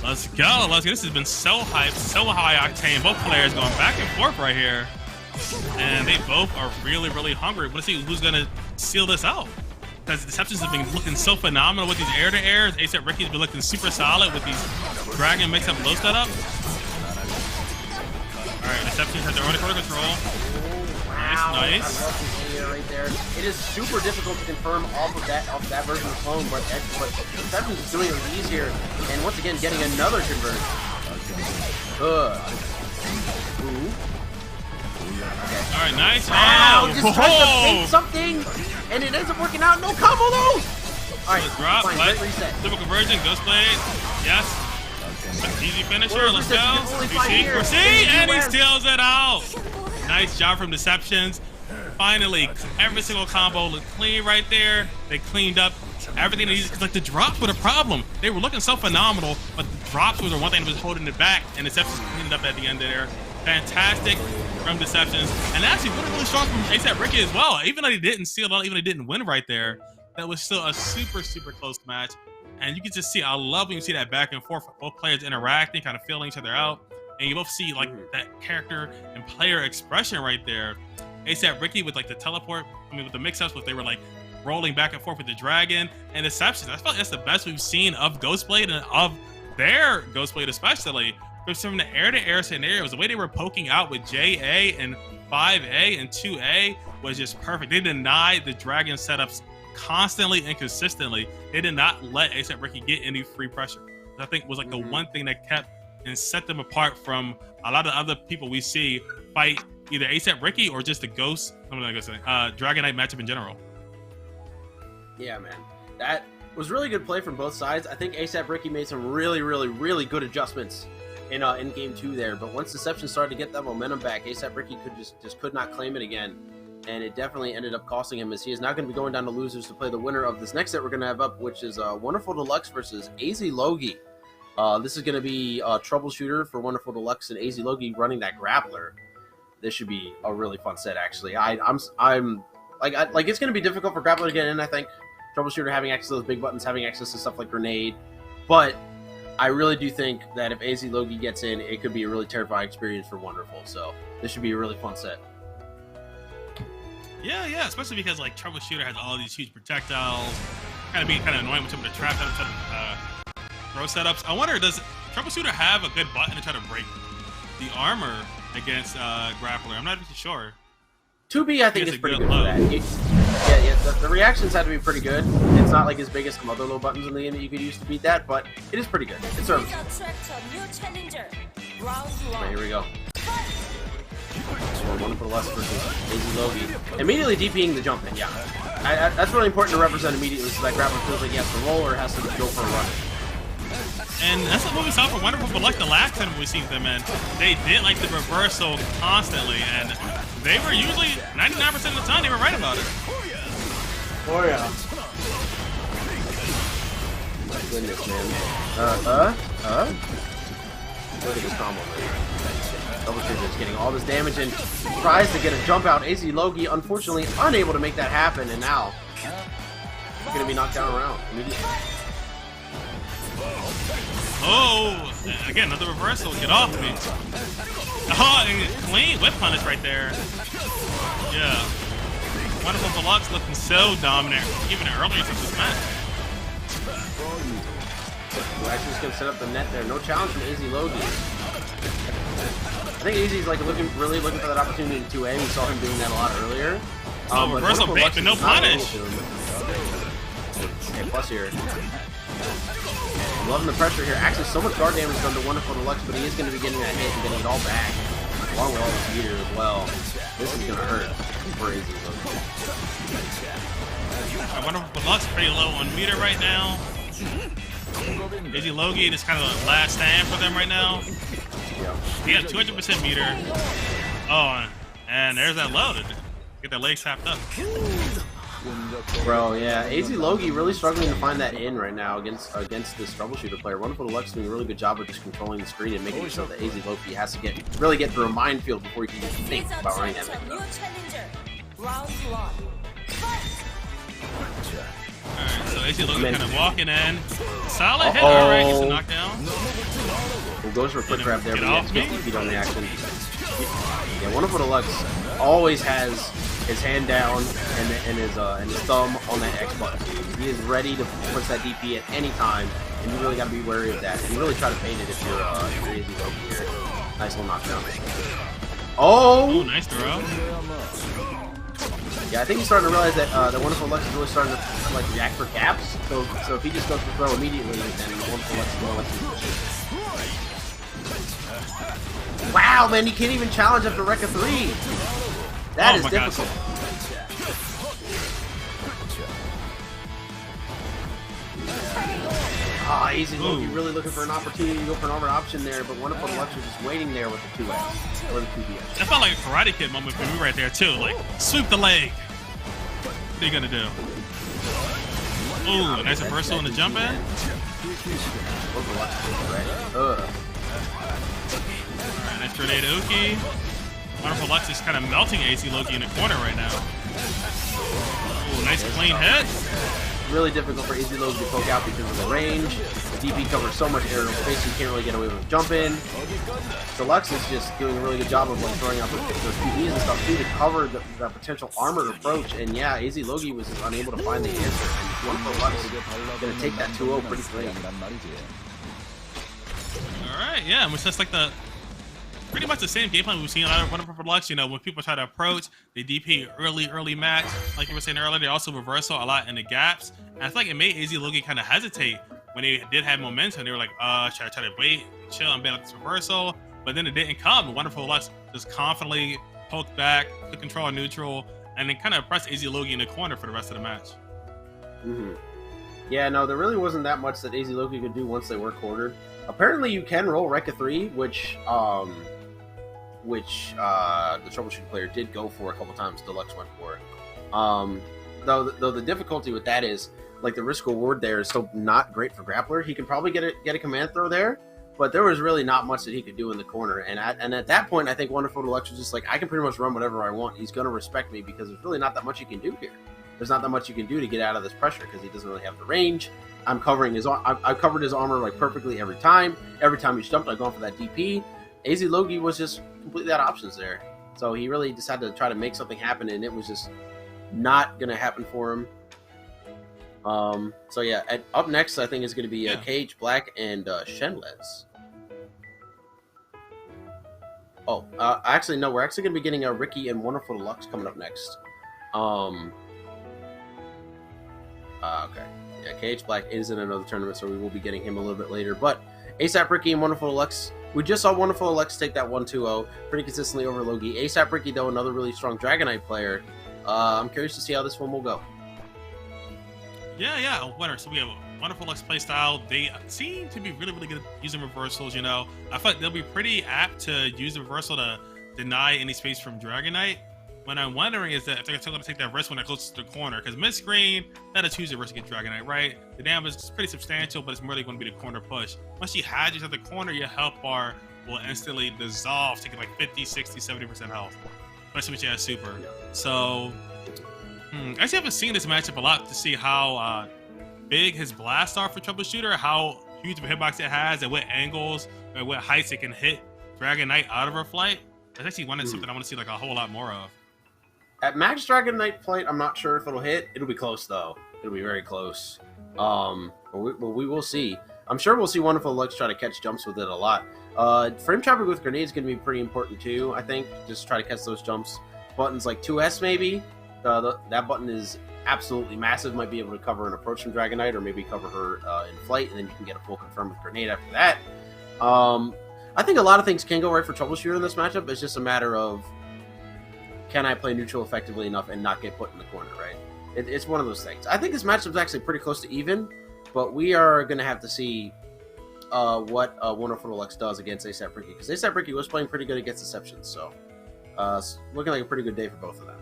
Let's go. This has been so hyped, so high octane. Both players going back and forth right here. And they both are really, really hungry. Let's see who's going to seal this out. Because Deceptionz have been looking so phenomenal with these air-to-airs. ASAP Ricky's been looking super solid with these Dragon mix-up low setup. Alright, Deceptionz has their own quarter control. Wow, nice. I love this video right there. It is super difficult to confirm off of that version of the clone, but Deceptionz is doing it with ease here. And once again, getting another conversion. Ooh. Okay. Alright, nice. Wow, just tries to bait something, and it ends up working out. No combo though! Alright, drop, fine, great reset. Triple conversion, Ghostblade. Yes. Easy finisher, let's go. See, and he steals it out. Nice job from Deceptionz. Finally, every single combo looked clean right there. They cleaned up everything they needed. Like the drops were the problem. They were looking so phenomenal, but the drops were the one thing that was holding it back, and Deceptionz cleaned up at the end there. fantastic from Deceptionz, and actually really strong from ASAP Ricky as well. Even though he didn't seal it out, even though he didn't win right there, that was still a super close match. And you can just see, I love when you see that back and forth, both players interacting, kind of feeling each other out, and you both see like that character and player expression right there. ASAP Ricky with like the teleport, I mean with the mix-ups, but they were like rolling back and forth with the dragon and Deceptionz. I felt like that's the best we've seen of Ghostblade and of their Ghostblade especially. From the air-to-air scenarios, the way they were poking out with JA and 5A and 2A was just perfect. They denied the dragon setups constantly and consistently. They did not let ASAP Ricky get any free pressure. I think was like the one thing that kept and set them apart from a lot of other people we see fight either ASAP Ricky or just the Ghost, Dragon Knight matchup in general. Yeah, man. That was really good play from both sides. I think ASAP Ricky made some really good adjustments in game 2 there, but once Deceptionz started to get that momentum back, ASAP Ricky could not claim it again, and it definitely ended up costing him, as he is now going to be going down to losers to play the winner of this next set we're going to have up, which is WonderfulDeluxe versus AZLogie. This is going to be a troubleshooter for WonderfulDeluxe and AZLogie running that grappler. This should be a really fun set, actually. I'm like it's going to be difficult for grappler to get in, I think. Troubleshooter having access to those big buttons, having access to stuff like grenade, but I really do think that if AZLogie gets in, it could be a really terrifying experience for Wonderful. So this should be a really fun set. Yeah, especially because like Troubleshooter has all these huge projectiles, kind of annoying with some of the trap setups, throw setups. I wonder, does Troubleshooter have a good button to try to break the armor against Grappler? I'm not even sure. 2B, I think, is pretty good for that. The reactions had to be pretty good. It's not like as big as some other little buttons in the game that you could use to beat that, but it is pretty good. It's serviceable. Right, here we go. WonderfulDeluxe versus AZLogie. Immediately DPing the jump in, yeah. That's really important to represent immediately, so that grappler feels like he has to roll or has to go for a run. And that's what we saw for WonderfulDeluxe the last time we seen them in. They did like the reversal constantly, and they were usually 99% of the time they were right about it. Oh yeah. My goodness, man. Look at this combo, man. Troubleshooter is getting all this damage and tries to get a jump out. AZLogie, unfortunately, unable to make that happen, and now he's gonna be knocked down around immediately. Oh, again, another reversal. Get off me. Oh, and clean whip punish right there. Yeah. WonderfulDeluxe looking so dominant, even earlier since this match. We're actually just going to set up the net there. No challenge from AZLogie. I think AZ's like really looking for that opportunity in 2A. We saw him doing that a lot earlier. Reversal bait, but no punish. Okay, plus here. I'm loving the pressure here. Actually, so much guard damage done to WonderfulDeluxe, but he is going to be getting that hit and getting it all back, along with all this meter as well. This is going to hurt for AZLogie. WonderfulDeluxe pretty low on meter right now. AZLogie is kind of the last stand for them right now. Yeah. He has 200% meter. Oh, and there's that low to get their legs tapped up. Bro, yeah, AZLogie really struggling to find that in right now against this troubleshooter player. WonderfulDeluxe doing a really good job of just controlling the screen and making sure that AZLogie has to really get through a minefield before he can even think about running that mix up. Alright, so AZLogie kind of walking in. Solid hit, alright, gets a knockdown. Well, goes for a quick grab there, but he has to get feet on the action. Yeah, WonderfulDeluxe always has his hand down and his thumb on that X button. He is ready to push that DP at any time, and you really got to be wary of that. And you really try to bait it if you're AZLogie here. Nice little knockdown. Oh! Nice throw. Yeah, I think he's starting to realize that WonderfulDeluxe is really starting to like react for gaps. So if he just goes for throw immediately, then WonderfulDeluxe is more likely to push it. Wow, man, he can't even challenge after Rekka 3. That is difficult. AZLogie really looking for an opportunity to go for an armored option there, but WonderfulDeluxe was just waiting there with the 2S or the 2DS. That felt like a Karate Kid moment for me right there too. Like, sweep the leg. What are you gonna do? Ooh, nice reversal in the jump in. Nice grenade Uki. WonderfulDeluxe is kind of melting AZLogie in the corner right now. Ooh, nice clean hit. Really difficult for AZLogie to poke out because of the range. The DP covers so much aerial space, you can't really get away with jump in. Deluxe is just doing a really good job of like throwing out those PBs and stuff too to cover the potential armored approach. And yeah, AZLogie was just unable to find the answer. And WonderfulDeluxe is going to take that 2-0 pretty clean. Alright, yeah, which that's like the pretty much the same game plan we've seen out of WonderfulDeluxe. You know, when people try to approach, they DP early match. Like you were saying earlier, they also reversal a lot in the gaps. And I feel like it made AZLogie kind of hesitate when they did have momentum. They were like, should I try to wait, chill, and bail out this reversal? But then it didn't come. WonderfulDeluxe just confidently poked back, took control of neutral, and then kind of pressed AZLogie in the corner for the rest of the match. Yeah, no, there really wasn't that much that AZLogie could do once they were quartered. Apparently, you can roll Rekka 3, which the troubleshooting player did go for a couple times. Deluxe went for it. Though the difficulty with that is, like, the risk reward there is so not great for Grappler. He can probably get a command throw there, but there was really not much that he could do in the corner. And at that point, I think WonderfulDeluxe was just like, I can pretty much run whatever I want. He's going to respect me because there's really not that much you can do here. There's not that much you can do to get out of this pressure because he doesn't really have the range. I'm covering his. I've covered his armor like perfectly every time. Every time he jumped, I've gone for that DP. AZLogie was just completely out of options there. So he really decided to try to make something happen, and it was just not going to happen for him. So yeah, up next I think is going to be KH Black and Shenles. Oh, actually no, we're actually going to be getting Ricky and WonderfulDeluxe coming up next. Okay. Yeah, KH Black is in another tournament, so we will be getting him a little bit later. But ASAP Ricky and WonderfulDeluxe, we just saw WonderfulDeluxe take that 1-2-0 pretty consistently over Logie. ASAP Ricky, though, another really strong Dragonite player. I'm curious to see how this one will go. Yeah, a winner. So we have a WonderfulDeluxe playstyle. They seem to be really good at using reversals, you know. I feel like they'll be pretty apt to use the reversal to deny any space from Dragonite. What I'm wondering is that if they're going to take that risk when they're close to the corner, because mid-screen, that'll choose a risk against Dragonite, right? The damage is pretty substantial, but it's merely going to be the corner push. Once you had you at the corner, your health bar will instantly dissolve, taking like 50, 60, 70% health, especially when you have super. So, I actually haven't seen this matchup a lot to see how big his blasts are for Troubleshooter, how huge of a hitbox it has, and what angles and what heights it can hit Dragonite out of her flight. That's actually something I want to see like a whole lot more of. At max Dragonite flight, I'm not sure if it'll hit. It'll be close, though. It'll be very close. But we will see. I'm sure we'll see WonderfulDeluxe try to catch jumps with it a lot. Frame traffic with grenades is going to be pretty important, too, I think. Just try to catch those jumps. Buttons like 2S, maybe. That button is absolutely massive. Might be able to cover an approach from Dragonite, or maybe cover her in flight, and then you can get a full confirm with grenade after that. I think a lot of things can go right for Troubleshooter in this matchup. It's just a matter of, can I play neutral effectively enough and not get put in the corner, right? It's one of those things. I think this matchup's actually pretty close to even, but we are going to have to see what WonderfulDeluxe does against ASAP Ricky, because ASAP Ricky was playing pretty good against Deceptionz, so it's looking like a pretty good day for both of them.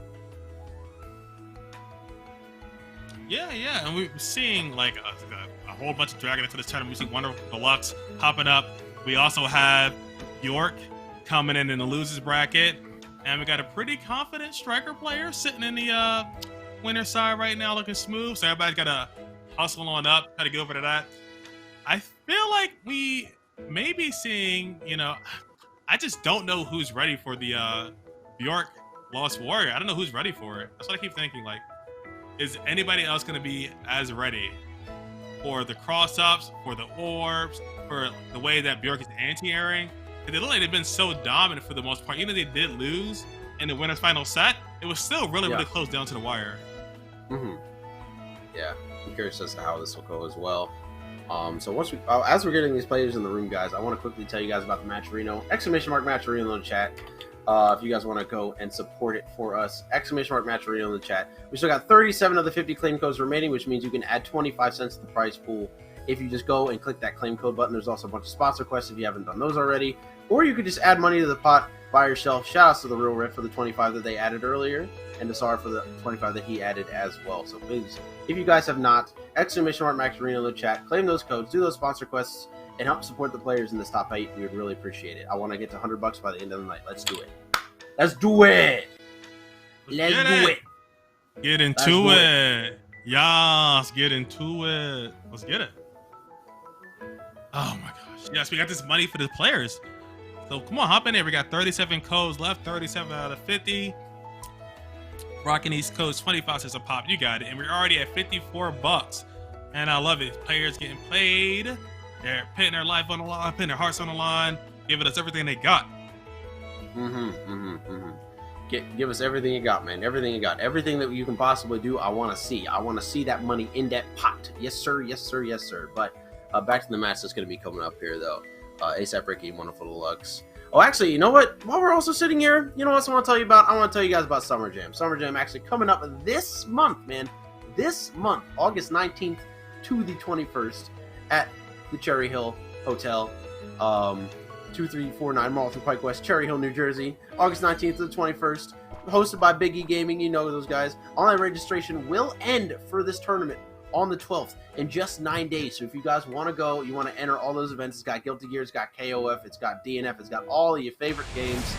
Yeah, and we're seeing like a whole bunch of Dragon into this tournament. We see WonderfulDeluxe popping up. We also have Bjork coming in the losers bracket. And we got a pretty confident striker player sitting in the winner side right now, looking smooth. So everybody's got to hustle on up, try to get over to that. I feel like we may be seeing, you know, I just don't know who's ready for the Bjork Lost Warrior. I don't know who's ready for it. That's what I keep thinking. Like, is anybody else going to be as ready for the cross-ups, for the orbs, for the way that Bjork is anti-airing? They look like they've been so dominant for the most part. Even though they did lose in the winner's final set, it was still really close down to the wire. Yeah, I'm curious as to how this will go as well. So once as we're getting these players in the room, guys, I want to quickly tell you guys about the Matcherino. !Matcherino in the chat. If you guys want to go and support it for us, !Matcherino in the chat. We still got 37 of the 50 claim codes remaining, which means you can add 25 cents to the prize pool if you just go and click that claim code button. There's also a bunch of sponsor requests if you haven't done those already. Or you could just add money to the pot by yourself. Shout outs to the Real Riff for the 25 that they added earlier, and to Sar for the 25 that he added as well. So please, if you guys have not, !Matcherino in the chat, claim those codes, do those sponsor quests, and help support the players in this top 8, we would really appreciate it. I want to get to $100 by the end of the night. Let's do it. Let's do it. Let's do it. Get into it. Yes, get into it. Let's get it. Oh my gosh. Yes, we got this money for the players. So come on, hop in there. We got 37 codes left, 37 out of 50. Rocking these codes, 25 cents a pop. You got it. And we're already at 54 bucks. And I love it. Players getting played. They're putting their life on the line, putting their hearts on the line, giving us everything they got. Give us everything you got, man. Everything you got. Everything that you can possibly do, I want to see. I want to see that money in that pot. Yes, sir. Yes, sir. Yes, sir. But back to the match that's going to be coming up here, though. ASAP Ricky, WonderfulDeluxe. Oh, actually, you know what? While we're also sitting here, you know what else I want to tell you about? I want to tell you guys about Summer Jam. Summer Jam actually coming up this month, man. This month, August 19th to the 21st at the Cherry Hill Hotel, 2349 Marlton Pike West, Cherry Hill, New Jersey. August 19th to the 21st. Hosted by Big E Gaming. You know those guys. Online registration will end for this tournament on the 12th in just 9 days. So if you guys want to go, you want to enter all those events. It's got Guilty Gear, it's got KOF, it's got DNF, it's got all of your favorite games.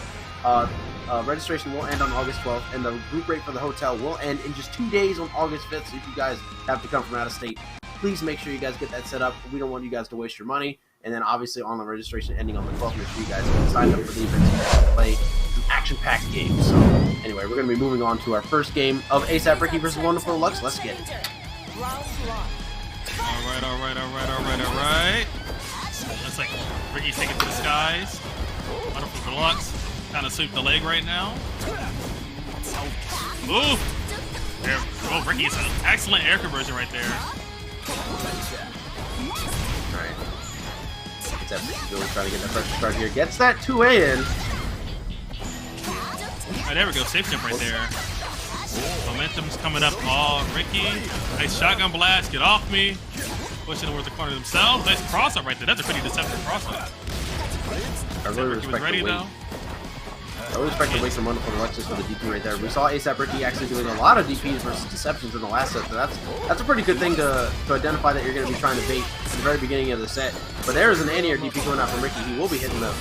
Registration will end on August 12th, and the group rate for the hotel will end in just 2 days on August 5th. So if you guys have to come from out of state, please make sure you guys get that set up. We don't want you guys to waste your money. And then obviously online registration ending on the 12th. Make sure you guys get signed up for the event so you guys can play some action-packed games. So anyway, we're going to be moving on to our first game of ASAP Ricky versus WonderfulDeluxe. Let's get it. Alright. Looks like Ricky's taking to the skies. WonderfulDeluxe kind of sweep the leg right now. Ooh! There, oh, Ricky is an excellent air conversion right there. Alright. Really trying to get that pressure start here. Gets that 2A in. Alright, there we go. Safe jump right there. Momentum's coming up. Oh, Ricky. Nice shotgun blast. Get off me. Pushing towards the corner themselves. Nice cross up right there. That's a pretty deceptive cross up. I really respect the weight. I really respect the weight from WonderfulDeluxe just for the DP right there. We saw ASAP Ricky actually doing a lot of DPs versus Deceptionz in the last set, so that's a pretty good thing to identify that you're going to be trying to bait at the very beginning of the set. But there is an anti-air DP going out from Ricky. He will be hitting them.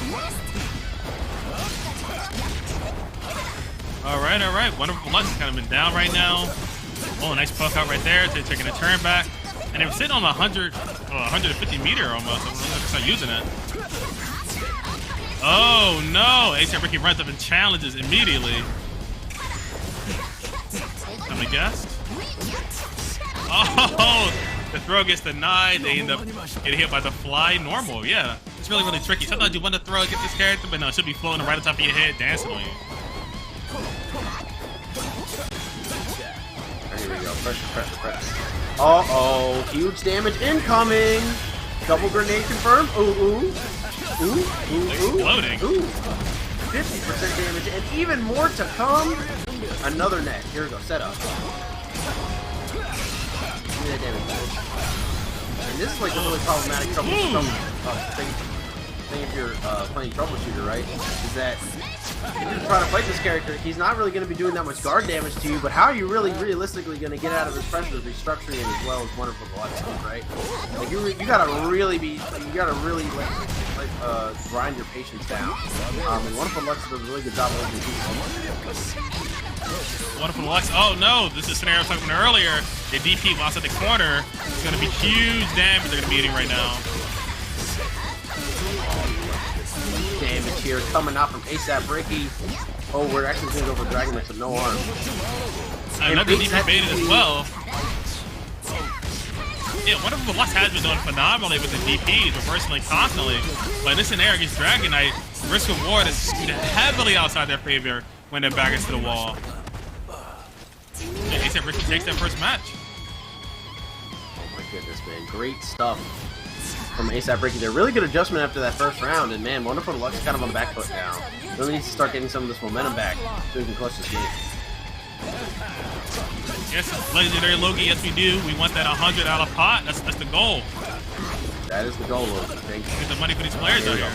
Alright. WonderfulDeluxe has kind of been down right now. Oh, nice poke out right there. They're taking a turn back. And they were sitting on 150 meter almost. I'm not using it. Oh no! ASAP Ricky runs up and challenges immediately. Somebody guessed? Oh! The throw gets denied. They end up getting hit by the fly. Normal, yeah. It's really, really tricky. Sometimes you want to throw, get this character, but no, it should be floating right on top of your head, dancing on you. Here we go. Pressure. Uh-oh. Huge damage incoming. Double grenade confirmed. Ooh. Exploding. 50% damage and even more to come. Another net. Here we go. Set up. Give me that damage. And this is like a really problematic thing if you're playing Troubleshooter, right? Is that if you're trying to fight this character, he's not really going to be doing that much guard damage to you, but how are you really realistically going to get out of this pressure of restructuring as well as WonderfulDeluxe, right? Like you gotta really grind your patience down. And WonderfulDeluxe does a really good job of making WonderfulDeluxe. Oh no, this is a scenario I was talking about earlier. The DP lost at the corner. It's going to be huge damage they're going to be eating right now. Damage here coming out from ASAP Ricky. Oh, we're actually going to go for Dragon Knight with no arm. Another DP baited as well. Yeah, WonderfulDeluxe has been doing phenomenally with the DPs, reversing constantly. But in this scenario against Dragon Knight, risk reward is skewed heavily outside their favor when they're back against the wall. And ASAP Ricky takes that first match. Oh my goodness, man. Great stuff from ASAP Ricky. They're really good adjustment after that first round, and man, WonderfulDeluxe is kind of on the back foot now. Really needs to start getting some of this momentum back so we can clutch this game. Yes, legendary Logie, yes we do. We want that 100 out of pot. That's the goal. That is the goal, Logie. Thank you. Get the money for these players out here.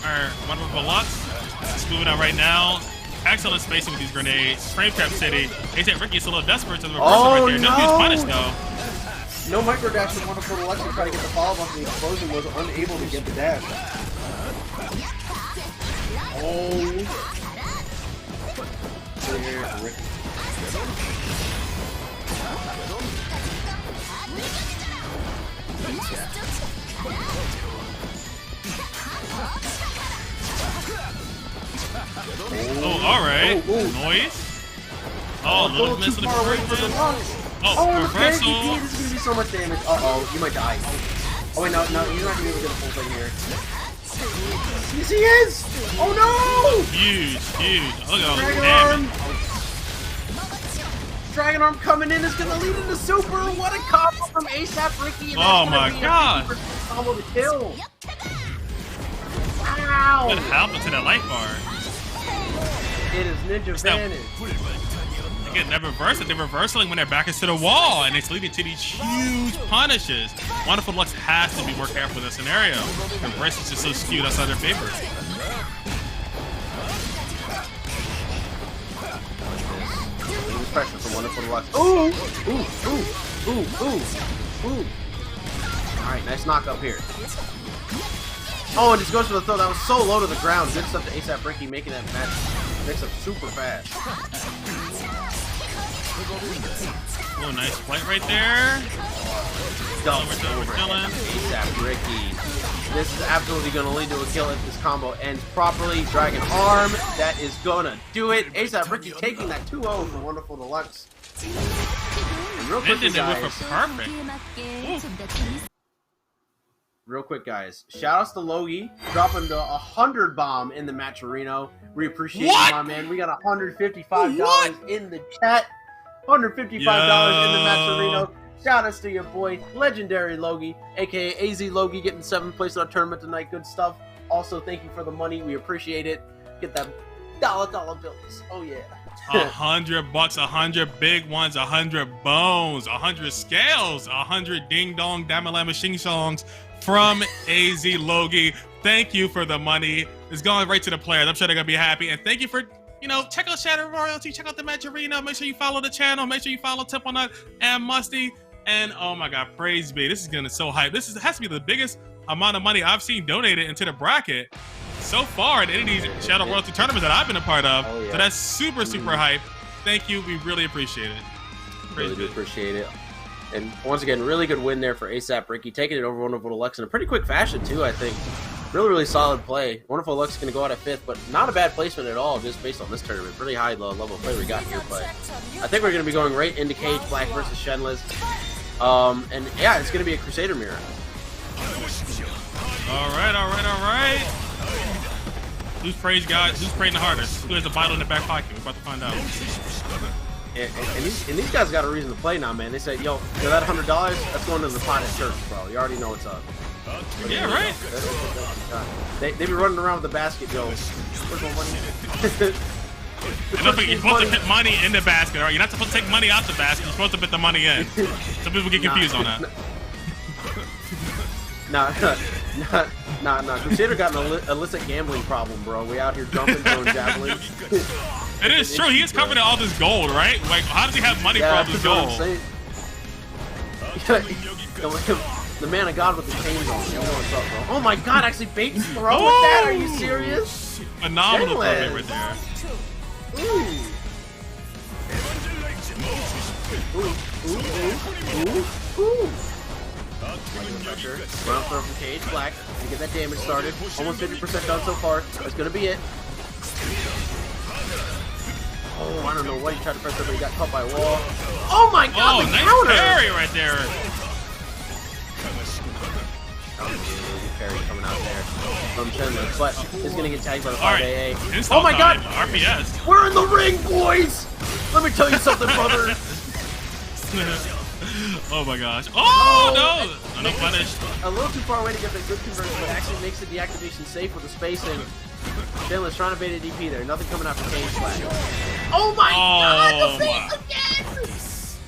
Alright, WonderfulDeluxe is moving out right now. Excellent spacing with these grenades. Frame Trap City. ASAP Ricky is a little desperate to the reversal right there. No huge punish though. No micro dash from WonderfulDeluxe to try to get the follow-up on the explosion, was unable to get the dash. Oh. Oh, alright. Noise. Oh, a little miss on the conversion. Oh, reversal. This is gonna be so much damage. Uh-oh, you might die. Oh wait, no, he's not gonna be able to get a full thing here. Yes, he is! Oh no! Huge. Look at Dragon damage. Arm! Dragon Arm coming in is gonna lead into Super! What a combo from ASAP Ricky! Oh my god! Combo to kill! Wow! What happened to that life bar? It is Ninja Vanish. Again, they're reversing. They're reversing when their back is to the wall, and it's leading to these huge punishes. WonderfulDeluxe has to be more careful in this scenario. And Bryce is just so skewed outside their favor. Pressure from WonderfulDeluxe. Ooh! Alright, nice knock up here. Oh, and just goes for the throw. That was so low to the ground. Good stuff to ASAP Ricky, making that match mix up super fast. Oh, nice flight right there. Double overhead. ASAP Ricky. This is absolutely going to lead to a kill if this combo ends properly. Dragon Arm, that is going to do it. ASAP Ricky taking that 2-0 for WonderfulDeluxe. And real quick, Real quick, guys. Shoutouts to Logie dropping the 100 bomb in the matcherino. We appreciate you, my man. We got $155 in the chat. $155 in the matcherino. Shoutouts to your boy, legendary Logie, aka AZLogie, getting 7th place in our tournament tonight. Good stuff. Also, thank you for the money. We appreciate it. Get that dollar bills. Oh yeah. $100, 100 big ones, 100 bones, 100 scales, 100 ding dong damalama shing songs from AZLogie. Thank you for the money. It's going right to the players. I'm sure they're gonna be happy. And thank you for, check out Shadow Royalty, check out the matcherino. Make sure you follow the channel. Make sure you follow Tip on Nut and Musty. And oh my God, praise be. This is gonna so hype. This has to be the biggest amount of money I've seen donated into the bracket so far in any of these Shadow Royalty tournaments that I've been a part of. Oh, yeah. So that's super hype. Thank you. We really appreciate it. Really do appreciate it. And once again, really good win there for ASAP Ricky, taking it over WonderfulDeluxe in a pretty quick fashion too, I think. Really solid play. WonderfulDeluxe is going to go out at 5th, but not a bad placement at all, just based on this tournament. Pretty high level of play we got here, but I think we're going to be going right into Cage Black versus Shenles. And yeah, it's going to be a Crusader mirror. All right. Who's praying the hardest? Who has the bottle in the back pocket? We're about to find out. And these guys got a reason to play now, man. They said, yo, that $100, that's going to the pot at church, bro. You already know what's up. Yeah, right. They be running around with the basket, yo. Where's my money? You're supposed to put money in the basket, all right? You're not supposed to take money out the basket. You're supposed to put the money in. Some people get confused on that. Nah. Crusader got an illicit gambling problem, bro. We out here jumping, throwing javelins. It is true. He is covered in all this gold, right? Like, how does he have money for all this gold? The man of God with the chains on. You know what's up, bro? Oh my God! Actually, Bates throw with that? Are you serious? Phenomenal throw right there. Ooh. Run throw from Cage Black to get that damage started. Almost 50% done so far. That's gonna be it. Oh, I don't know what he tried to press there, but he got caught by a wall. Oh my God! The nice counter! parry right there. Parry coming out there from Shenles, but is gonna get tagged by the 5AA. Right. Oh my God! RPS. We're in the ring, boys! Let me tell you something, brother. Oh my gosh. Oh no! No punish. A little too far away to get the good conversion, but actually makes the deactivation safe with the spacing. Shenles trying to bait a DP there. Nothing coming out from Cage Black. Oh my God! The face again!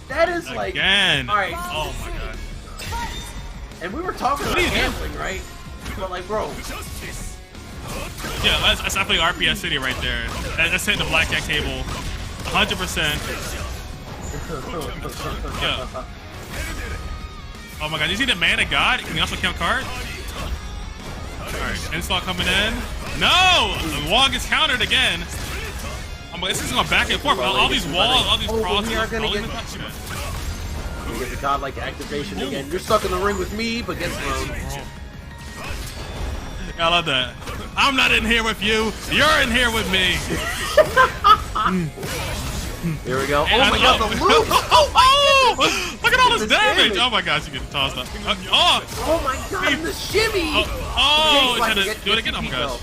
That is like... Again! Alright. Oh my God. And we were talking about gambling, right? But like, bro... Yeah, that's definitely RPS City right there. That's hitting the blackjack table. 100%. Yeah. Oh my god, you see the man of God? Can you also count cards? Alright, install coming in. No! The wall gets countered again. Oh my god, this is going back and forth. All these walls, all these crosses. We are gonna get the godlike activation again. You're stuck in the ring with me, but gets thrown. I love that. I'm not in here with you. You're in here with me. Here we go. Oh my god, the loop! Oh! Look at all this damage! Oh my gosh, you get tossed up. Oh my god, the shimmy! Do it again. Oh my gosh.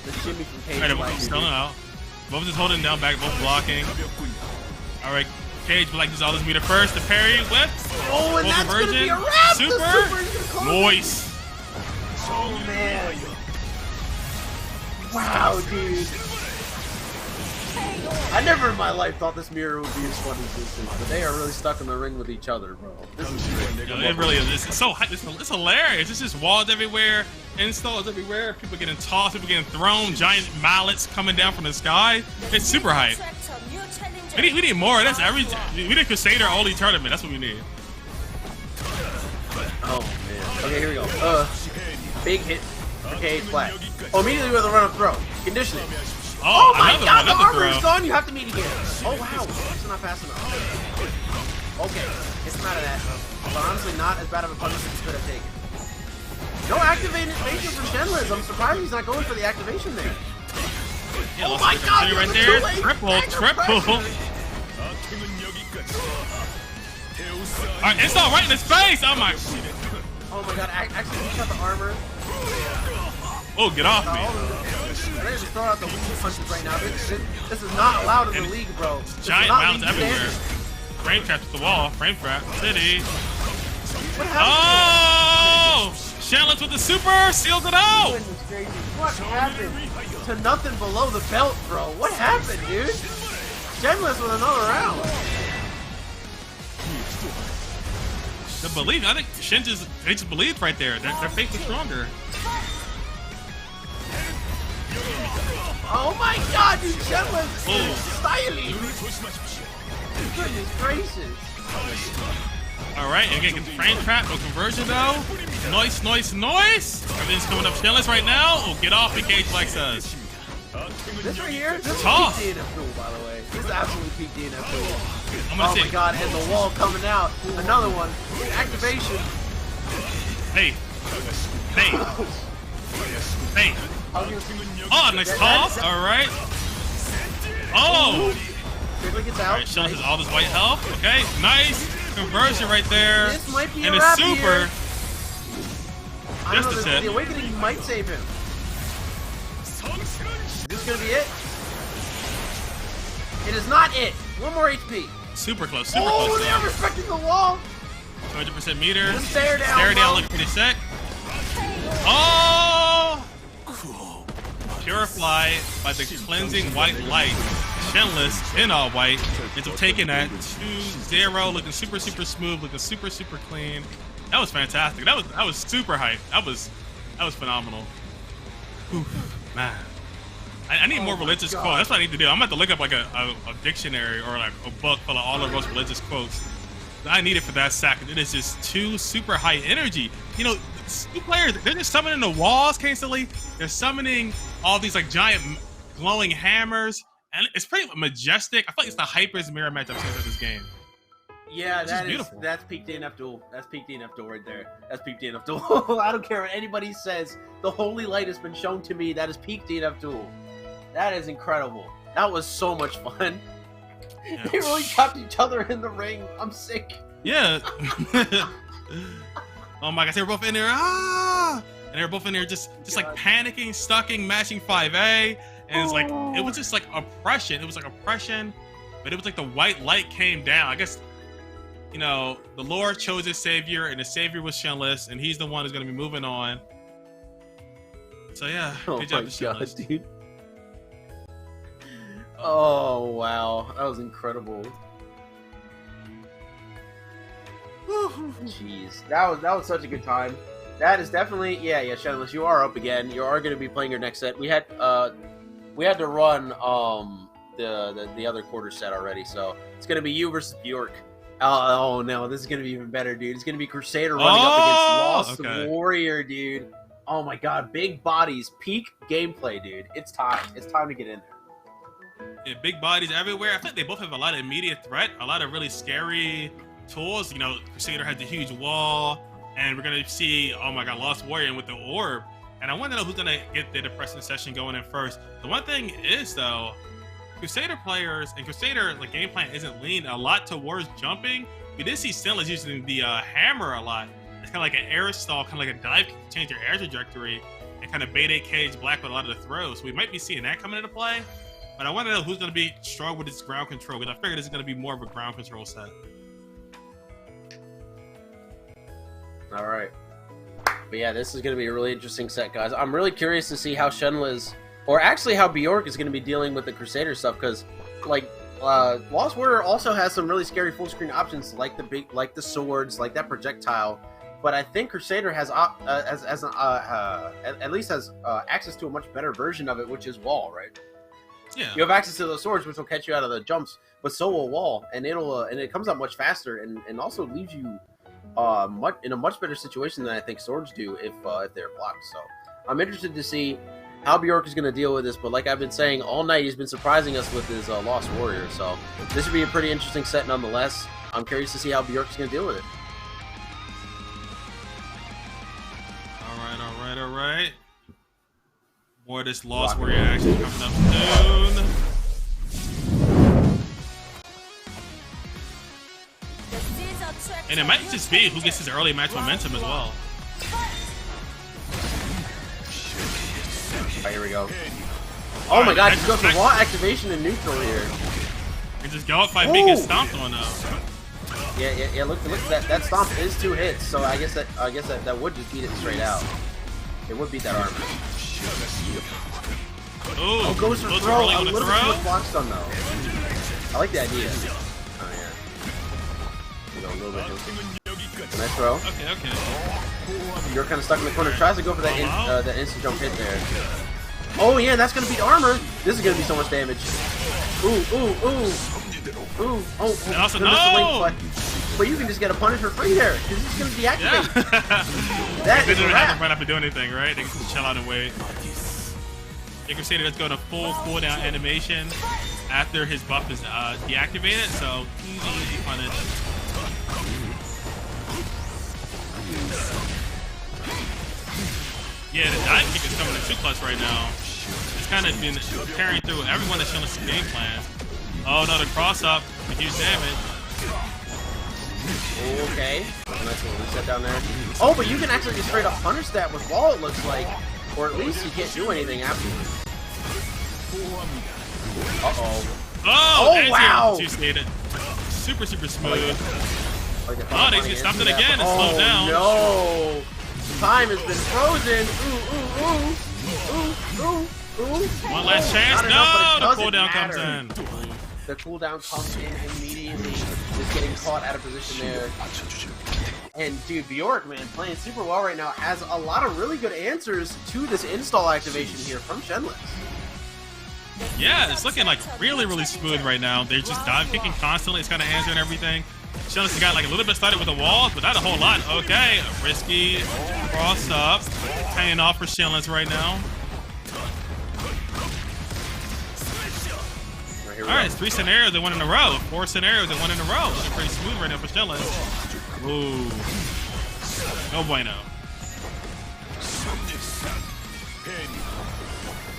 The shimmy from Cage. Alright, both still out. Both just holding down back, both blocking. Alright, Cage, like this all this meter first. The parry whip. Oh, and that's gonna be a wrap! Super! Nice! Oh man. Wow, dude. I never in my life thought this mirror would be as fun as this is, but they are really stuck in the ring with each other, bro. This is great. It really is. It's so it's hilarious. It's just walls everywhere, installs everywhere, people getting tossed, people getting thrown, giant mallets coming down from the sky. It's super hype. We need more of this. We need Crusader only tournament. That's what we need. Oh man. Okay, here we go. Big hit. Okay, flat. Oh, immediately with a run up throw. Conditioning. Oh my god, the armor is gone. You have to meet again. Oh wow, this is not fast enough. Okay, get him out of that. But honestly, not as bad of a punishment as could have taken. No activation from Shenles. I'm surprised he's not going for the activation there. Yeah, oh my god, right there. Triple. Alright, install right in his face. Oh my god, actually he shot the armor. Oh, get off me. They're just throwing out the weak punches right now. This is not allowed in the league, bro. Giant mounts everywhere. Frame trap to the wall. Frame trap. City. Oh! Shenles with the super seals it out. What happened to nothing below the belt, bro? What happened, dude? Shenles with another round. The belief. I think they just believed right there. Their faith is stronger. Oh my god, dude, Shenles is styling. Goodness gracious. Alright, and again, frame trap, no conversion though. Nice. Everything's coming up Shenles right now. Oh, get off me, Cage like says. This right here, this is tough. peak DNF Duel, by the way. This is absolutely peak DNF Duel. Oh my god, and the wall coming out. Another one. Activation. Hey. Oh, nice toss. Alright. Oh! Gets out. Alright, Shenles has all this white health. Okay, nice. Conversion right there. This might be and a super. Just the awakening might save him. Is this gonna be it? It is not it. One more HP. Super close. Oh, they are respecting the wall. 100% meter. Stare down, looking pretty sick. Oh! Purify by the cleansing white light. Shenles in all white. Ends up taking that 2-0, looking super smooth, looking super clean. That was fantastic. That was super hype. That was phenomenal. Oof, man. I need more religious quotes. That's what I need to do. I'm about to look up like a dictionary or like a book full of all of those religious quotes. I need it for that second. It is just too super high energy. You know, two players, they're just summoning the walls constantly. They're summoning all these like giant glowing hammers. And it's pretty majestic. I feel like it's the hypest mirror match I've seen in this game. Yeah, that's peak DNF Duel. That's peak DNF Duel right there. That's peak DNF Duel. I don't care what anybody says. The holy light has been shown to me. That is peak DNF Duel. That is incredible. That was so much fun. Yeah. They really trapped each other in the ring. I'm sick. Yeah. Oh my gosh, they were both in there. And they were both in there just like panicking, stucking, matching 5A. And it's like, it was just like oppression. It was like oppression, but it was like the white light came down. I guess, you know, the Lord chose his savior, and the savior was Shenles, and he's the one who's going to be moving on. So yeah, good job to Shenles. Dude. Oh wow, that was incredible. Jeez, that was such a good time. That is definitely Shenles, you are up again. You are going to be playing your next set. We had to run the other quarter set already, so it's going to be you versus Bjork. Oh no, this is gonna be even better, dude. It's gonna be Crusader running up against Lost Warrior, dude. Oh my god, big bodies, peak gameplay, dude. It's time. It's time to get in there. Yeah, big bodies everywhere. I think they both have a lot of immediate threat, a lot of really scary tools. You know, Crusader has the huge wall, and we're gonna see, oh my god, Lost Warrior with the orb. And I want to know who's gonna get the depressing session going in first. The one thing is though, Crusader players and Crusader, the game plan isn't leaned a lot towards jumping. We did see Shenles using the hammer a lot. It's kind of like an air stall, kind of like a dive kick to change your air trajectory and kind of bait a cage black with a lot of the throws. So we might be seeing that coming into play. But I want to know who's going to be strong with his ground control, because I figure this is going to be more of a ground control set. All right. But yeah, this is going to be a really interesting set, guys. I'm really curious to see how Shenles, or actually how Bjork is going to be dealing with the Crusader stuff, because like Lost Warrior also has some really scary full screen options, like the swords, like that projectile. But I think Crusader has at least has access to a much better version of it, which is wall, right? Yeah. You have access to those swords, which will catch you out of the jumps, but so will wall, and it comes out much faster, and also leaves you in a much better situation than I think swords do if they're blocked. So I'm interested to see how Bjork is going to deal with this, but like I've been saying all night, he's been surprising us with his Lost Warrior, so this would be a pretty interesting set nonetheless. I'm curious to see how Bjork is going to deal with it. All right. More of this Lost Warrior action coming up soon. And it might just be who gets his early match momentum as well. Alright, here we go. Oh my god, he goes for wall activation and neutral here. And just go up by being stomped on now. Yeah. Look at that stomp is 2 hits, so I guess that would just beat it straight out. It would beat that armor. Oh, goes for throw. A little bit of block stun though. I like the idea. Oh yeah. You know, a little bit. Nice throw. Okay. You're kind of stuck in the corner. Tries to go for that that instant jump hit there. Oh yeah, that's gonna beat armor. This is gonna be so much damage. Ooh. Oh. And also no. But you can just get a punish for free there, because he's going to deactivate. Yeah. That they is don't a wrap. have to run up to do anything, right? They can just chill out and wait. You can see that it's going to full cooldown animation after his buff is deactivated, so easy punish. Yeah, the dive kick is coming in too clutch right now. It's kind of been carrying through everyone that's showing us game plan. Oh no, the cross up, the huge damage. Okay. Nice little reset down there. Oh, but you can actually just straight up punish that with wall, it looks like. Or at least you can't do anything afterwards. Uh-oh. Oh, wow! Super smooth. Oh, they just stopped it again and slowed down. No! Time has been frozen. Ooh. One last chance. No, the cooldown comes in. The cooldown comes in immediately. Just getting caught out of position there. And dude, Bjork, man, playing super well right now, has a lot of really good answers to this install activation here from Shenles. Yeah, it's looking like really smooth right now. They're just dive kicking constantly. It's kind of answering everything. Shenles got like a little bit started with the walls, but not a whole lot. Okay, risky cross up, paying off for Shenles right now. All right, it's 3 scenarios that won in a row. 4 scenarios that won in a row. Looking pretty smooth right now for Shenles. Ooh, no bueno.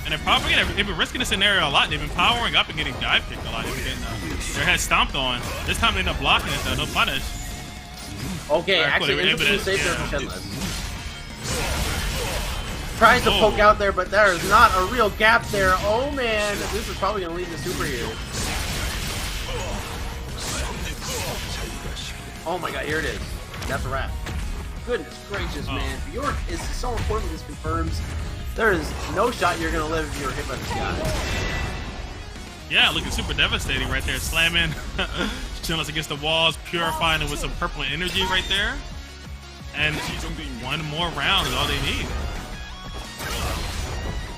And they're probably they've been risking the scenario a lot. They've been powering up and getting dive kicked a lot. They've been getting their head stomped on. This time they end up blocking it though. No punish. Okay, right, actually, interesting save there for Shenles. Tries to Oh. poke out there, but there is not a real gap there. Oh man, this is probably gonna lead to super here. Oh my god, here it is. That's a wrap. Goodness gracious, man. Bjork is so important. This confirms there is no shot you're gonna live if you're hit by this guy. Yeah, looking super devastating right there. Slamming Shenles against the walls, purifying it with some purple energy right there. And one more round is all they need.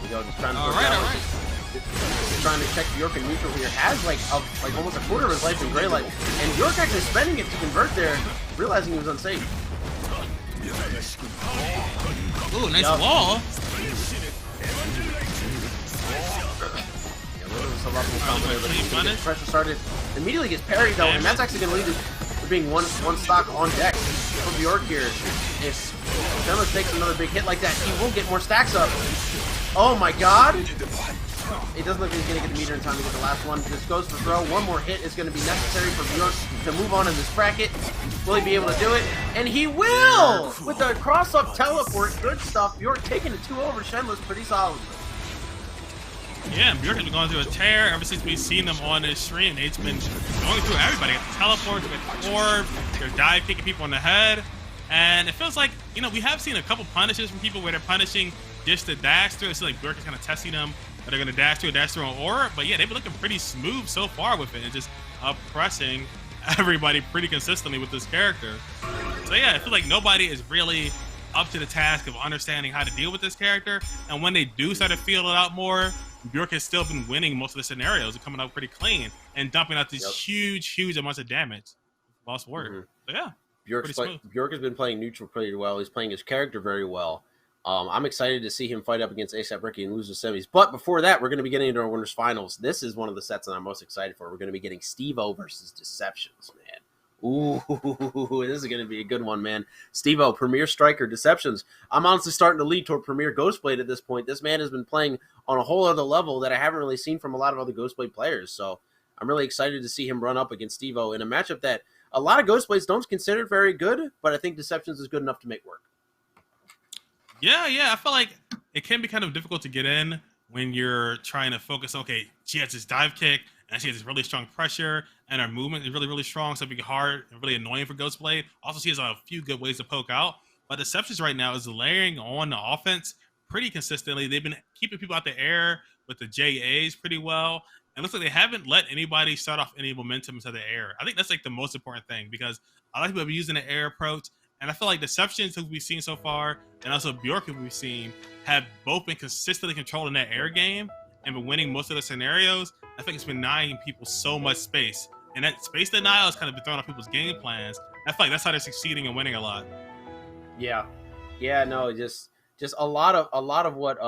We go, just trying to All right. Just trying to check Bjork in neutral here. Has like almost a quarter of his life in gray light, and Bjork actually spending it to convert there, realizing he was unsafe. Ooh, nice wall. Pressure started, immediately gets parried though, and that's actually going to lead to being one stock on deck for Bjork here. If Shenles takes another big hit like that, he will get more stacks up. Oh my god! It doesn't look like he's going to get the meter in time to get the last one. Just goes for throw. One more hit is going to be necessary for Bjork to move on in this bracket. Will he be able to do it? And he will! With the cross-up teleport. Good stuff. Bjork taking a 2 over Shenles pretty solidly. Yeah, and Bjork has been going through a tear ever since we've seen them on this stream. They've been going through everybody. Got the teleports, got the orb, they're dive kicking people in the head. And it feels like, you know, we have seen a couple punishes from people where they're punishing just the dash through. It's like Bjork is kind of testing them. But they're going to dash through an aura. But yeah, they've been looking pretty smooth so far with it. And just oppressing everybody pretty consistently with this character. So yeah, I feel like nobody is really up to the task of understanding how to deal with this character. And when they do start to feel it out more, Bjork has still been winning most of the scenarios and coming out pretty clean and dumping out these huge amounts of damage. Lost word. So yeah, Bjork has been playing neutral pretty well. He's playing his character very well. I'm excited to see him fight up against ASAP Ricky and lose the semis. But before that, we're going to be getting into our winners finals. This is one of the sets that I'm most excited for. We're going to be getting Stevo versus Deceptionz, man. Ooh, this is going to be a good one, man. Stevo, Premier Striker, Deceptionz. I'm honestly starting to lead toward Premier Ghostblade at this point. This man has been playing on a whole other level that I haven't really seen from a lot of other Ghostblade players. So I'm really excited to see him run up against Stevo in a matchup that a lot of Ghostblades don't consider very good, but I think Deceptionz is good enough to make work. Yeah, I feel like it can be kind of difficult to get in when you're trying to focus. Okay, she has this dive kick, and she has this really strong pressure, and her movement is really strong, so it'd be hard and really annoying for Ghostblade. Also, she has a few good ways to poke out. But Deceptionz right now is layering on the offense pretty consistently. They've been keeping people out the air with the JAs pretty well. And it looks like they haven't let anybody start off any momentum into the air. I think that's like the most important thing because a lot of people have been using the air approach. And I feel like Deceptionz, who we've seen so far, and also Bjork, who we've seen, have both been consistently controlling that air game and been winning most of the scenarios. I think it's been denying people so much space. And that space denial has kind of been thrown off people's game plans. I feel like that's how they're succeeding and winning a lot. Yeah, no, just a lot of what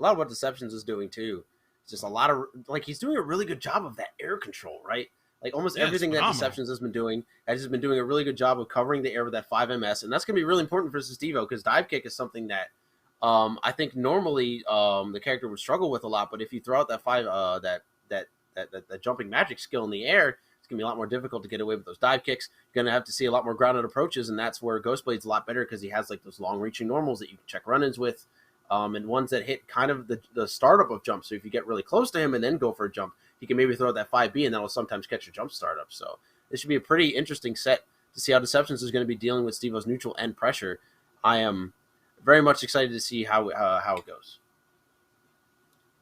Deceptionz is doing too. Just a lot of he's doing a really good job of that air control, right? Like almost everything that Deceptionz has been doing has just been doing a really good job of covering the air with that 5MS, and that's going to be really important for Stevo because dive kick is something that I think normally the character would struggle with a lot. But if you throw out that that jumping magic skill in the air, it's going to be a lot more difficult to get away with those dive kicks. You're going to have to see a lot more grounded approaches, and that's where Ghostblade's a lot better because he has like those long-reaching normals that you can check run-ins with, and ones that hit kind of the startup of jump. So if you get really close to him and then go for a jump, he can maybe throw out that 5B, and that'll sometimes catch your jump startup. So this should be a pretty interesting set to see how Deceptionz is going to be dealing with Stevo's neutral and pressure. I am very much excited to see how it goes.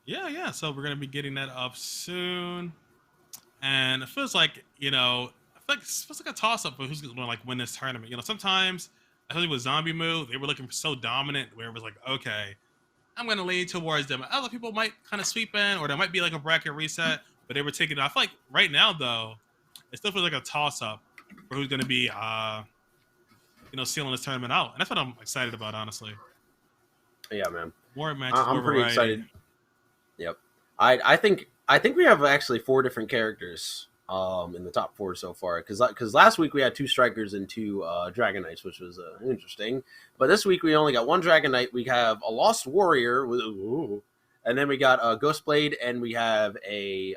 Yeah. So we're going to be getting that up soon. And it feels like, it's like a toss-up for who's going to win this tournament. Sometimes, especially with Zombie Move, they were looking for so dominant where it was like, okay, I'm going to lean towards them. Other people might kind of sweep in, or there might be like a bracket reset, but they were taking it. I feel like right now, though, it still feels like a toss-up for who's going to be, sealing this tournament out. And that's what I'm excited about, honestly. Yeah, man. More matches. I'm pretty excited. Yep. I think we have actually 4 different characters in the top 4 so far. Because last week we had 2 strikers and 2 Dragon Knights, which was interesting. But this week we only got 1 Dragon Knight. We have a Lost Warrior, and then we got a Ghostblade, and we have a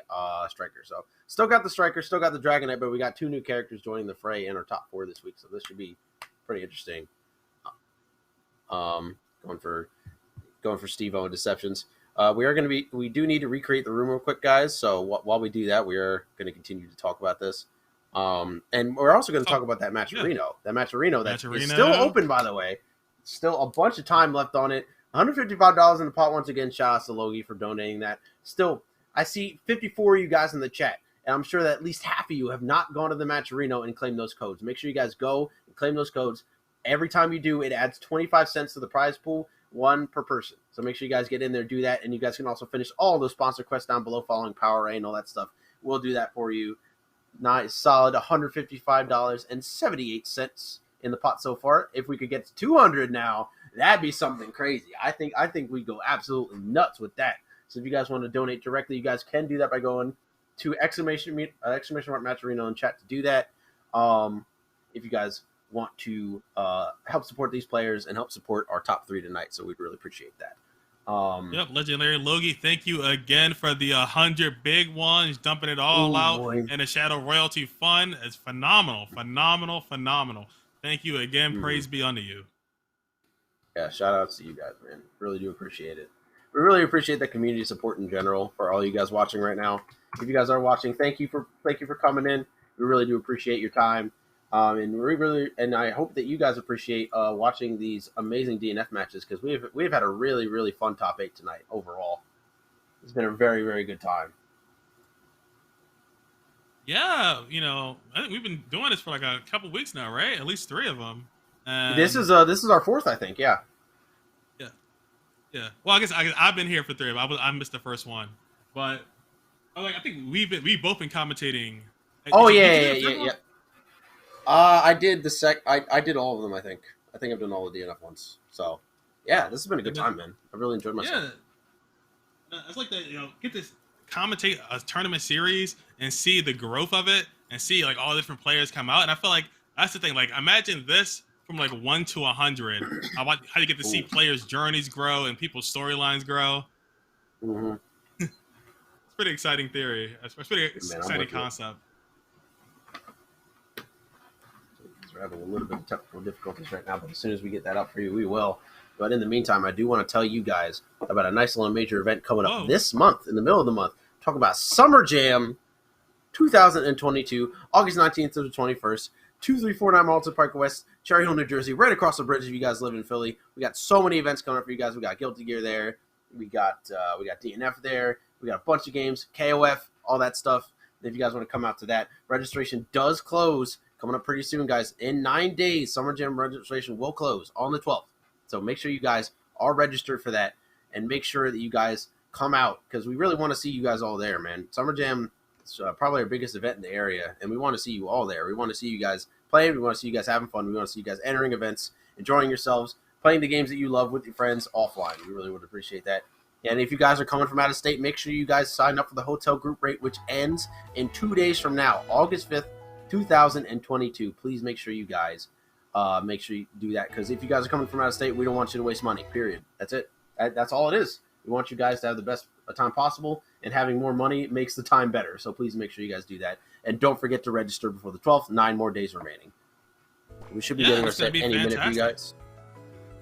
striker. So still got the striker, still got the Dragon Knight, but we got 2 new characters joining the fray in our top 4 this week. So this should be pretty interesting. Going for Stevo and Deceptionz. We do need to recreate the room real quick, guys. So while we do that, we are going to continue to talk about this. And we're also going to talk about that match at Reno. That match at Reno that is still open, by the way. Still a bunch of time left on it. $155 in the pot once again. Shout out to AZLogie for donating that. Still, I see 54 of you guys in the chat, and I'm sure that at least half of you have not gone to the match at Reno and claimed those codes. Make sure you guys go and claim those codes. Every time you do, it adds 25 cents to the prize pool. 1 per person. So make sure you guys get in there, do that, and you guys can also finish all those sponsor quests down below, following Power A and all that stuff. We'll do that for you. Nice, solid $155.78 in the pot so far. If we could get to 200 now, that'd be something crazy. I think we go absolutely nuts with that. So if you guys want to donate directly, you guys can do that by going to exclamation mark Match Arena in chat to do that. If you guys want to help support these players and help support our top 3 tonight, so we'd really appreciate that. Yep, legendary Logie, thank you again for the 100 big ones, dumping it all out in the Shadow Royalty Fund. It's phenomenal. Thank you again. Praise be unto you. Yeah, shout outs to you guys, man. Really do appreciate it. We really appreciate the community support in general for all you guys watching right now. If you guys are watching, thank you for coming in. We really do appreciate your time. And I hope that you guys appreciate watching these amazing DNF matches, because we've had a really, really fun top 8 tonight overall. It's been a very, very good time. Yeah, I think we've been doing this for like a couple weeks now, right? At least 3 of them. And this is our 4th, I think. Yeah. Well, I guess I've been here for 3 of them. I missed the first one, but I think we both been commentating. Oh yeah. I did I did all of them. I think I've done all the DNF ones. So yeah, this has been a good time, man. I really enjoyed myself. Yeah, it's like that. Get this commentate a tournament series and see the growth of it, and see like all the different players come out. And I feel like that's the thing. Like, imagine this from like 1 to 100. How you get to see players' journeys grow and people's storylines grow. Mm-hmm. It's a pretty exciting theory. It's a pretty exciting concept. We're having a little bit of technical difficulties right now, but as soon as we get that up for you, we will. But in the meantime, I do want to tell you guys about a nice little major event coming up this month, in the middle of the month. Talk about Summer Jam 2022, August 19th to the 21st, 2349 Malta Park West, Cherry Hill, New Jersey, right across the bridge if you guys live in Philly. We got so many events coming up for you guys. We got Guilty Gear there. We got DNF there. We got a bunch of games, KOF, all that stuff. If you guys want to come out to that, registration does close coming up pretty soon, guys. In 9 days, Summer Jam registration will close on the 12th. So make sure you guys are registered for that, and make sure that you guys come out, because we really want to see you guys all there, man. Summer Jam is probably our biggest event in the area, and we want to see you all there. We want to see you guys playing. We want to see you guys having fun. We want to see you guys entering events, enjoying yourselves, playing the games that you love with your friends offline. We really would appreciate that. And if you guys are coming from out of state, make sure you guys sign up for the hotel group rate, which ends in 2 days from now, August 5th, 2022. Please make sure you guys make sure you do that, because if you guys are coming from out of state, we don't want you to waste money, period. That's it. That's all it is. We want you guys to have the best time possible, and having more money makes the time better. So please make sure you guys do that. And don't forget to register before the 12th. 9 more days remaining. We should be getting our set any minute for you guys.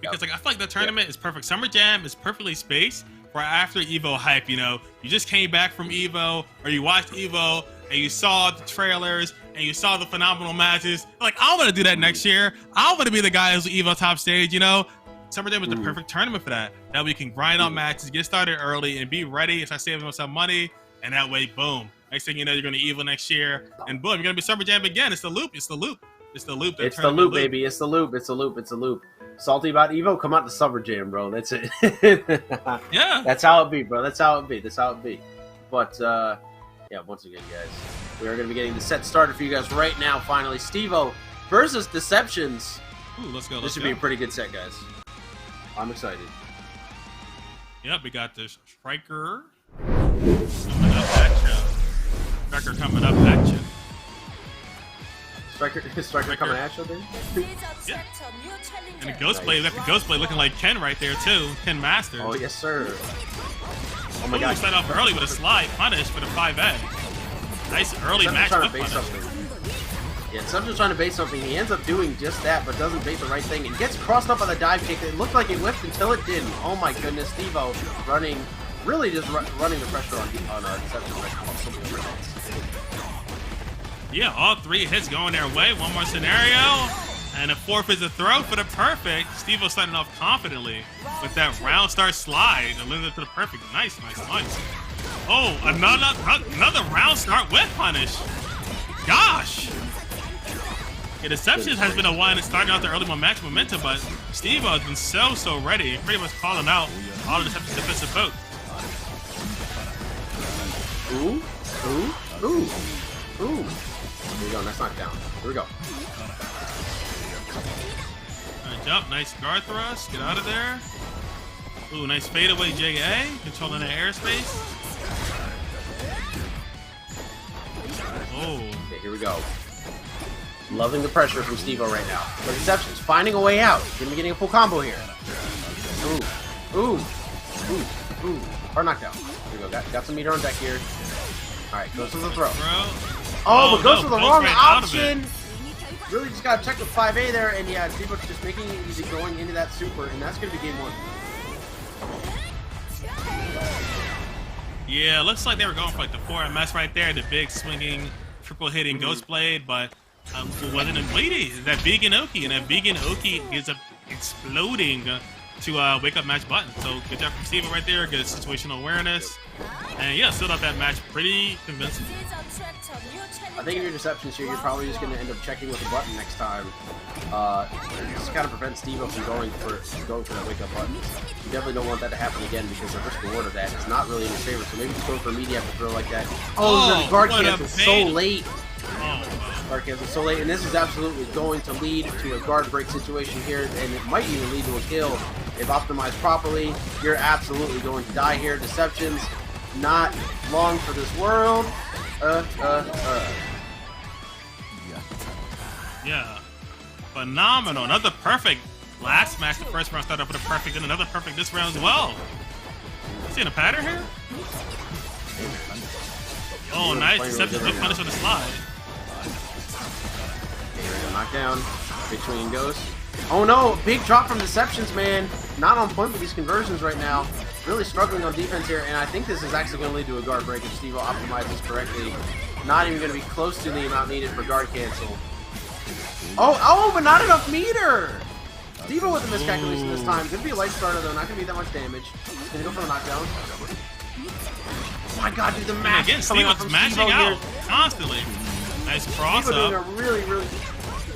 Because like, I feel like the tournament is perfect. Summer Jam is perfectly spaced for after EVO hype. You just came back from EVO, or you watched EVO, and you saw the trailers, and you saw the phenomenal matches. Like, I want to do that next year. I want to be the guy who's EVO top stage, Summer Jam was the perfect tournament for that. That we can grind on matches, get started early, and be ready, start saving us some money, and that way, boom. Next thing you know, you're going to EVO next year, and boom, you're going to be Summer Jam again. It's the loop. It's the loop. It's the loop. It's the loop, baby. It's the loop. It's the loop. It's the loop. Salty about EVO? Come out to Summer Jam, bro. That's it. Yeah. That's how it be, bro. That's how it be. That's how it be. But, yeah, once again, guys, we are going to be getting the set started for you guys right now, finally. Stevo versus Deceptionz. Ooh, let's go. This should be a pretty good set, guys. I'm excited. Yep, we got this Striker coming up at you. Striker coming up at you. Striker coming at you, dude? Yeah. And the Ghostblade, got the Ghostblade looking like Ken right there, too. Ken Masters. Oh, yes, sir. Oh, my God. Set off early with a slide punish for the 5A. Nice early match with punish. Yeah, Deceptionz trying to bait something. He ends up doing just that, but doesn't bait the right thing. And gets crossed up on the dive kick. It looked like it whipped until it didn't. Oh my goodness, Stevo really just running the pressure on Deceptionz. Yeah, all 3 hits going their way. One more scenario. And a 4th is a throw for the perfect. Stevo starting off confidently with that round start slide. And limited to the perfect. Nice. Oh, another round start with punish. Gosh. Yeah, Deceptionz has been a one that's starting out the early match momentum, but Stevo has been so ready, pretty much calling out all of Deceptionz defensive folks. Ooh. Here we go, nice knockdown. Here we go. Jump, nice guard thrust, get out of there. Ooh, nice fadeaway JA, controlling the airspace. Oh. Okay, here we go. Loving the pressure from Stevo right now. But Deceptionz finding a way out. Gonna be getting a full combo here. Ooh. Hard knockdown. Here we go. Got some meter on deck here. Alright, goes for the throw. Oh, but goes for the wrong option. Really just gotta check with 5A there, and yeah, Stevo's just making it easy going into that super, and that's gonna be game 1. Yeah, looks like they were going for like the 4MS right there, the big swinging, triple hitting Ghost Blade, but it wasn't completed. That vegan Oki, and that vegan Oki is exploding to wake up match button. So good job from Stevo right there, good situational awareness. And yeah, still out that match pretty convincing. I think if you're Deceptionz here, you're probably just going to end up checking with the button next time. Just kind of prevent Stevo from going for that wake-up button. You definitely don't want that to happen again because the risk reward of that is not really in his favor. So maybe just go for a media after throw like that. Oh, the guard cancel so late. Guard cancel so late, and this is absolutely going to lead to a guard break situation here, and it might even lead to a kill if optimized properly. You're absolutely going to die here. Deceptionz, not long for this world. Yeah. Phenomenal. Another perfect. Last match, the first round started off with a perfect, and another perfect this round as well. Seeing a pattern here? Oh, nice. Deceptionz good punish on the slide. Knockdown. Big swinging ghost. Oh no! Big drop from Deceptionz, man. Not on point with these conversions right now. Really struggling on defense here, and I think this is actually going to lead to a guard break if Stevo optimizes correctly. Not even going to be close to the amount needed for guard cancel. Oh, but not enough meter! Stevo with the miscalculation this time. Going to be a light starter, though. Not going to be that much damage. Going to go for a knockdown. Oh my god, dude, the mash again, Stevo's mashing out constantly. Nice cross Stevo up. doing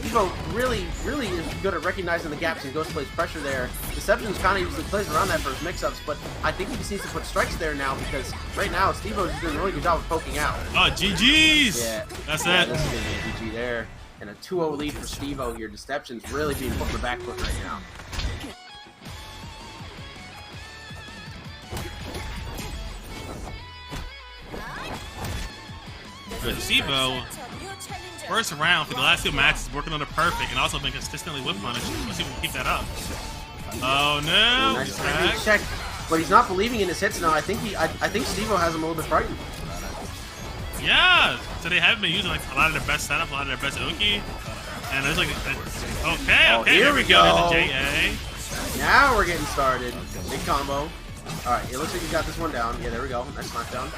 Stevo really is good at recognizing the gaps and Ghost plays pressure there. Deceptionz kind of usually plays around that for his mix-ups, but I think he just needs to put strikes there now because right now Stevo's doing a really good job of poking out. Oh, GG's! Yeah, that's it. This is going to be a GG there. And a 2-0 lead for Stevo here. Deceptionz really being put on the back foot right now. Stevo, first round for the last 2 matches, working on the perfect and also been consistently whip punished. Let's see if we can keep that up. Oh no! Nice check, but he's not believing in his hits now. I think Stevo has him a little bit frightened. Yeah, so they haven't been using like a lot of their best setup, a lot of their best Oki, and there's like okay, here we go. There's a JA. Now we're getting started. Big combo. All right, it looks like he got this one down. Yeah, there we go. Nice knockdown.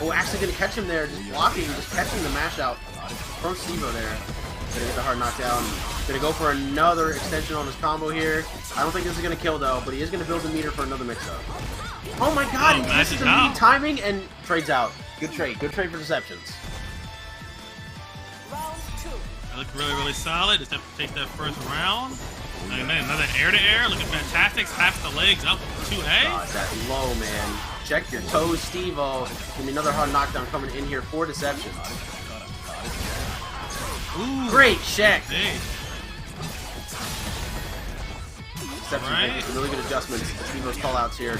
Oh, actually gonna catch him there, just blocking, just catching the mash out from Stevo there. Gonna get the hard knockdown. Gonna go for another extension on his combo here. I don't think this is gonna kill though, but he is gonna build a meter for another mix-up. Oh my god, he misses the meaty timing and trades out. Good trade for Deceptionz. That looked really solid. Just have to take that first round. And then another air-to-air, looking fantastic. Taps the legs up 2A. God, that low, man. Check your toes, Stevo. Give me another hard knockdown coming in here for Deceptionz. Ooh, great check. Hey. Deceptionz making some really good adjustments to Stevo's callouts here.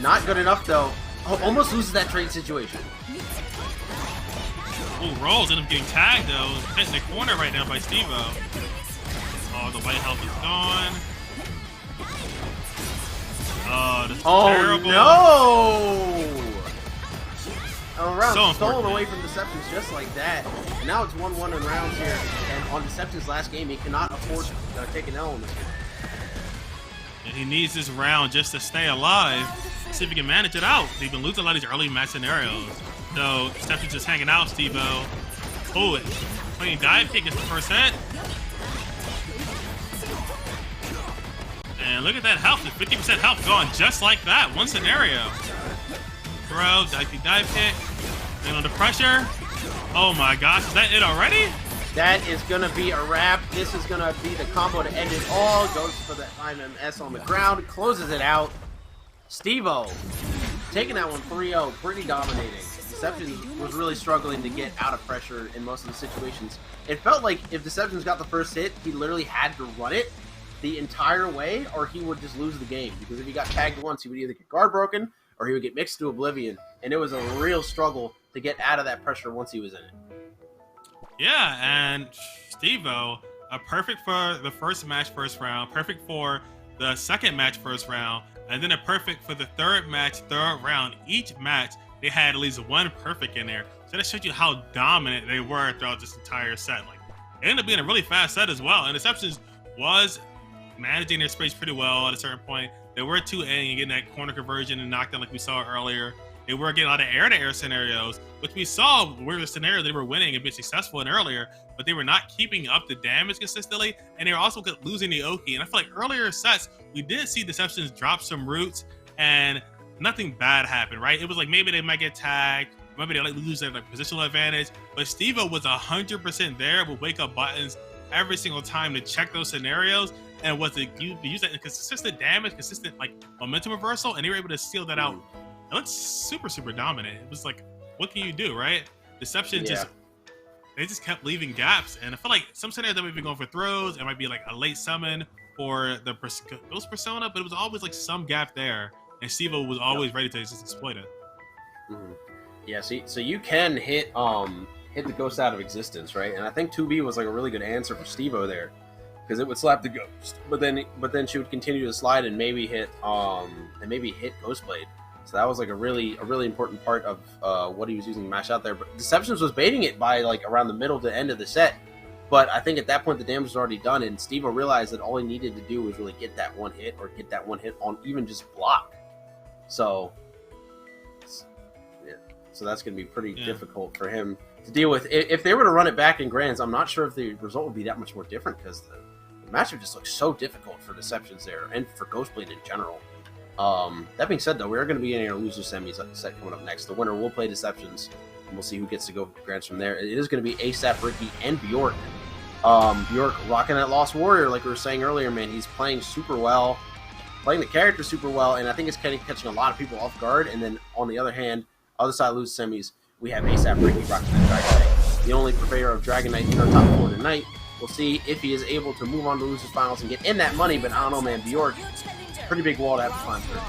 Not good enough though. Oh, almost loses that trade situation. Ooh, Rolls end up getting tagged though. Hit in the corner right now by Stevo. Oh, the white health is gone. Oh, this is terrible. No! A round So stolen away from Deceptionz just like that. And now it's 1-1 in rounds here. And on Deceptionz last game, he cannot afford to take an L in this game. And he needs this round just to stay alive. See if he can manage it out. He's been losing a lot of these early match scenarios. So Deceptionz just hanging out, Stevo. Oh, clean dive kick is the first hit. And look at that health, 50% health gone just like that. One scenario. Throw, dive kick. And under pressure. Oh my gosh, is that it already? That is going to be a wrap. This is going to be the combo to end it all. Goes for the IMS on the ground. Closes it out. Stevo taking that one 3-0. Pretty dominating. Deceptionz was really struggling to get out of pressure in most of the situations. It felt like if Deceptionz got the first hit, he literally had to run it the entire way, or he would just lose the game. Because if he got tagged once, he would either get guard broken, or he would get mixed to oblivion. And it was a real struggle to get out of that pressure once he was in it. Yeah, and Stevo, perfect for the first match, first round, perfect for the second match, first round, and then a perfect for the third match, third round. Each match, they had at least one perfect in there. So that showed you how dominant they were throughout this entire set. Like, it ended up being a really fast set as well. And Deceptionz was managing their space pretty well at a certain point. They were 2A and getting that corner conversion and knockdown like we saw earlier. They were getting a lot of air-to-air scenarios, which we saw were the scenario they were winning and being successful in earlier, but they were not keeping up the damage consistently, and they were also losing the Oki. And I feel like earlier sets, we did see Deceptionz drop some roots, and nothing bad happened, right? It was like maybe they might get tagged, maybe they lose their positional advantage, but Stevo was 100% there with wake-up buttons every single time to check those scenarios, and was to use that consistent damage, consistent like momentum reversal, and they were able to seal that out. It looked super, super dominant. It was like, what can you do, right? Deceptionz they just kept leaving gaps, and I feel like some scenarios that might be going for throws, it might be like a late summon for the Ghost Persona, but it was always like some gap there, and Stevo was always ready to just exploit it. Yeah, see, so you can hit the Ghost out of existence, right? And I think 2B was like a really good answer for Stevo there, because it would slap the Ghost, but then she would continue to slide and maybe hit Ghostblade. So that was like a really important part of what he was using to mash out there. But Deceptionz was baiting it by like around the middle to end of the set. But I think at that point the damage was already done, and Stevo realized that all he needed to do was really get that one hit, or get that one hit on even just block. So yeah, so that's going to be pretty difficult for him to deal with. If they were to run it back in Grands, I'm not sure if the result would be that much more different, because the matchup just looks so difficult for Deceptionz there, and for Ghostblade in general. That being said, though, we are going to be in our loser semis set coming up next. The winner will play Deceptionz, and we'll see who gets to go Grands from there. It is going to be ASAP, Ricky, and Bjork. Bjork rocking that Lost Warrior, like we were saying earlier, man. He's playing super well, playing the character super well, and I think it's kind of catching a lot of people off guard. And then, on the other hand, other side of loser semis, we have ASAP, Ricky rocking that Dragon Knight, the only purveyor of Dragon Knight in our top 4 tonight. We'll see if he is able to move on to losers finals and get in that money, but I don't know, man. Bjork, pretty big wall to have to climb through.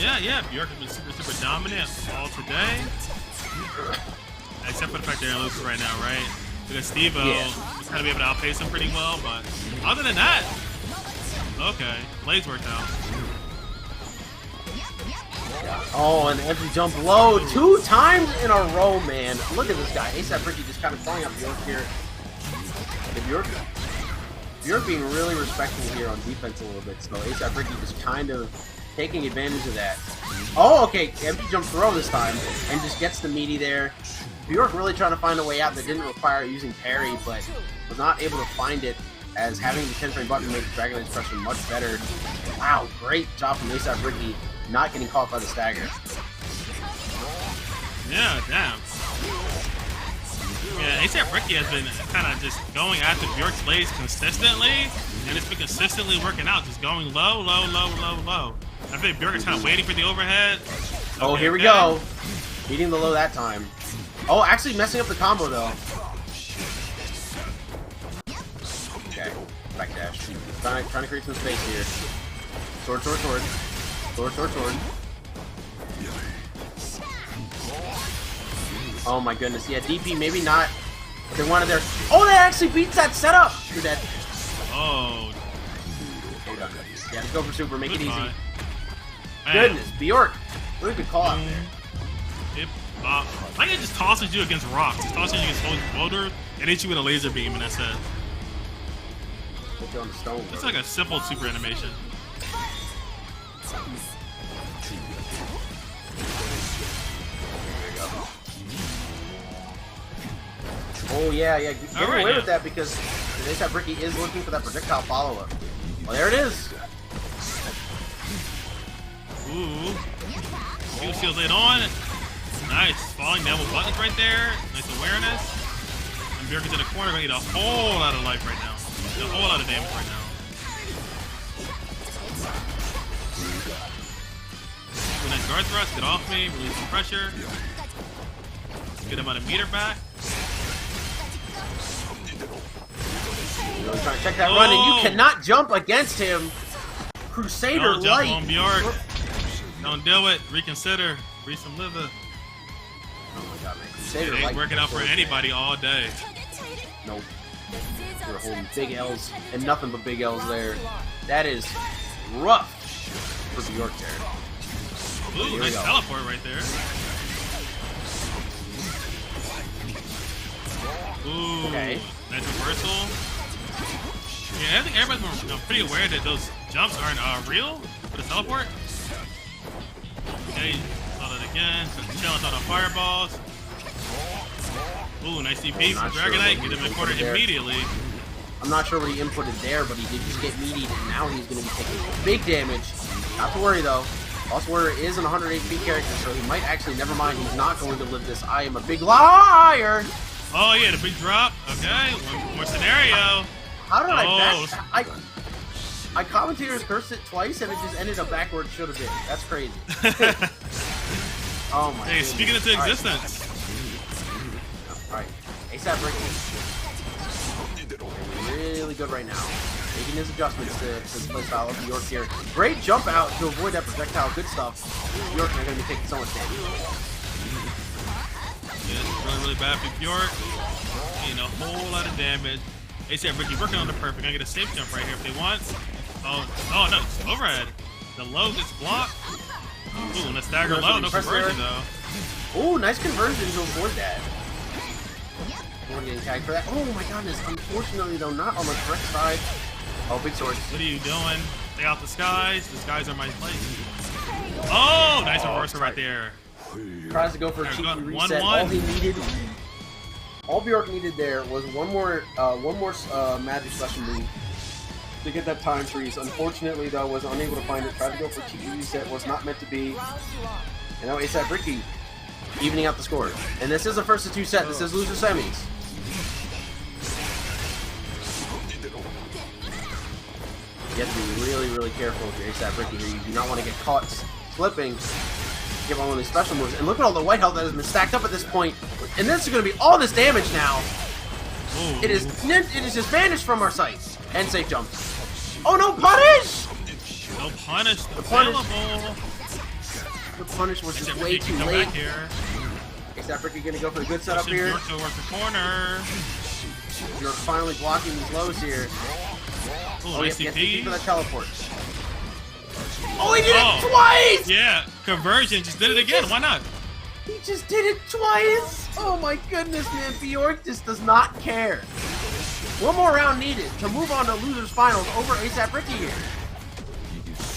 Yeah, Bjork has been super dominant all today. Except for the fact they're in losers right now, right? Because Stevo was kind of able to outpace him pretty well, but other than that, okay, Blaze worked out. Oh, and empty jump low 2 times in a row, man. Look at this guy. ASAP Ricky just kind of throwing up Bjork here. Bjork being really respectful here on defense a little bit, so ASAP Ricky just kind of taking advantage of that. Oh, okay, empty jump throw this time, and just gets the meaty there. Bjork really trying to find a way out that didn't require using parry, but was not able to find it, as having the 10-frame button made Dragon Knight's pressure much better. Wow, great job from ASAP Ricky, not getting caught by the stagger. Yeah, damn. Yeah, ASAP Ricky has been kind of just going after Bjork's blades consistently, and it's been consistently working out, just going low. I think Bjork is kind of waiting for the overhead. Okay, oh, here we go. Beating the low that time. Oh, actually messing up the combo, though. Okay, back dash. Trying to create some space here. Sword. Sword. Oh my goodness, yeah, DP maybe not. But they wanted their. Oh, that actually beats that setup. You're dead. Oh. Yeah, let's go for super. Make it easy. Man. Goodness, Bjork. Really good call out there. I think it just tosses you against rocks. It tosses you against boulder and hits you with a laser beam, and that's it. Put you on the stone. It's like a simple super animation. Oh yeah, getting away with that because ASAP Ricky is looking for that projectile follow-up. Well, there it is. Ooh. Shield late on. Nice. Falling down with buttons right there. Nice awareness. And Bjork is in the corner, gonna need a whole lot of life right now. A whole lot of damage right now. Good nice guard thrust, get off me, release some pressure. Good amount of meter back. Really trying to check that run, and you cannot jump against him. Crusader Don't jump Light. on Bjork. Don't do it. Reconsider. Breathe some liver. Oh my god, man. Crusader It ain't Light working out for anybody all day. Nope. We're holding big L's and nothing but big L's there. That is rough for Bjork there. Ooh, nice teleport right there. Ooh, okay. Nice reversal. Yeah, I think everybody's pretty aware that those jumps aren't real for the teleport. Okay, saw that again. Shenles out on fireballs. Ooh, nice DP from Dragonite. Get him in the corner immediately. I'm not sure what he inputted there, but he did just get meaty, and now he's going to be taking big damage. Not to worry, though. Lost Warrior is an 100 HP character, so he might actually, never mind, he's not going to live this. I am a big liar! Oh, yeah, the big drop. Okay, one more scenario. How did I commentators cursed it twice, and it just ended up backwards. Should have been. That's crazy. Oh my. Hey, speaking into existence. All right, ASAP Ricky. Really good right now. Making his adjustments to the playstyle of Bjork here. Great jump out to avoid that projectile. Good stuff. Bjork are going to be taking so much damage. Yeah, it's really, really bad for Bjork. Getting a whole lot of damage. ASAP Ricky working on the perfect. Gonna get a safe jump right here if they want. Oh no, it's overhead. The low gets blocked. Ooh, and the stagger low, no conversion though. Ooh, nice conversion to avoid that. We're getting tagged for that. Oh my goodness. Unfortunately though, not on the correct side. Oh, big sword. What are you doing? Stay out the skies. The skies are my place. Oh, nice reversal right there. Tries to go for a cheeky reset. 1-1. All Bjork needed there was one more magic special move to get that time freeze. Unfortunately, though, was unable to find it. Tried to go for cheeky reset. Was not meant to be. And now ASAP Ricky evening out the score. And this is a first of two set. This is loser semis. You have to be really, really careful with your ASAP Ricky here. You do not want to get caught slipping. Give on one of these special moves. And look at all the white health that has been stacked up at this point. And this is going to be all this damage now. Ooh. It is just vanished from our sight. And safe jump. Oh no, punish! No punish. The punish was just way too late. ASAP Ricky going to go for the good setup here. Bjork towards the corner. You're finally blocking these lows here. Ooh, nice DP for that teleport. Oh, he did it twice! Yeah, conversion, just did it again. Why not? He just did it twice! Oh my goodness, man. Bjork just does not care. One more round needed to move on to losers finals over ASAP Ricky here.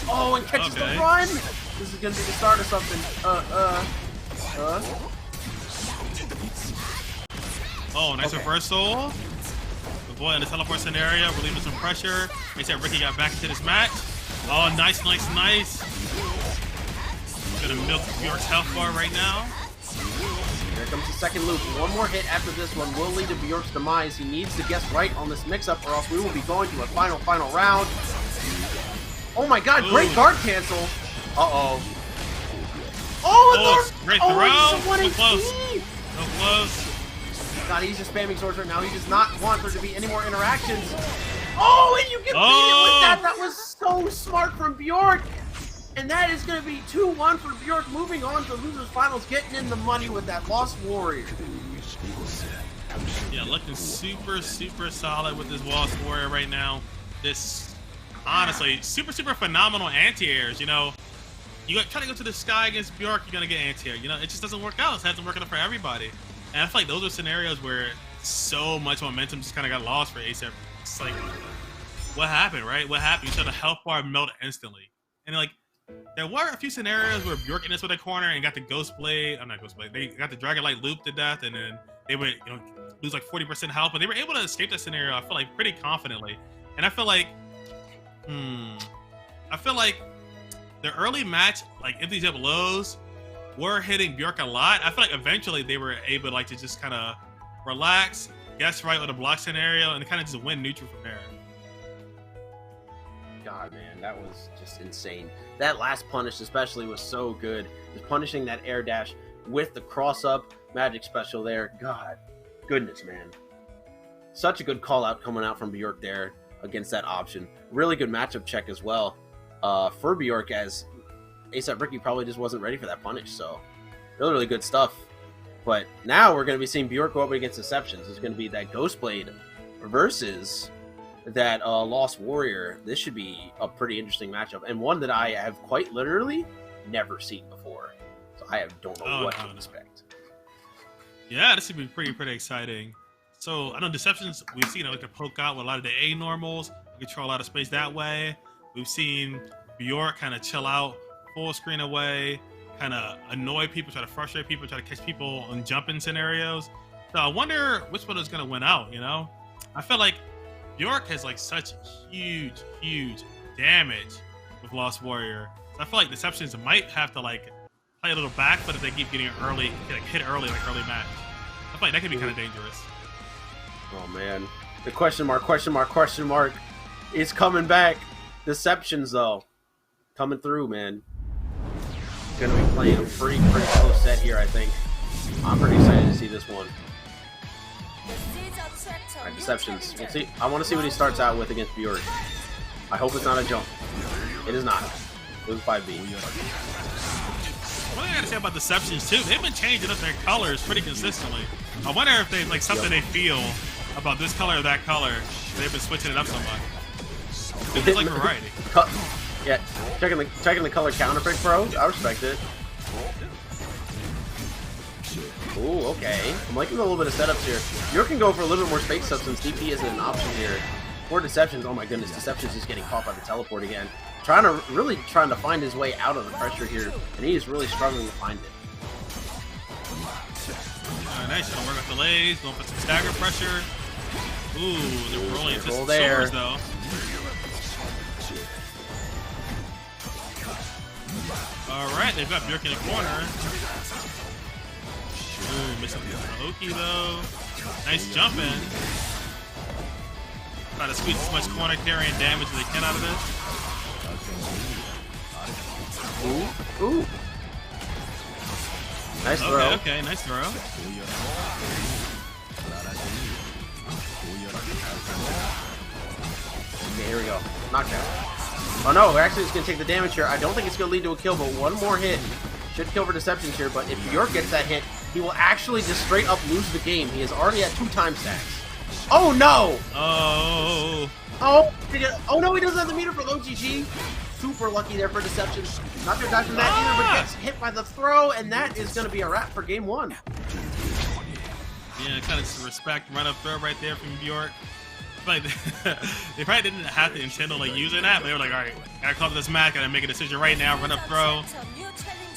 Oh, and catches the run! This is gonna be the start of something. Oh, nice reversal. Avoiding the teleport scenario, relieving some pressure. ASAP Ricky got back into this match. Oh, nice. Gonna milk Bjork's health bar right now. Here comes the second loop. One more hit after this one will lead to Bjork's demise. He needs to guess right on this mix-up or else we will be going to a final round. Oh my god, great guard cancel. Uh-oh. Oh, great throw. So close. So close. God, he's just spamming swords right now. He does not want there to be any more interactions. Oh, and you can beat it with that. That was so smart from Bjork. And that is going to be 2-1 for Bjork, moving on to losers finals, getting in the money with that Lost Warrior. Yeah, looking super solid with this Lost Warrior right now. This, honestly, super phenomenal anti-airs. You know, you try to go to the sky against Bjork, you're going to get anti-air. You know, it just doesn't work out. It hasn't worked out for everybody. And I feel like those are scenarios where so much momentum just kind of got lost for ASAP. It's like, what happened, right? What happened? You saw the health bar melt instantly. And like, there were a few scenarios where Bjork in this with a corner and got the Ghost Blade. I'm not Ghost Blade. They got the Dragon Light loop to death, and then they would, you know, lose like 40% health. But they were able to escape that scenario, I feel like, pretty confidently. And I feel like, the early match, like if these up lows, were hitting Bjork a lot. I feel like eventually they were able like to just kind of relax, guess right with a block scenario, and kind of just win neutral from there. God, man, that was just insane. That last punish especially was so good. Just punishing that air dash with the cross-up magic special there. God, goodness, man. Such a good call-out coming out from Bjork there against that option. Really good matchup check as well for Bjork, as ASAP Ricky probably just wasn't ready for that punish. So, really, really good stuff. But now we're going to be seeing Bjork go up against Deceptionz. It's going to be that Ghostblade versus that Lost Warrior. This should be a pretty interesting matchup, and one that I have quite literally never seen before. So I don't know what to expect. Yeah, this should be pretty exciting. So I know Deceptionz, we've seen it like a poke out with a lot of the A normals, control a lot of space that way. We've seen Bjork kind of chill out, full screen away, kind of annoy people, try to frustrate people, try to catch people on jumping scenarios. So I wonder which one is going to win out, you know? I feel like Bjork has like such huge damage with Lost Warrior. So I feel like Deceptionz might have to like play a little back, but if they keep getting early, like hit early, like early match. I feel like that could be kind of dangerous. Oh man, the question mark is coming back. Deceptionz though, coming through, man. Gonna be playing a pretty close set here, I think. I'm pretty excited to see this one. Alright, Deceptionz. We'll see. I want to see what he starts out with against Bjork. I hope it's not a jump. It is not. It was 5B. One thing I gotta say about Deceptionz too, they've been changing up their colors pretty consistently. I wonder if they like something they feel about this color or that color. They've been switching it up so much. It's like variety. Yeah, checking the color counterpick, bro. I respect it. Ooh, okay. I'm liking a little bit of setups here. You can go for a little bit more space substance. DP isn't an option here. For Deceptionz, oh my goodness, Deceptionz is getting caught by the teleport again. Really trying to find his way out of the pressure here, and he is really struggling to find it. Nice, gonna work with delays, going for some stagger pressure. Ooh, they're rolling into some there. swords though. Alright, they've got Bjork in the corner. Ooh, missing the Oki though. Nice jump in. Try to squeeze as much corner carrying damage as they can out of this. Ooh. Nice throw. Okay, nice throw. Okay, here we go. Knockdown. Oh no, we're actually just going to take the damage here. I don't think it's going to lead to a kill, but one more hit should kill for Deceptionz here. But if Bjork gets that hit, he will actually just straight up lose the game. He is already at 2 time stacks. Oh no! Oh no, he doesn't have the meter for low GG. Super lucky there for Deceptionz. Not gonna die from that either, but gets hit by the throw, and that is gonna be a wrap for game 1. Yeah, kind of some respect, run up throw right there from Bjork. Like they probably didn't have to intend on like using that, but they were like, all right, gotta come up this match, gotta make a decision right now, run up throw,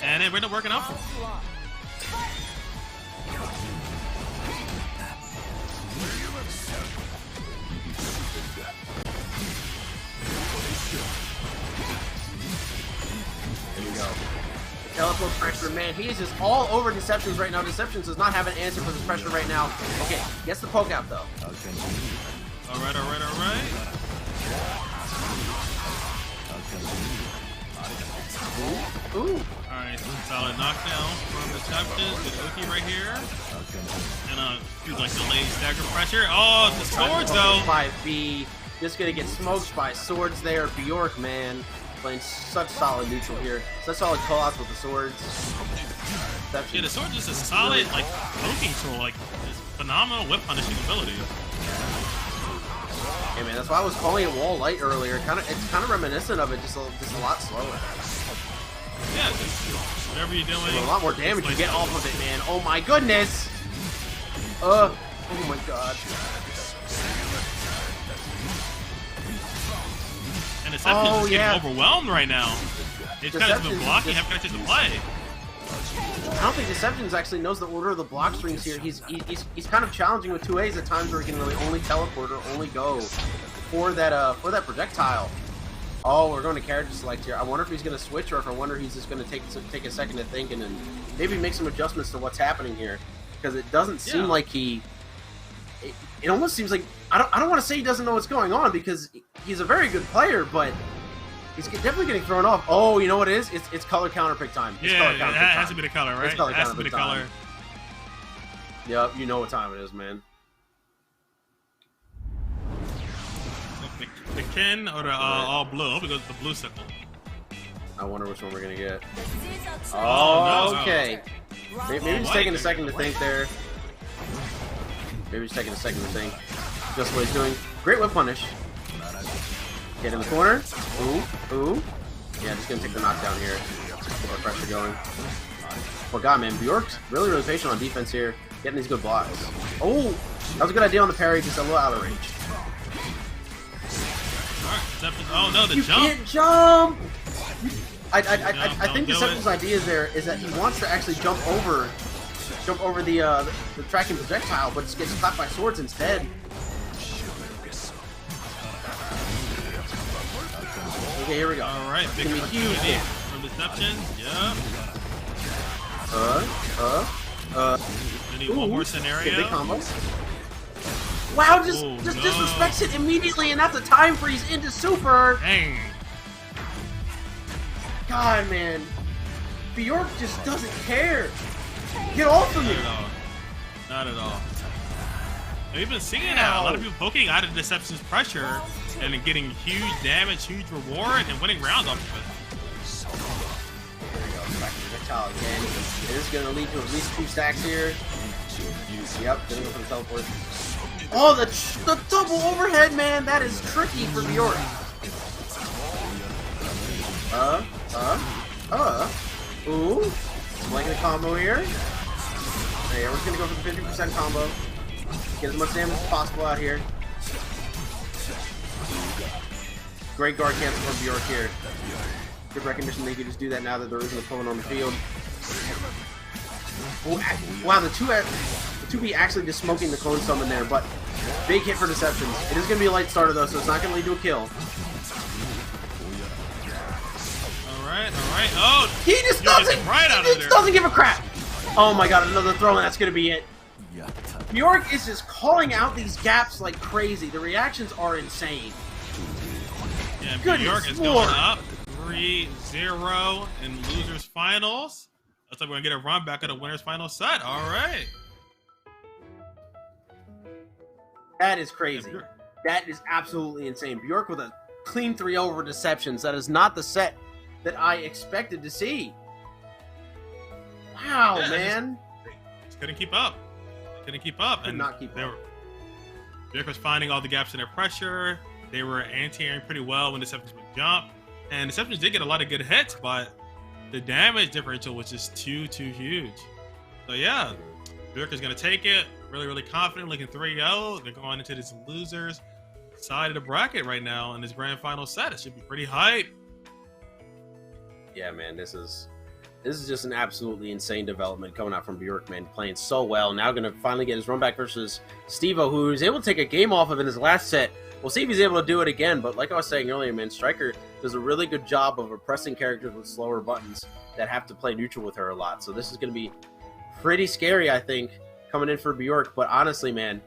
and it ended up working out for him. Teleport pressure, man. He is just all over Deceptionz right now. Deceptionz does not have an answer for this pressure right now. Okay, gets the poke out though. Alright. Ooh. Alright, solid knockdown from Deceptionz. Good Oki right here. And do like delayed stagger pressure. Oh, the swords though. 5B. Just gonna get smoked by swords there. Bjork, man. Playing such solid neutral here. Such solid call-outs with the swords. Yeah, the sword is a solid, like, poking tool, like, it's phenomenal whip punishing ability. Hey man, that's why I was calling it wall light earlier. It's kind of reminiscent of it, just a lot slower. Yeah, just whatever you're doing. A lot more damage you get off of it, man. Oh my goodness! Oh my god. And Deceptionz is getting overwhelmed right now. It's kind of been blocking, haven't got a chance to play. I don't think Deceptionz actually knows the order of the block strings here. He's kind of challenging with 2As at times where he can really only teleport or only go for that projectile. Oh, we're going to character select here. I wonder if he's going to switch, or if I wonder if he's just going to take a second to think and then maybe make some adjustments to what's happening here, because it doesn't seem like he it almost seems like I don't want to say he doesn't know what's going on because he's a very good player, but he's definitely getting thrown off. Oh, you know what it is? It's color counter pick time. It's yeah, it has to be the color, right? It has to be the color. Yep, you know what time it is, man. The Ken or the all blue? I hope it goes to the blue symbol. I wonder which one we're gonna get. Oh, no. Okay. Maybe he's taking a second to think there. Maybe he's taking a second to think. Just what he's doing. Great whip punish. Get in the corner. Ooh. Yeah, just gonna take the knockdown here. More pressure going. Oh god, man, Bjork's really patient on defense here. Getting these good blocks. Oh, that was a good idea on the parry, just a little out of range. Oh no, the you jump! Can't jump! I think Deception's idea there is that he wants to actually jump over the tracking projectile, but just gets clapped by swords instead. Okay, here we go. All right, big huge from Deceptionz. Yeah. We need one more scenario. Big combo. Wow, just disrespects it immediately, and that's a time freeze into super. Dang. God, man. Bjork just doesn't care. Get off of me. Not at all. We've been seeing that. A lot of people poking out of Deception's pressure and then getting huge damage, huge reward, and winning rounds off of it. There we go. Back to projectile again. This is going to lead to at least 2 stacks here. Yep, gonna go for the teleport. Oh, the double overhead, man. That is tricky for Bjork. Ooh. Liking the combo here. Hey, we're just gonna go for the 50% combo. Get as much damage as possible out here. Great guard cancel from Bjork here. Good recognition they can just do that now that there isn't an opponent on the field. Wow, the 2B actually just smoking the clone summon there, but big hit for Deceptionz. It is going to be a light starter though, so it's not going to lead to a kill. Alright. Oh! He just doesn't give a crap! Oh my god, another throw and that's going to be it. Bjork is just calling out these gaps like crazy. The reactions are insane. Yeah, Bjork is going up 3-0 in losers finals. Looks like we're going to get a run back at the winners final set. Alright. That is crazy. That is absolutely insane. Bjork with a clean 3-0 over Deceptionz. That is not the set that I expected to see. Wow, man. Just couldn't keep up. Could not keep up. Bjork was finding all the gaps in their pressure. They were anti-airing pretty well when Deceptionz would jump. And Deceptionz did get a lot of good hits, but the damage differential was just too huge. So yeah, Bjork is going to take it. Really confident, looking 3-0. They're going into this losers side of the bracket right now in this grand final set. It should be pretty hype. Yeah, man, this is just an absolutely insane development coming out from Bjork, man, playing so well. Now going to finally get his run back versus Stevo, who was able to take a game off of in his last set. We'll see if he's able to do it again, but like I was saying earlier, man, Striker does a really good job of oppressing characters with slower buttons that have to play neutral with her a lot. So this is going to be pretty scary, I think, coming in for Bjork. But honestly, man,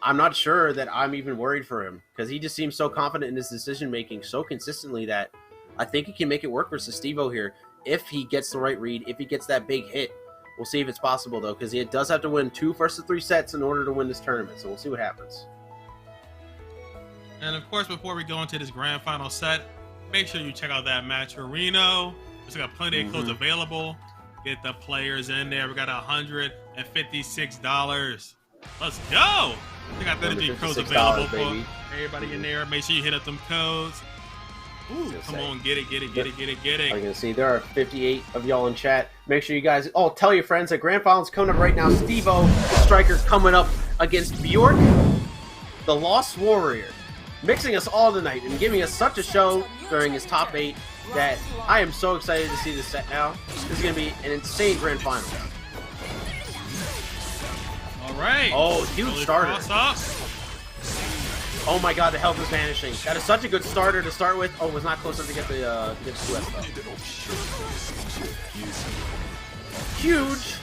I'm not sure that I'm even worried for him because he just seems so confident in his decision-making so consistently that I think he can make it work versus Stevo here if he gets the right read, if he gets that big hit. We'll see if it's possible, though, because he does have to win 2 first of 3 sets in order to win this tournament. So we'll see what happens. And of course, before we go into this grand final set, make sure you check out that match Reno. We've got plenty of codes available. Get the players in there. We got $156. Let's go. We got 33 codes available for everybody in there. Make sure you hit up them codes. Ooh, come on, get it. I'm gonna see there are 58 of y'all in chat. Make sure you guys tell your friends that grand finals coming up right now. Stevo, the striker, coming up against Bjork, the Lost Warrior, mixing us all tonight and giving us such a show during his top 8 that I am so excited to see this set now. This is gonna be an insane grand final. All right. Oh, huge starter. Oh my god, the health is vanishing. That is such a good starter to start with. Oh, was not close enough to get the 2S though. Huge.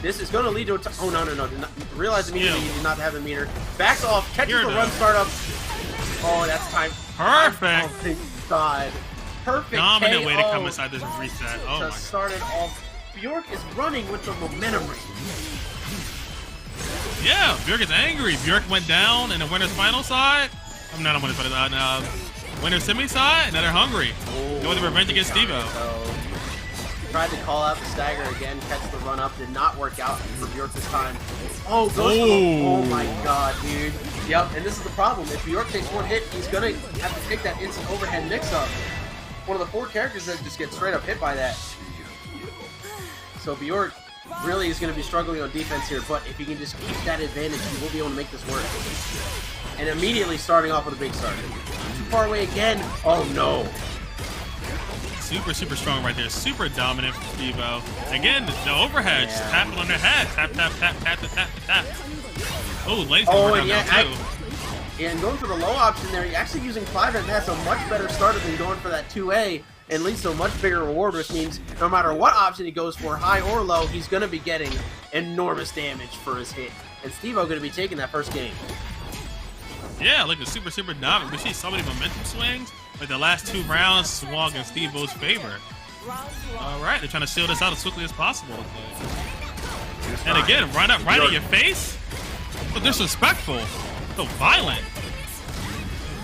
This is going to lead to a oh, no. Did not, realize immediately he did not have the meter. Backs off, catches the run startup. Oh, that's time. Perfect. Oh, thank God. Perfect Dominant KO way to come inside this reset. Oh, my God. Start it off. Bjork is running with the momentum. Yeah, Bjork is angry. Bjork went down in the winner's final side. I'm not on winner's final side. Winner's semi side, and now they're hungry. They want the revenge against Stevo. Tried to call out the stagger again, catch the run up, did not work out for Bjork this time. Oh, goes for the, oh my God, dude. Yep, and this is the problem. If Bjork takes one hit, he's gonna have to take that instant overhead mix-up. One of the 4 characters that just gets straight up hit by that. So Bjork really is going to be struggling on defense here, but if he can just keep that advantage, he will be able to make this work. And immediately starting off with a big start. Too far away again. Oh no. Super, super strong right there. Super dominant for Stevo. Again, the overhead. Just tapping on their head. Tap, tap, tap, tap, tap, tap, tap. Oh, lazy down now too. And going for the low option there, actually using 5 and that's a much better starter than going for that 2A. And leads to a much bigger reward, which means no matter what option he goes for, high or low, he's going to be getting enormous damage for his hit. And Stevo going to be taking that first game. Yeah, like the super, super dominant. We see so many momentum swings. Like the last 2 rounds swung in Stevo's favor. All right, they're trying to seal this out as quickly as possible. And again, run up right in your face. So disrespectful. So violent.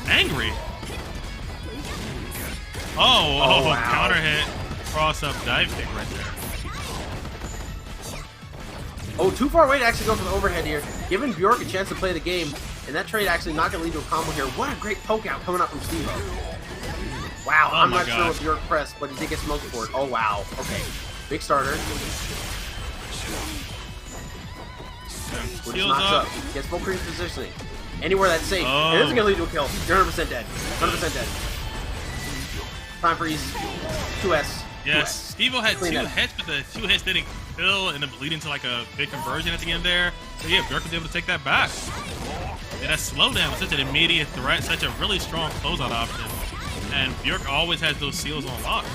Angry. Oh, wow. Counter hit, cross up dive kick right there. Oh, too far away to actually go for the overhead here. Giving Bjork a chance to play the game, and that trade actually not going to lead to a combo here. What a great poke out coming up from Stevo. Wow, I'm not sure what Bjork pressed, but he did get smoked for it. Oh, wow. Okay, big starter. Which knocks up. Gets full cream positioning. Anywhere that's safe. Oh. And this is going to lead to a kill. You're 100% dead. 100% dead. Time freeze. 2S. Yes, Stevo had 2 hits, but the 2 hits didn't kill, and it leading to like a big conversion at the end there. So yeah, Bjork was able to take that back. And that slowdown was such an immediate threat, such a really strong closeout option. And Bjork always has those seals on lock.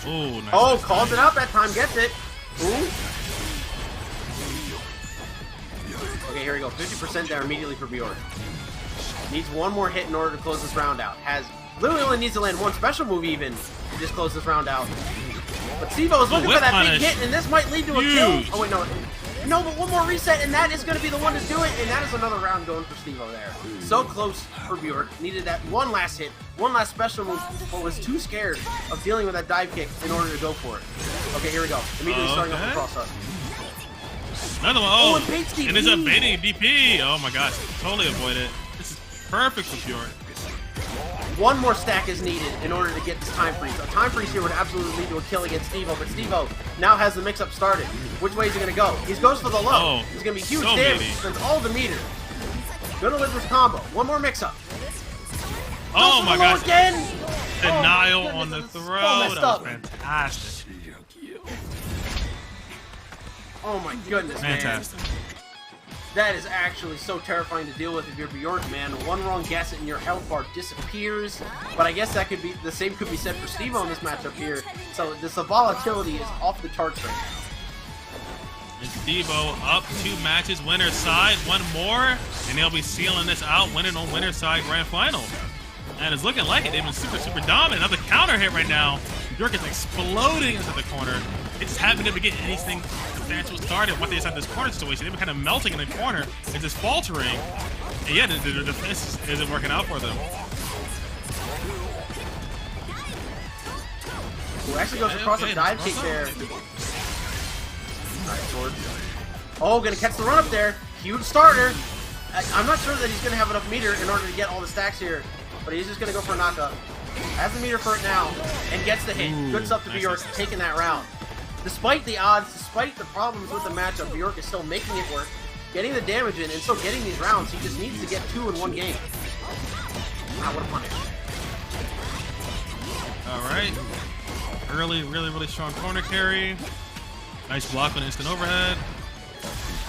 Oh, nice. Oh, calls it out that time, gets it. Ooh. Okay, here we go. 50% there immediately for Bjork. Needs 1 more hit in order to close this round out. Literally only needs to land 1 special move even to just close this round out. But Stevo is looking for that big hit, and this might lead to a kill. Oh wait, no. No, but 1 more reset, and that is going to be the one to do it, and that is another round going for Stevo there. So close for Bjork. Needed that 1 last hit, 1 last special move, but was too scared of dealing with that dive kick in order to go for it. Okay, here we go. Immediately starting off the cross up. Another one. Oh, and it's evading DP. Oh my gosh, totally avoid it. This is perfect for Bjork. 1 more stack is needed in order to get this time freeze. A time freeze here would absolutely lead to a kill against Stevo, but Stevo now has the mix-up started. Which way is he going to go? He goes for the low. Oh, it's going to be huge damage. Spends all the meter. Going to live this combo. 1 more mix-up. Oh my gosh. Again. Denial on the throw. That was fantastic. Oh my goodness, fantastic. Man. That is actually so terrifying to deal with if you're Bjork, man. 1 wrong guess and your health bar disappears. But I guess that could be the same could be said for Stevo in this matchup here. So the volatility is off the charts right now. And Stevo up 2 matches, winner's side, 1 more, and they'll be sealing this out, winning on winner's side grand final. And it's looking like it. They've been super, super dominant. Another counter hit right now. Bjork is exploding into the corner. They just haven't been able to get anything substantial started once they inside this corner situation. They've been kind of melting in the corner and just faltering. And yeah, the defense isn't working out for them. Who actually goes across a dive kick there. Alright, sword. Oh, gonna catch the run up there. Huge starter. I'm not sure that he's gonna have enough meter in order to get all the stacks here, but he's just gonna go for a knockup. Has the meter for it now, and gets the hit. Good stuff to Bjork, taking that round. Despite the odds, despite the problems with the matchup, Bjork is still making it work, getting the damage in, and still getting these rounds. He just needs to get 2 in 1 game. Wow, what a punish. Alright. Early, really strong corner carry. Nice block on instant overhead.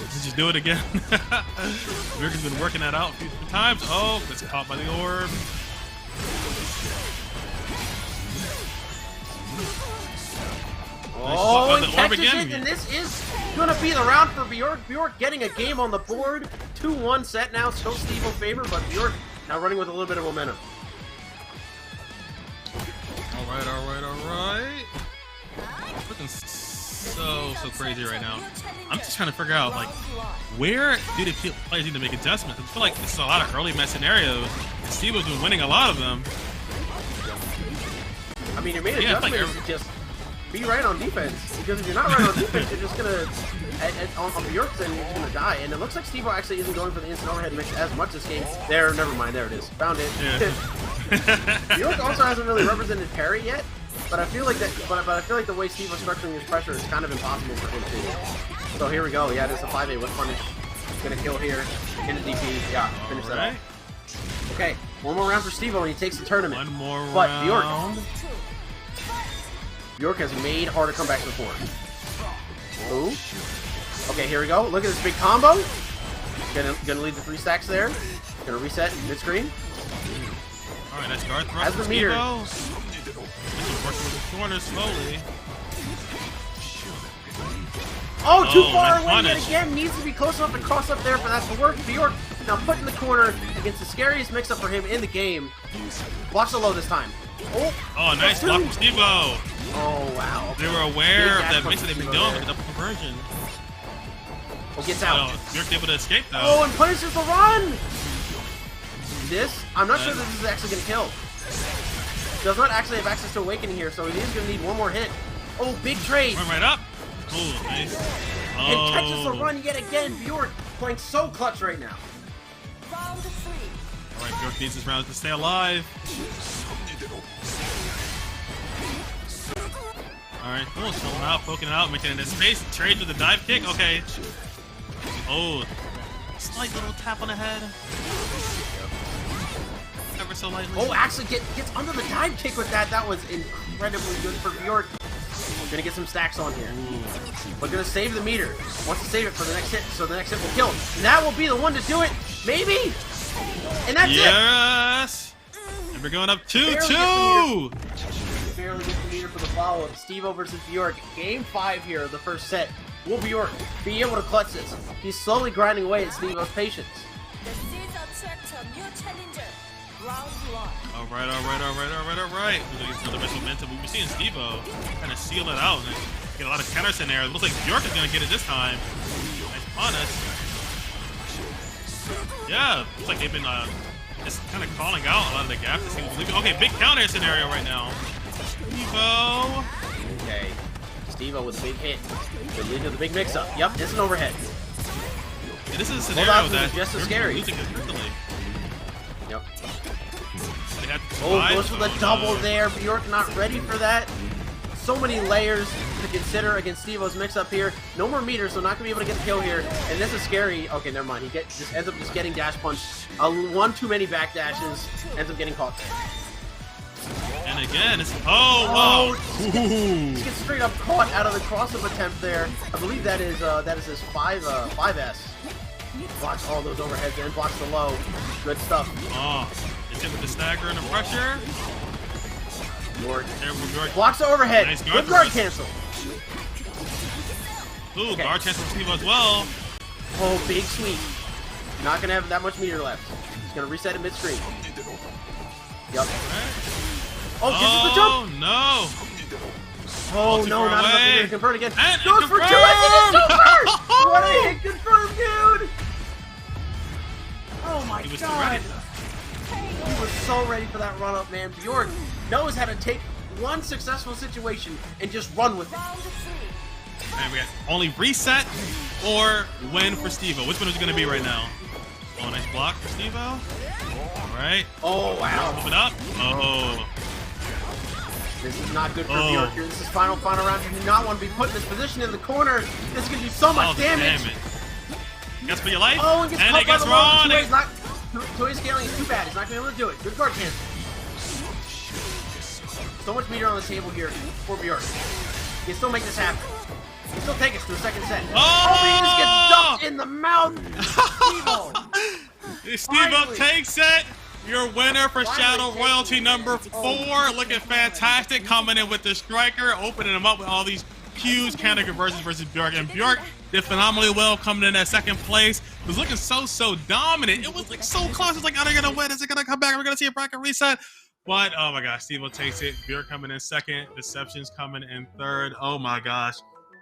Let's just do it again. Bjork has been working that out a few times. Oh, gets caught by the orb. Oh, and catches it, and this is gonna be the round for Bjork. Bjork getting a game on the board. 2-1 set now, still Stevo favor, but Bjork now running with a little bit of momentum. Alright, alright, alright. Looking so crazy right now. I'm just trying to figure out, like, where do the players need to make adjustments? I feel like this is a lot of early match scenarios, and Stevo's been winning a lot of them. I mean, your main adjustment is to just be right on defense, because if you're not right on defense, you're just gonna, on Bjork's end, you're just gonna die. And it looks like Stevo actually isn't going for the instant overhead mix as much this game. There, never mind, there it is. Found it. Yeah. Bjork also hasn't really represented parry yet, but I feel like that. But I feel like the way Stevo's structuring his pressure is kind of impossible for him to. So here we go. Yeah, there's a 5A with punish. Gonna kill here. In the DP. Yeah, finish that off. Okay, one more round for Stevo, and he takes the tournament. One more round. But Bjork has made harder comebacks before. Ooh. Okay, here we go. Look at this big combo. Gonna lead the 3 stacks there. Gonna reset mid-screen. Alright, that's guard thrust. As the meter. Working with the corner slowly. Oh, too far away yet again. Needs to be close enough and cross up there for that to work. Bjork now put in the corner against the scariest mix-up for him in the game. Blocks the low this time. Oh, nice block from Stevo. Oh, wow. They were aware of that mix that they've been doing with the double conversion. Oh, gets out. Bjork's able to escape, though. Oh, and punishes the run! This, I'm not sure that this is actually going to kill. Does not actually have access to Awakening here, so he is going to need one more hit. Oh, big trade! Run right up. Oh, nice. And catches the run yet again. Bjork playing so clutch right now. Round 3. Alright, Bjork needs this round to stay alive. Alright, cool. Slow him out, poking it out, making it into space. Trades with the dive kick. Okay. Oh, slight little tap on the head. Ever so lightly. Oh, actually gets under the dive kick with that. That was incredibly good for Bjork. Gonna get some stacks on here. But gonna save the meter. Wants to save it for the next hit, so the next hit will kill. And that will be the one to do it. Maybe. And that's it. Yes. And we're going up 2-2. Barely get the meter for the follow-up. Stevo versus Bjork. Game 5 here of the first set. Will Bjork be able to clutch this? He's slowly grinding away at Stevo's patience. This is a new challenger. Round 1. Alright. We're gonna get another best momentum. We've been seeing Stevo kind of seal it out and get a lot of counters in there. It looks like Bjork is gonna get it this time. Nice punish. Yeah, looks like they've been just kind of calling out a lot of the gaps. Okay, big counter scenario right now. Stevo. Okay. Stevo with a big hit. Good lead to the big mix-up. Yep, it's an overhead. Yeah, this is a scenario that just as scary. losing quickly. Yep. Oh, goes for the double there. Bjork not ready for that. So many layers to consider against Stevo's mix-up here. No more meters, so not gonna be able to get the kill here. And this is scary. Okay, never mind. He just ends up just getting dash punched. One too many back dashes. Ends up getting caught there. And again, it's wow. He gets straight up caught out of the cross-up attempt there. I believe that is his 5S. Blocks all those overheads and blocks the low. Good stuff. Oh, it's hit with the stagger and the pressure. Bjork. Blocks the overhead. Nice good guard cancel. Ooh, okay. Guard cancel from Stevo as well. Oh, big sweep. Not gonna have that much meter left. He's gonna reset it mid-screen. Yep. Oh, gets the jump. Oh no. Oh no, not enough meter to convert again. And goes for 2 and it's over! What a hit confirm, dude! Oh my god. He was so ready for that run up, man. Bjork knows how to take one successful situation and just run with it. And we got only reset or win for Stevo. Which one is it going to be right now? Oh, nice block for Stevo. All right. Oh, wow. Open up. Oh. This is not good for Bjork here. This is final round. You do not want to be put in this position in the corner. This is going to do so much damage. Damn it. Guess for your life. Oh, and gets and caught it by gets the wrong. Toy scaling is too bad. He's not going to be able to do it. Good guard cancel. So much meter on the table here for Bjork. He can still make this happen. He can still take us to a second set. Oh, he just gets dumped in the mouth. Stevo takes it. Your winner for Shadow Royalty number 4. Looking fantastic. Coming in with the striker. Opening him up with all these huge counter conversions versus Bjork, and Bjork did phenomenally well coming in at second place. It was looking so dominant. It was like so close. It's like, are they gonna win? Is it gonna come back? Are we gonna see a bracket reset? But oh my gosh, Stevo takes it. Bjork coming in second. Deceptionz coming in third. Oh my gosh,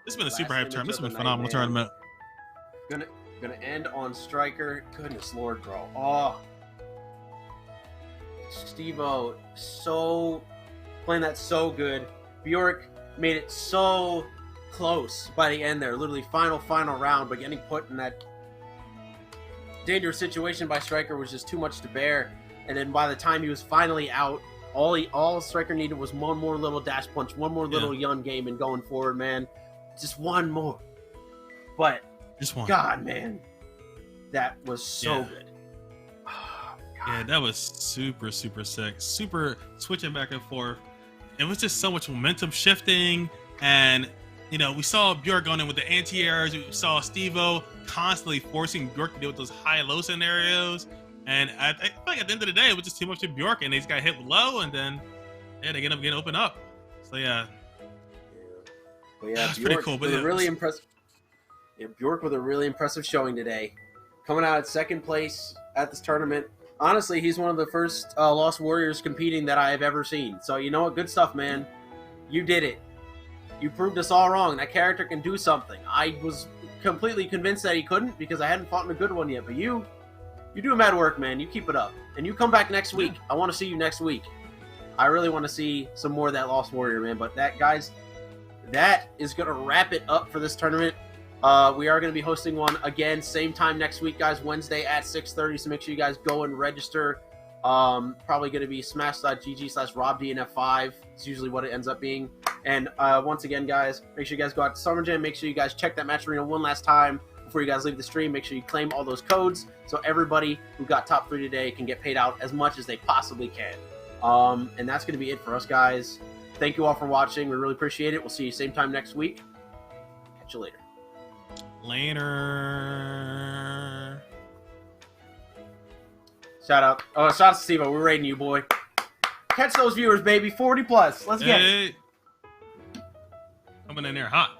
this has been a super hype tournament. This has been a phenomenal tournament. Gonna end on Striker. Goodness Lord, bro. Oh, Stevo, so playing that so good. Bjork made it so close by the end there. Literally final round, but getting put in that dangerous situation by Striker was just too much to bear. And then by the time he was finally out, all Striker needed was one more little dash punch, one more little young game, and going forward, man. Just one more. But just one. God, man, that was so good. Oh, yeah, that was super sick. Super switching back and forth. It was just so much momentum shifting, and you know, we saw Bjork going in with the anti-airs. We saw Stevo constantly forcing Bjork to deal with those high-low scenarios. And I feel like at the end of the day, it was just too much to Bjork, and they just got hit with low, and then they end up getting open up. So yeah. But yeah, that's pretty cool. But really impressive. Yeah, Bjork with a really impressive showing today, coming out at second place at this tournament. Honestly, he's one of the first Lost Warriors competing that I have ever seen. So you know what? Good stuff, man. You did it. You proved us all wrong. That character can do something. I was completely convinced that he couldn't because I hadn't fought in a good one yet. But you do mad work, man. You keep it up. And you come back next week. I want to see you next week. I really want to see some more of that Lost Warrior, man. But that, guys, that is going to wrap it up for this tournament. We are going to be hosting one again, same time next week, guys, Wednesday at 6:30. So make sure you guys go and register. Probably going to be smash.gg/robdnf5. It's usually what it ends up being. And once again, guys, make sure you guys go out to Summer Jam. Make sure you guys check that match arena one last time before you guys leave the stream. Make sure you claim all those codes so everybody who got top 3 today can get paid out as much as they possibly can. And that's going to be it for us, guys. Thank you all for watching. We really appreciate it. We'll see you same time next week. Catch you later. Later. Shout out. Oh, shout out to Stevo. We're raiding you, boy. Catch those viewers, baby. 40 plus. Let's get it. Coming in there hot.